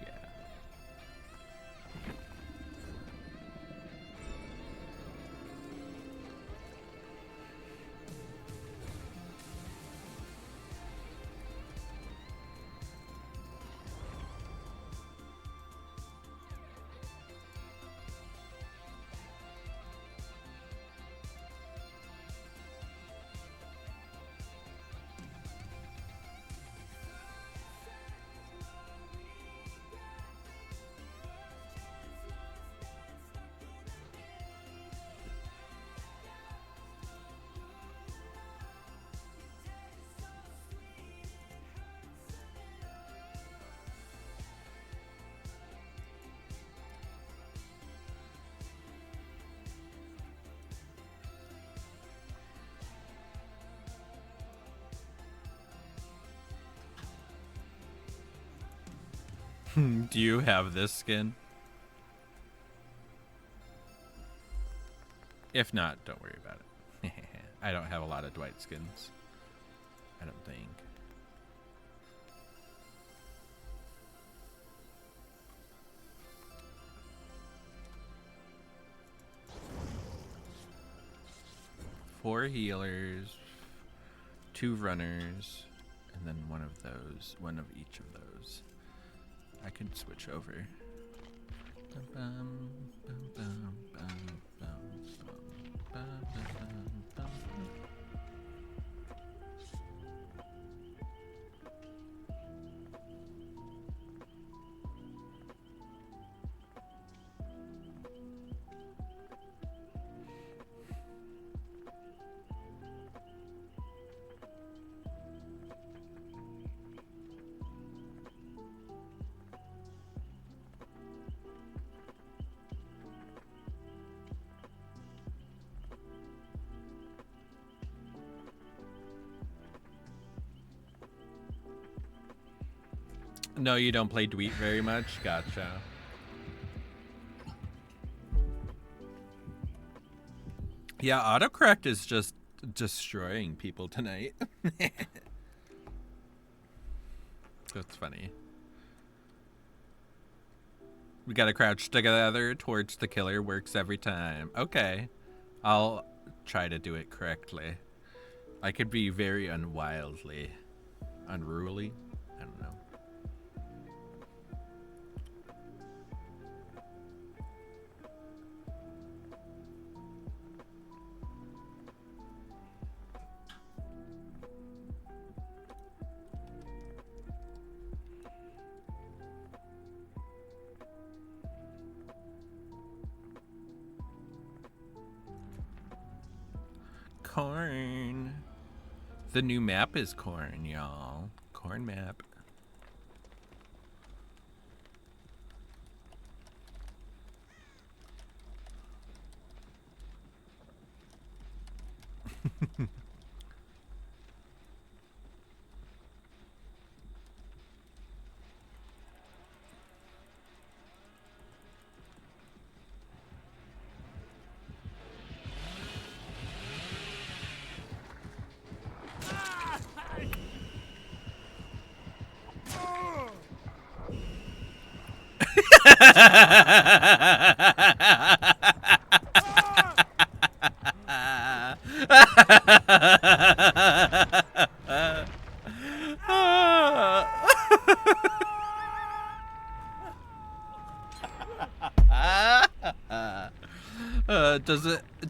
Do you have this skin? If not, don't worry about it. I don't have a lot of Dwight skins. I don't think. Four healers, 2 runners, and then one of those, one of each of those. I could switch over. No, you don't play Dweet very much? Gotcha. Yeah, autocorrect is just destroying people tonight. That's funny. We gotta crouch together towards the killer. Works every time. Okay. I'll try to do it correctly. I could be very unwildly unruly. I don't know. Corn. The new map is corn, y'all. Corn map.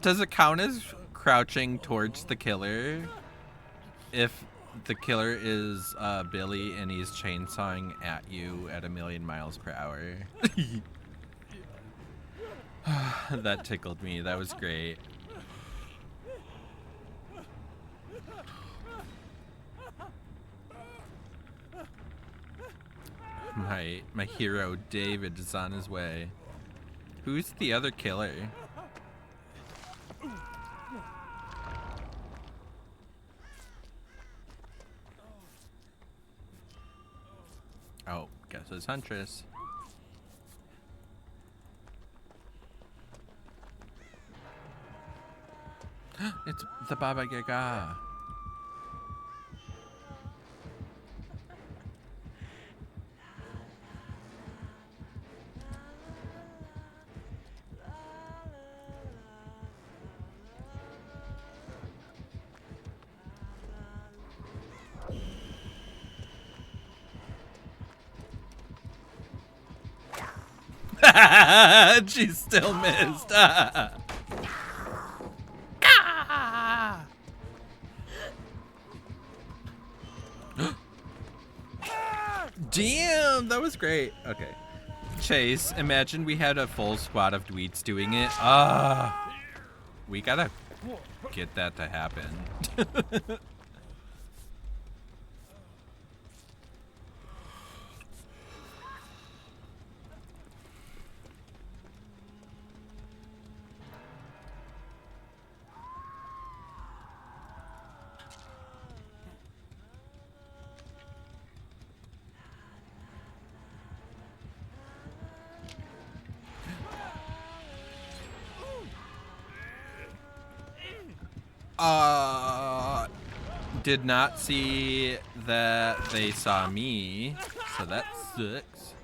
Does it count as crouching towards the killer if The killer is Billy, and he's chainsawing at you at 1,000,000 miles per hour. That tickled me. That was great. My hero David is on his way. Who's the other killer? Oh, guess it's Huntress. It's the Baba Yaga. She still missed. Damn, that was great. Okay. Chase, imagine we had a full squad of dweets doing it. We gotta get that to happen. Did not see that they saw me, so that sucks.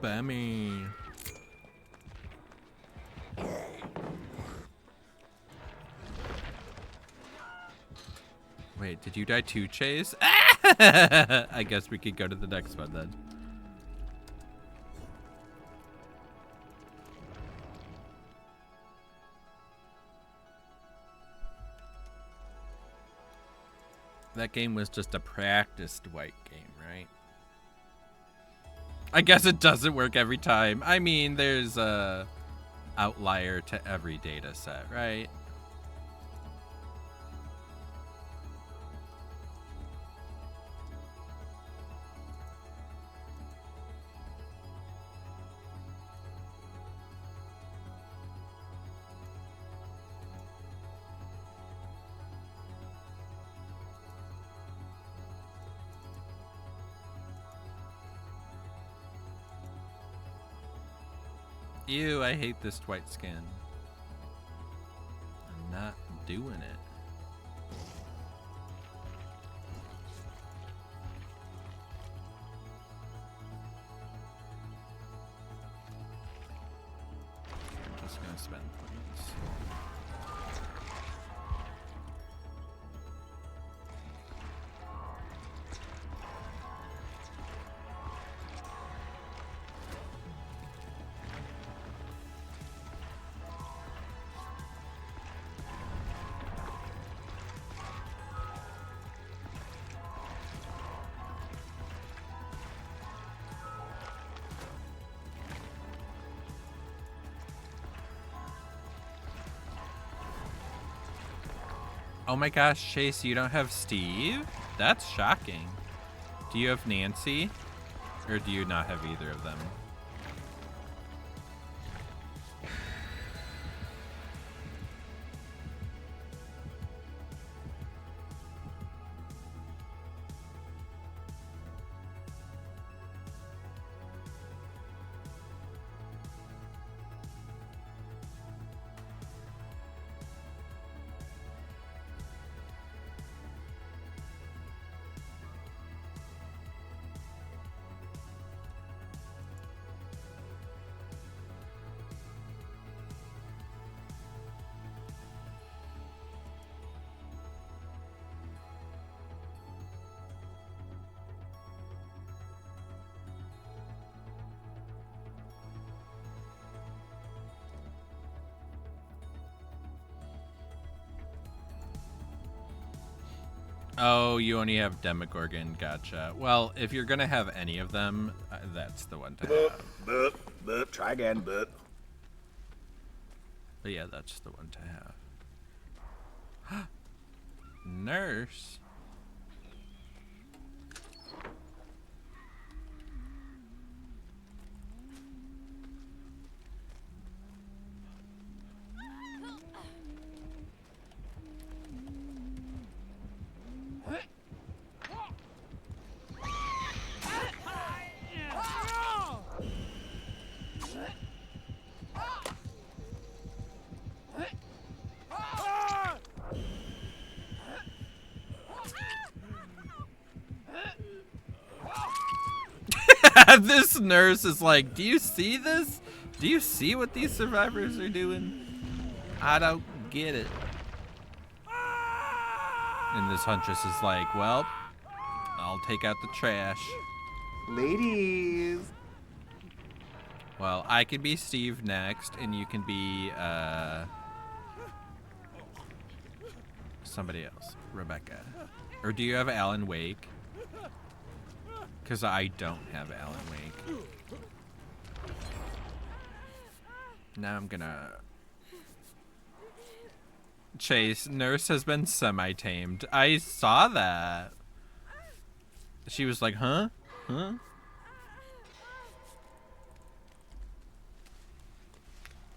Bummy. Wait, did you die too, Chase? I guess we could go to the next one then. That game was just a practiced white game, right? I guess it doesn't work every time. I mean, there's a outlier to every data set, right? Ew, I hate this white skin. I'm not doing it. I'm just gonna spend points. Oh my gosh, Chase, you don't have Steve? That's shocking. Do you have Nancy? Or do you not have either of them? Oh, you only have Demogorgon. Gotcha. Well, if you're gonna have any of them, that's the one to have. Boop. Try again, boop. But yeah, that's the one to have. Nurse. This nurse is like, do you see this? Do you see what these survivors are doing? I don't get it. And this huntress is like, well, I'll take out the trash. Ladies. Well, I can be Steve next, and you can be, somebody else. Rebecca. Or do you have Alan Wake? Because I don't have Alan Wake. Now I'm gonna... Chase, Nurse has been semi-tamed. I saw that. She was like, huh? Huh?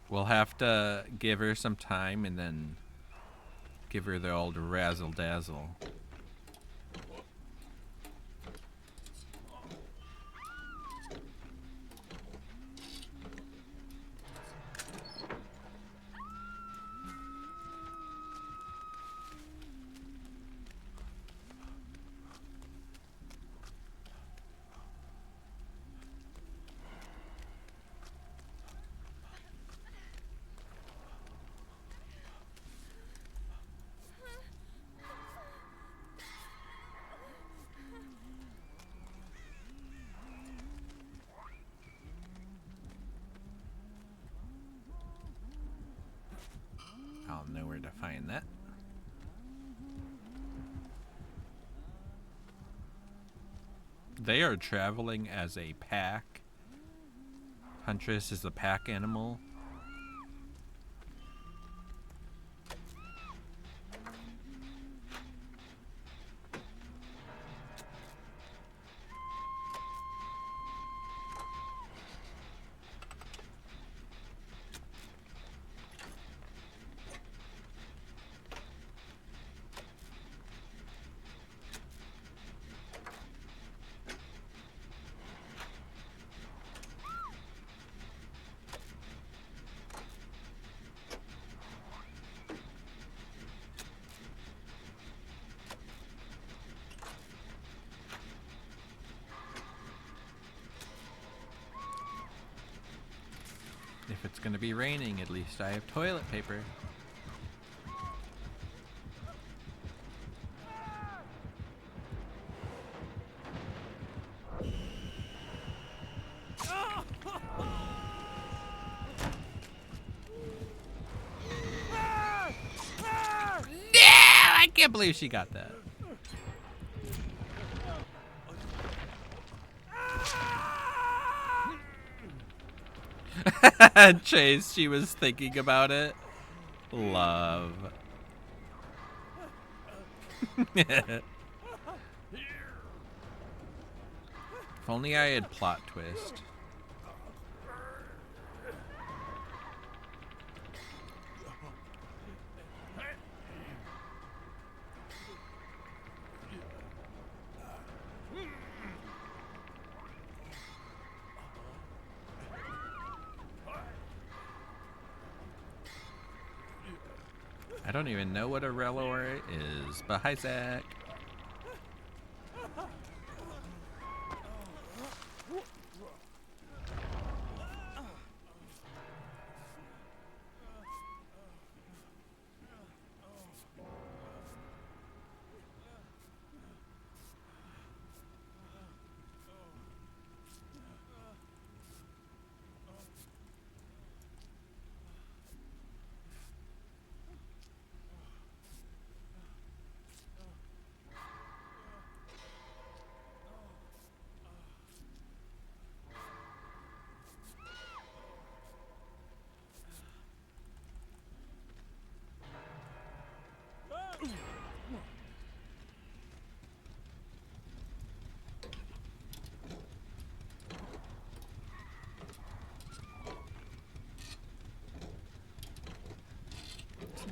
We'll have to give her some time and then give her the old razzle-dazzle. I'll know where to find that. They are traveling as a pack. Huntress is the pack animal. If it's gonna be raining, at least I have toilet paper. I can't believe she got that. Chase, she was thinking about it. Love. If only I had plot twist. I don't even know what a Relor is, but hi, Zach. It's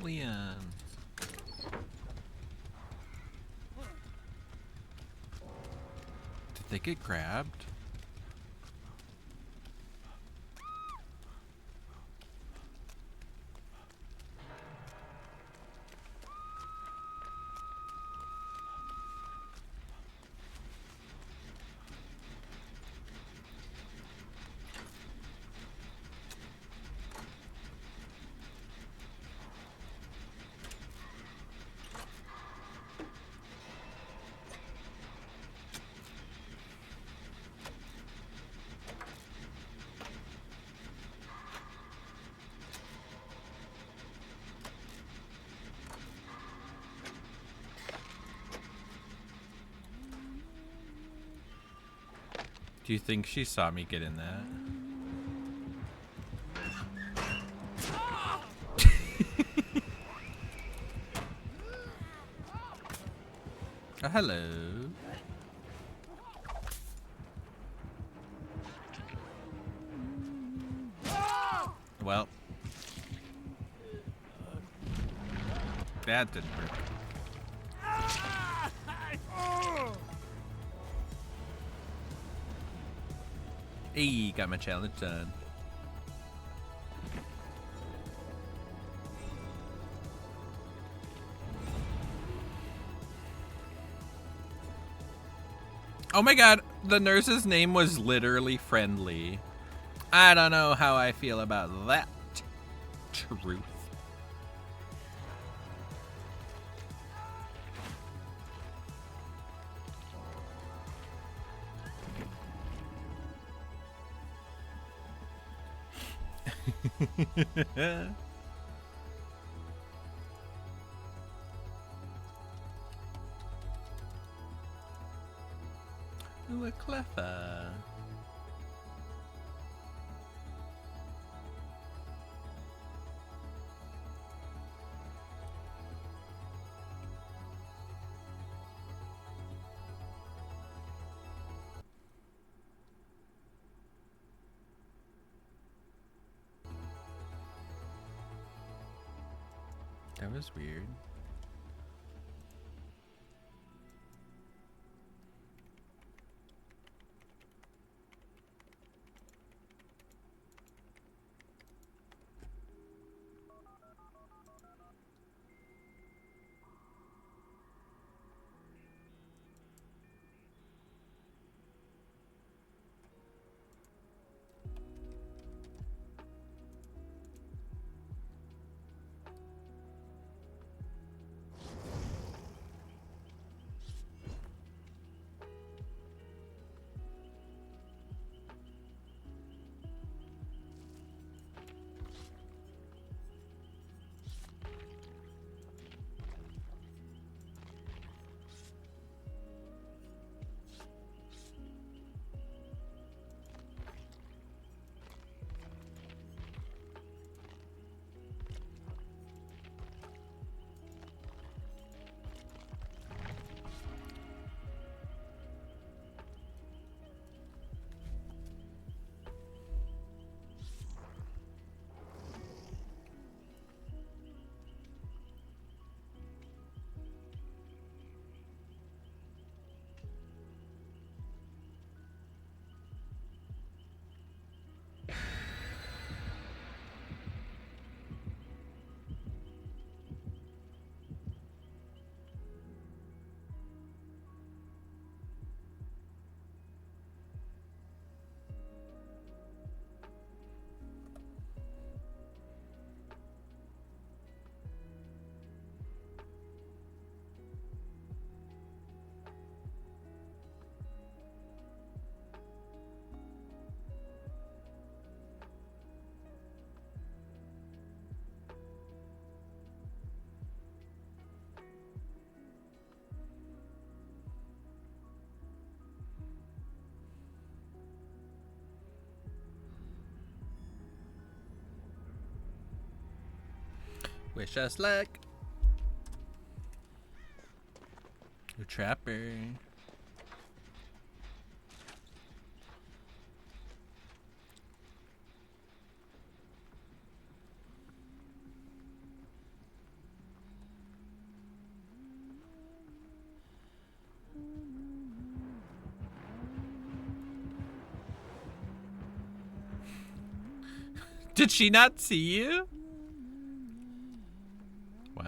Leon. Did they get grabbed? Do you think she saw me get in that? Oh, hello. Well, that didn't work. Hey, got my challenge done. Oh my god, the nurse's name was literally Friendly. I don't know how I feel about that. Truth. Ooh, a clever. That was weird. Wish us luck. The trapper. Did she not see you? Wow.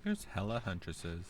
There's hella huntresses.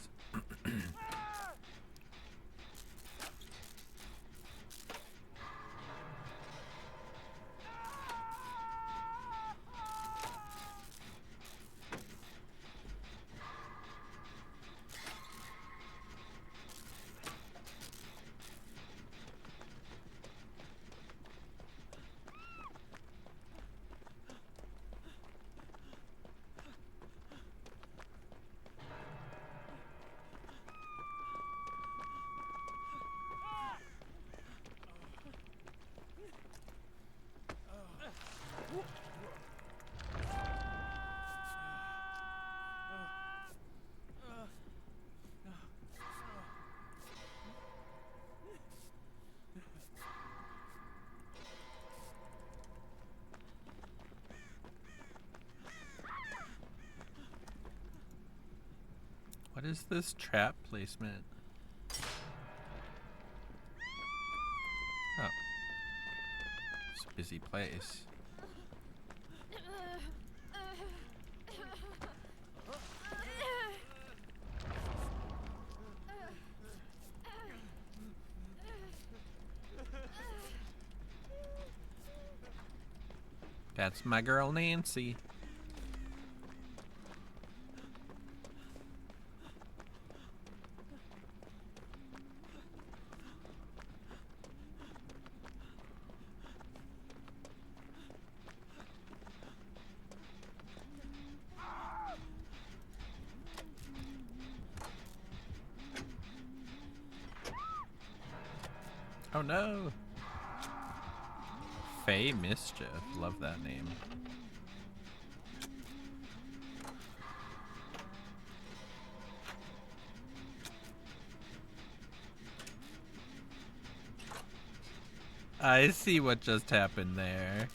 What is this trap placement? Oh. It's a busy place. That's my girl Nancy. Oh no! Faye Mischief. Love that name. I see what just happened there.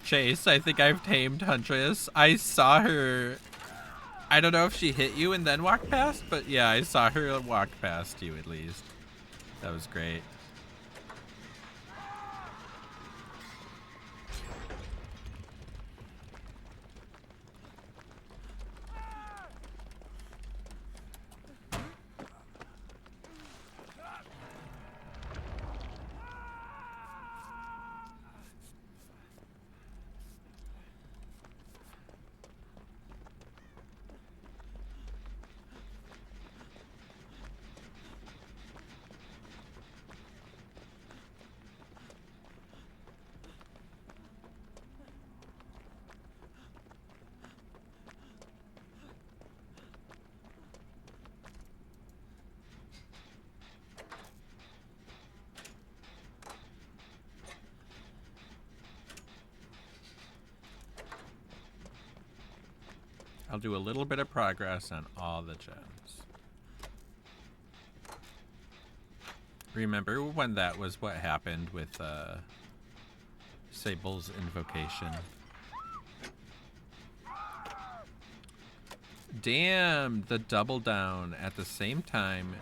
Chase, I think I've tamed Huntress. I saw her. I don't know if she hit you and then walked past, but yeah, I saw her walk past you at least. That was great. I'll do a little bit of progress on all the gems. Remember when that was what happened with Sable's invocation? Damn, the double down at the same time.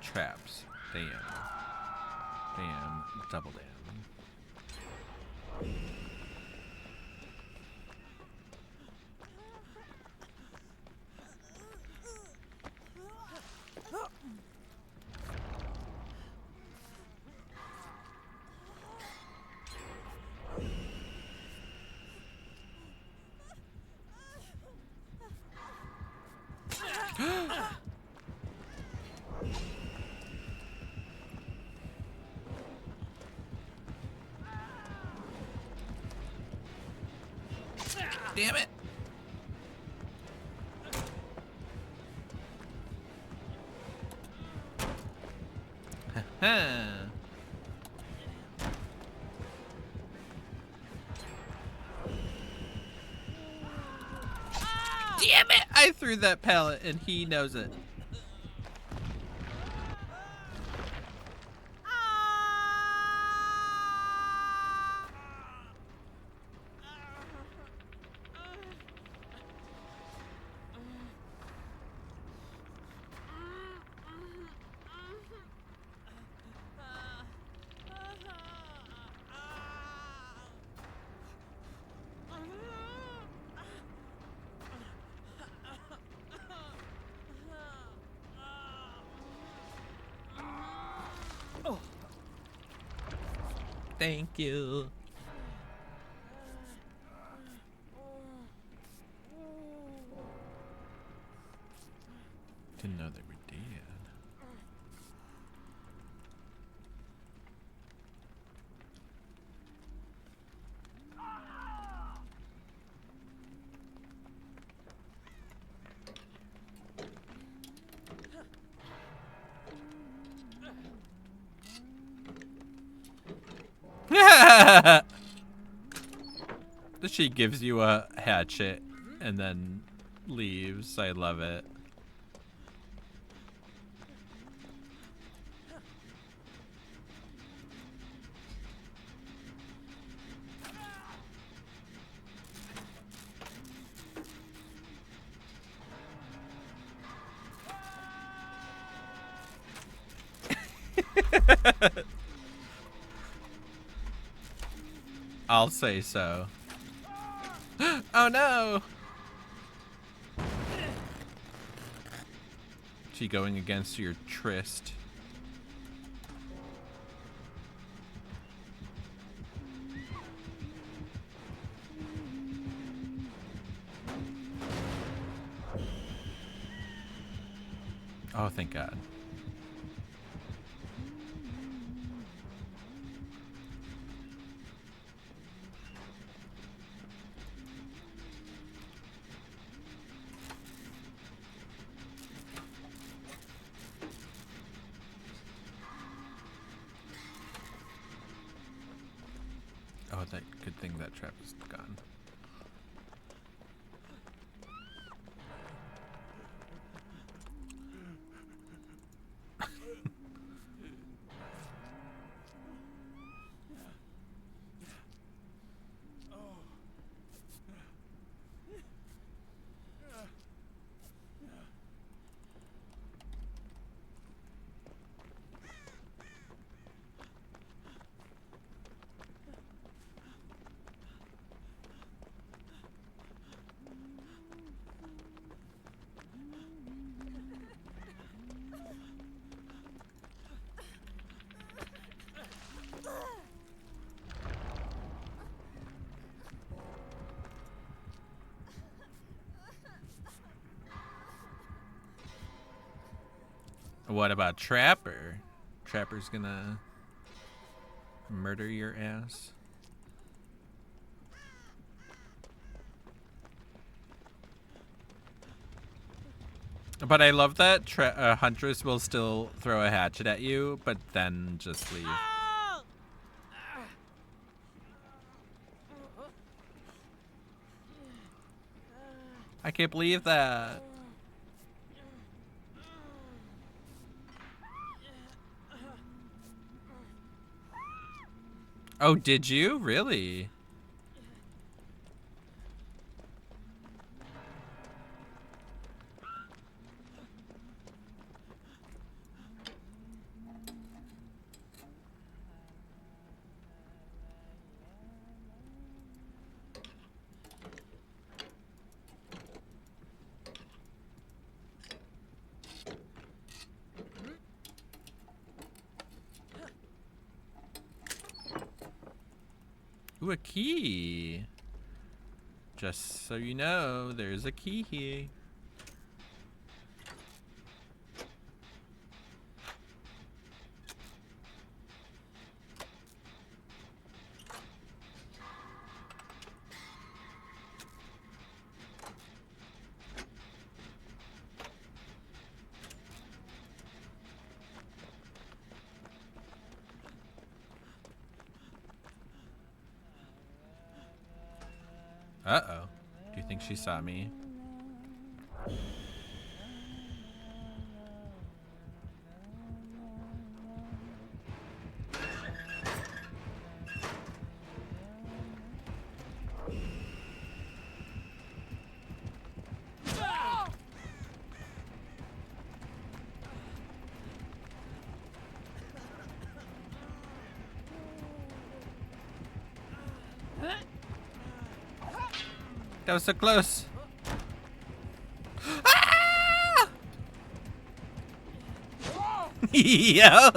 Traps. Damn. Damn, double damn. Damn it. Damn it! I threw that pellet and he knows it. Thank you. Didn't know they were dead. She gives you a hatchet and then leaves. I love it. I'll say so. Oh no! She going against your tryst. Oh, thank God. Oh, that good thing that trap is gone. What about Trapper? Trapper's gonna murder your ass. But I love that Huntress will still throw a hatchet at you, but then just leave. I can't believe that. Oh, did you? Really? Ooh, a key. Just so you know, there's a key here. Uh-oh. Do you think she saw me? That was so close. Ah! Yo!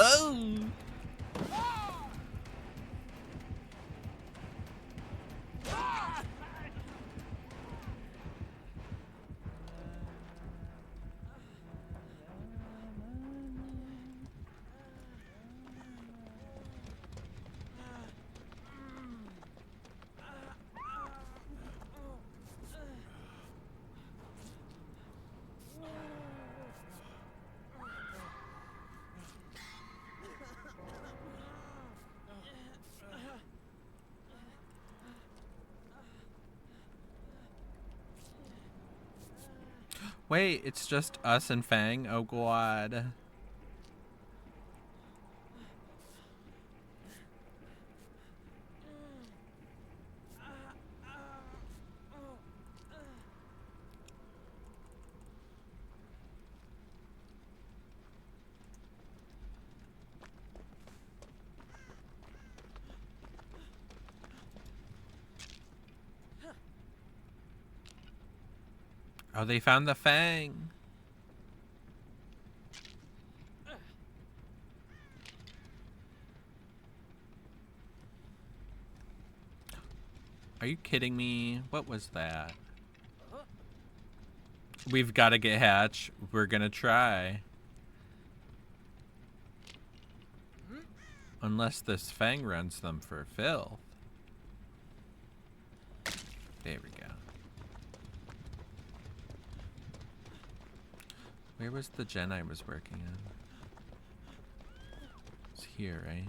Wait, it's just us and Fang? Oh god. Oh, they found the Fang. Are you kidding me? What was that? We've got to get Hatch. We're gonna try. Unless this Fang runs them for filth. There we go. Where was the gen I was working on? It's here, right?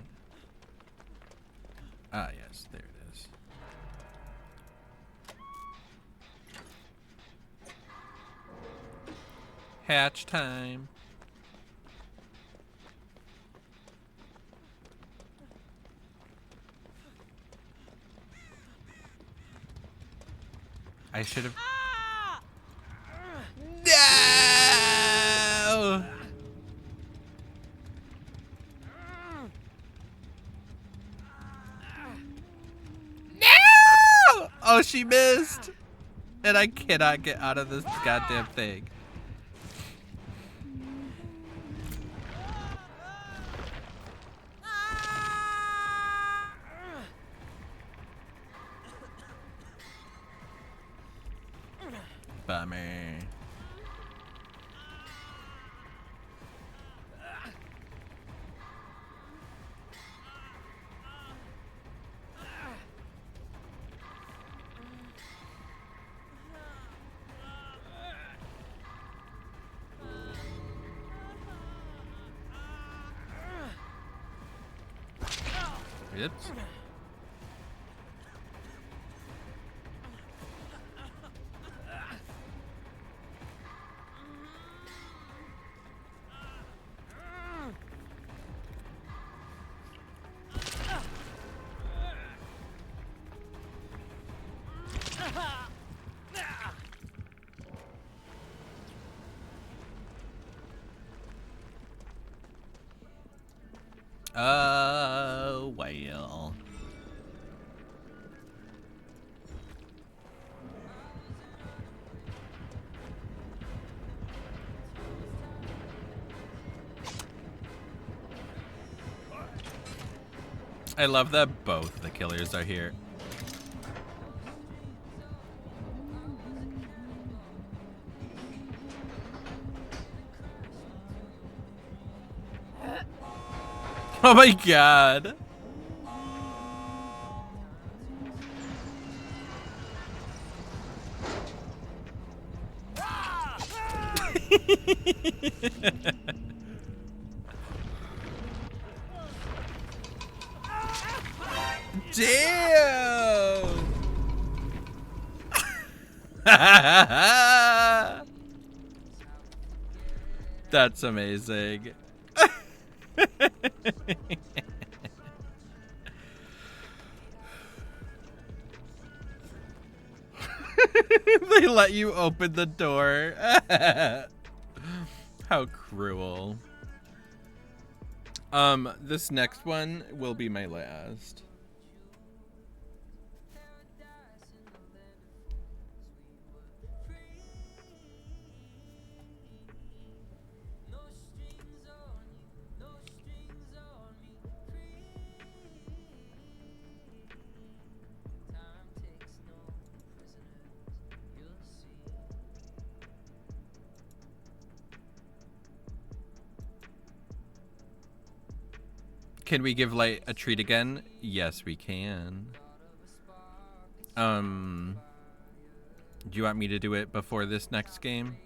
Ah, yes, there it is. Hatch time. I should have. No! No! Oh, she missed. And I cannot get out of this goddamn thing. Bummer. Oops. Well. I love that both the killers are here. Oh my god. Damn. That's amazing. They let you open the door. How cruel. This next one will be my last. Can we give Light a treat again? Yes, we can. Do you want me to do it before this next game?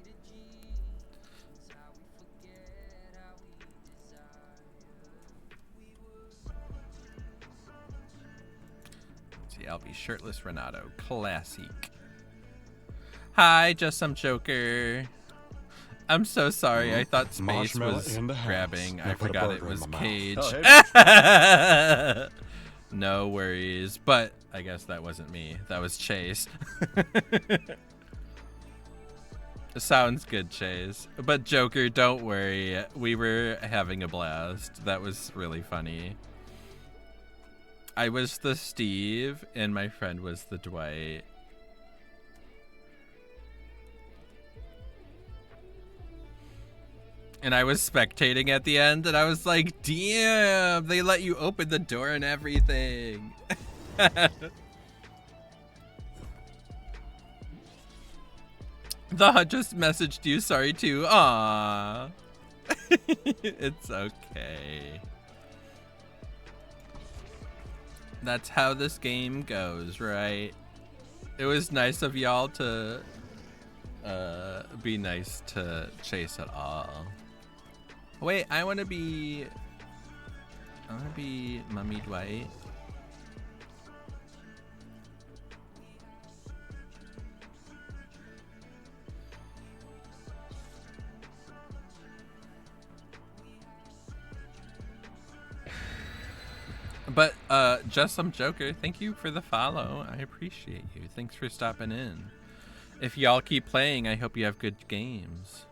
Let's see, I'll be shirtless Renato. Classic. Hi, just some Joker. I'm so sorry. I thought space Marshmallow was in the house. grabbing. Now I put a forgot it burger in was my mouth. Cage. Oh, No worries. But I guess that wasn't me. That was Chase. Sounds good, Chase. But Joker, don't worry. We were having a blast. That was really funny. I was the Steve, and my friend was the Dwight. And I was spectating at the end, and I was like, damn, they let you open the door and everything. The Hut just messaged you, sorry too. Aww. It's okay. That's how this game goes, right? It was nice of y'all to be nice to Chase at all. Wait, I want to be Mummy Dwight. But just some Joker, thank you for the follow. I appreciate you. Thanks for stopping in. If y'all keep playing, I hope you have good games.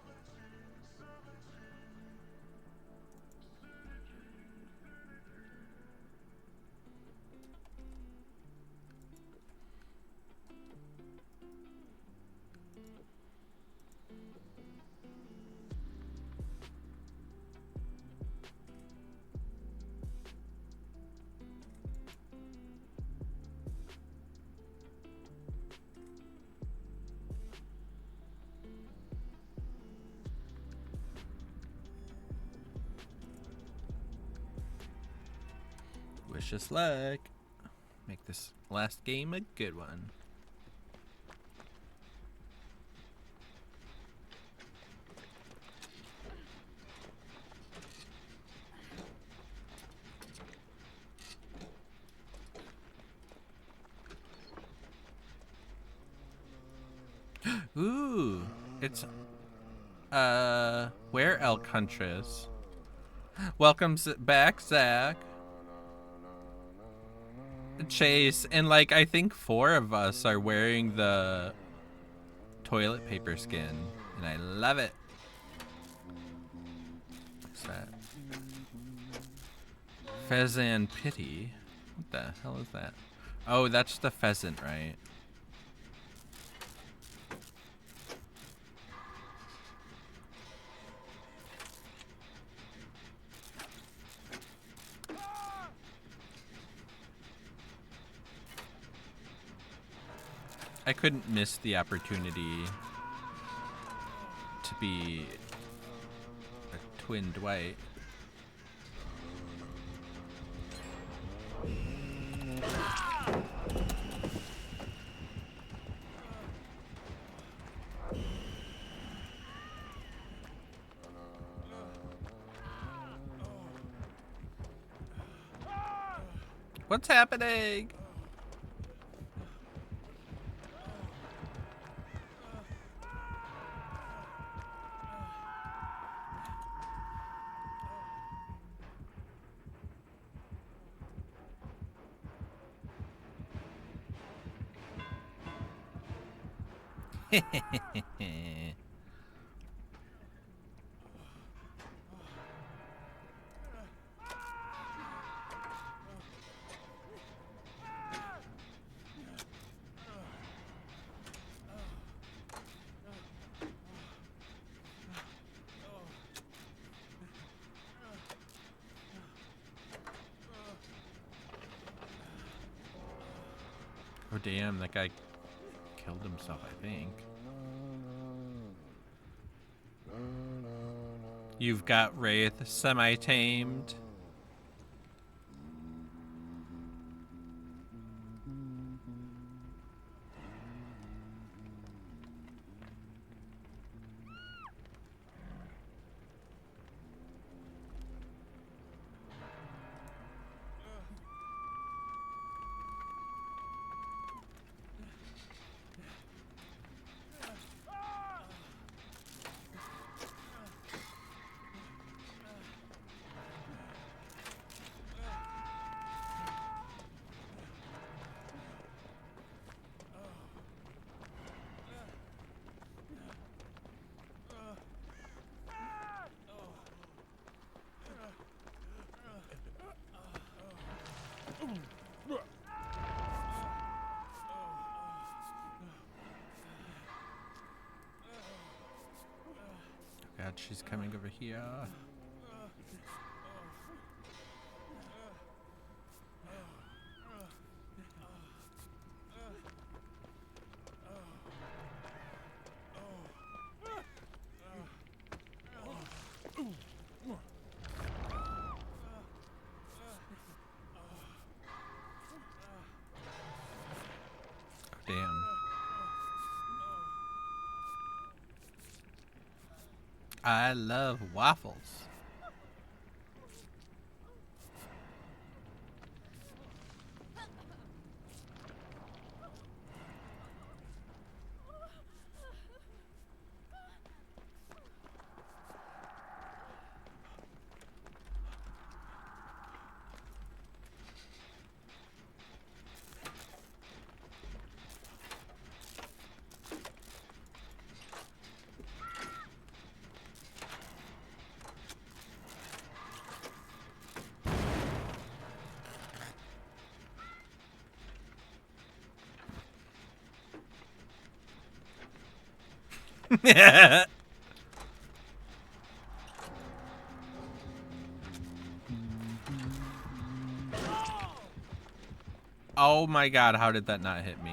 Wish us luck. Make this last game a good one. Ooh, it's where El Contras? Welcome back, Zach. Chase, and like I think 4 of us are wearing the toilet paper skin, and I love it. What's that? Pheasant Pity. What the hell is that? Oh, that's the pheasant, right? I couldn't miss the opportunity to be a twin Dwight. What's happening? Oh damn, that guy killed himself, I think. You've got Wraith semi-tamed. God, she's coming over here. Damn. I love waffles. Oh my god, how did that not hit me?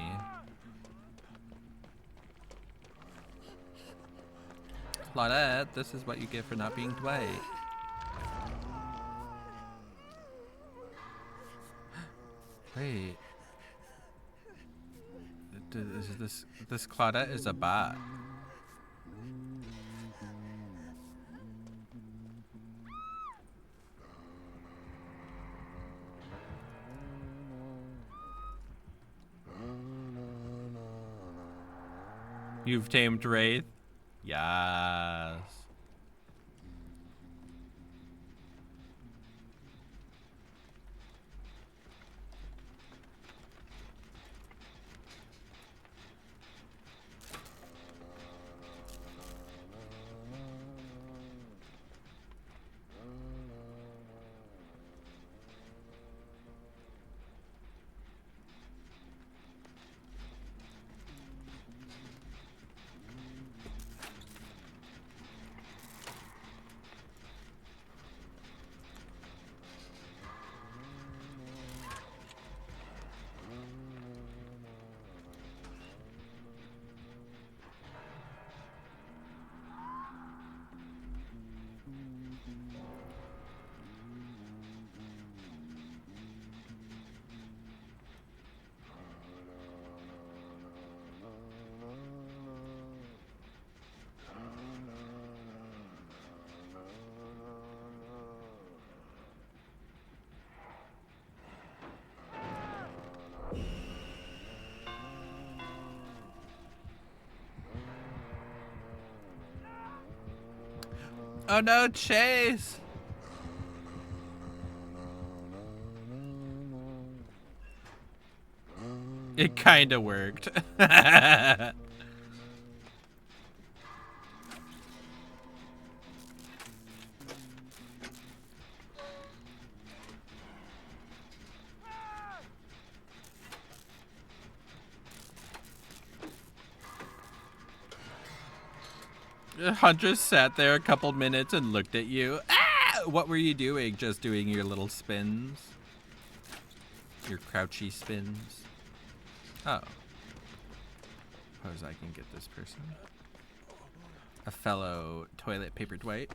Claudette, this is what you get for not being Dwight. Wait. This Claudette is a bot. You've tamed Wraith? Yes. Oh no, Chase! It kinda worked. Huntress sat there a couple minutes and looked at you. Ah! What were you doing? Just doing your little spins? Your crouchy spins? Oh. Suppose I can get this person. A fellow toilet paper Dwight.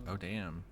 Oh, damn.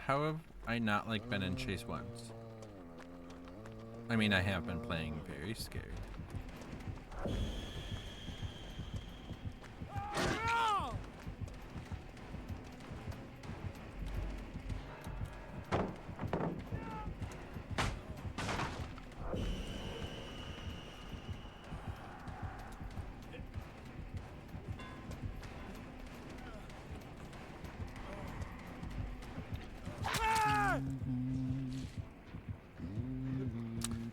How have I not like been in Chase once? I mean, I have been playing very scary.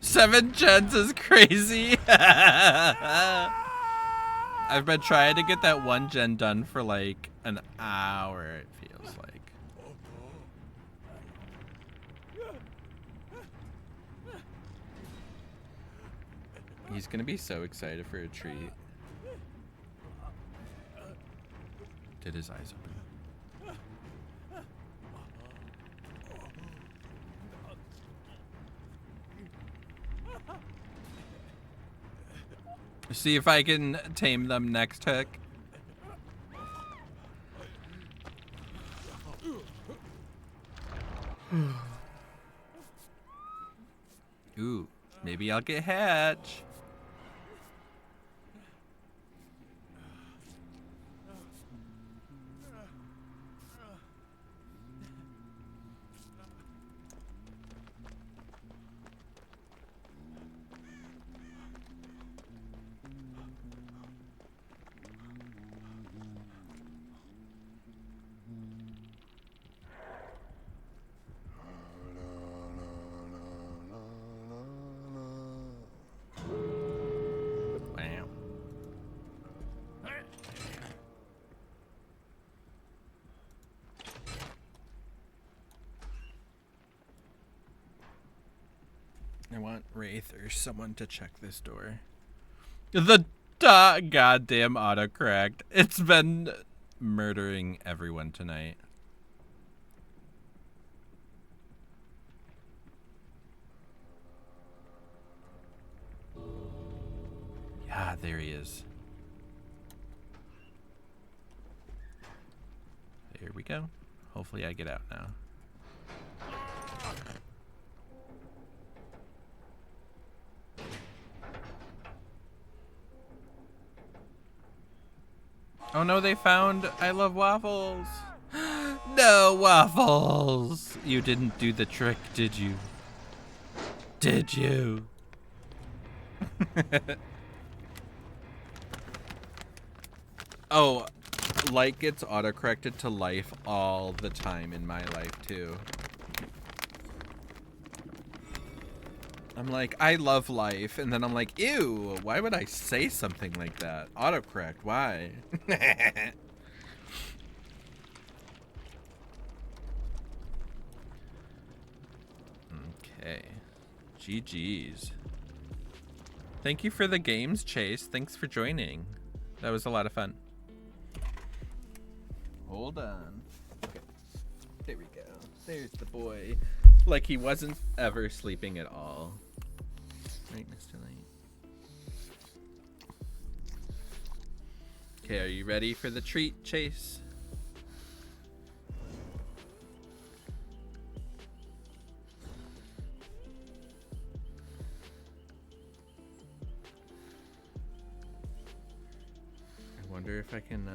Seven gens is crazy. I've been trying to get that one gen done for like an hour, it feels like. He's gonna be so excited for a treat. Did his eyes open? See if I can tame them next hook. Ooh, maybe I'll get Hatch. I want Wraith or someone to check this door. The goddamn autocorrect. It's been murdering everyone tonight. Yeah, there he is. There we go. Hopefully I get out now. Oh no, they found I Love Waffles. No, Waffles. You didn't do the trick, did you? Did you? Oh, like gets autocorrected to life all the time in my life too. I'm like, I love life, and then I'm like, ew, why would I say something like that? Autocorrect, why? Okay. GG's. Thank you for the games, Chase. Thanks for joining. That was a lot of fun. Hold on. Okay. There we go. There's the boy. Like he wasn't ever sleeping at all. Right, Mr. Light? Okay, are you ready for the treat, Chase? I wonder if I can,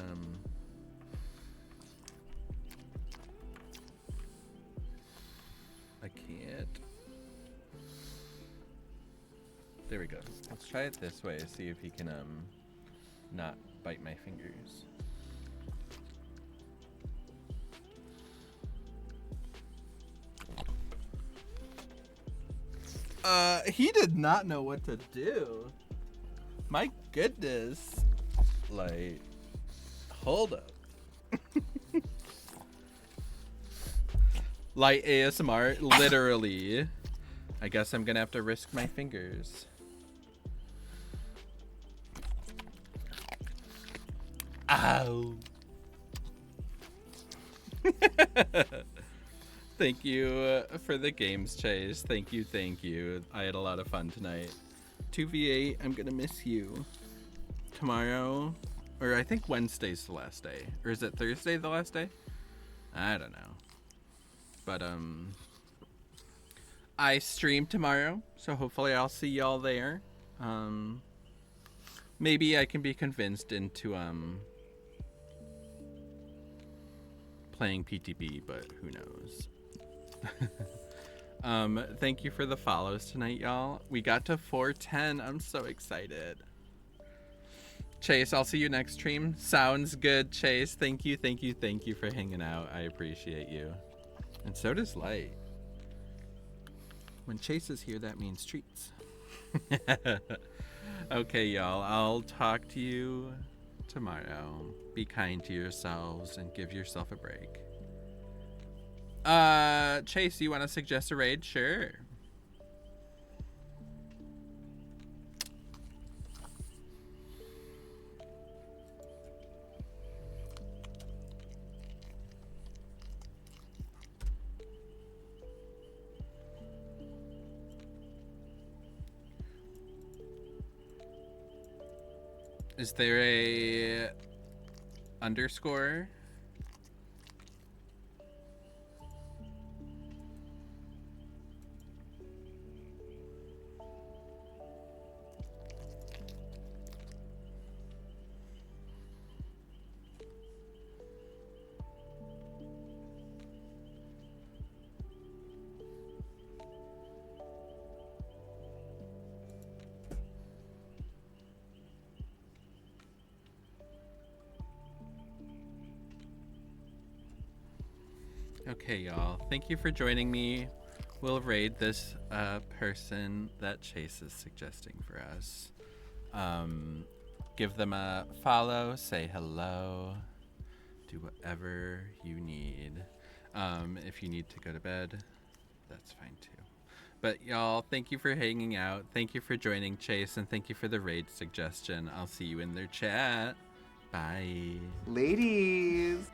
I can't. There we go. Let's try it this way, see if he can, not bite my fingers. He did not know what to do. My goodness. Like, hold up. Light ASMR, literally. I guess I'm gonna have to risk my fingers. Ow. Thank you for the games, Chase. Thank you, thank you. I had a lot of fun tonight. 2v8, I'm gonna miss you. Tomorrow, or I think Wednesday's the last day. Or is it Thursday the last day? I don't know. But, I stream tomorrow, so hopefully I'll see y'all there. Maybe I can be convinced into, playing PTB, but who knows. Thank you for the follows tonight, y'all. We got to 410. I'm so excited. Chase, I'll see you next stream. Sounds good, Chase. Thank you, thank you, thank you for hanging out. I appreciate you. And so does Light. When Chase is here, that means treats. Okay, y'all. I'll talk to you tomorrow. Be kind to yourselves and give yourself a break. Chase, you want to suggest a raid? Sure. Is there a underscore? Okay, y'all. Thank you for joining me. We'll raid this person that Chase is suggesting for us. Give them a follow, say hello, do whatever you need. If you need to go to bed, that's fine too. But y'all, thank you for hanging out. Thank you for joining Chase, and thank you for the raid suggestion. I'll see you in their chat. Bye. Ladies.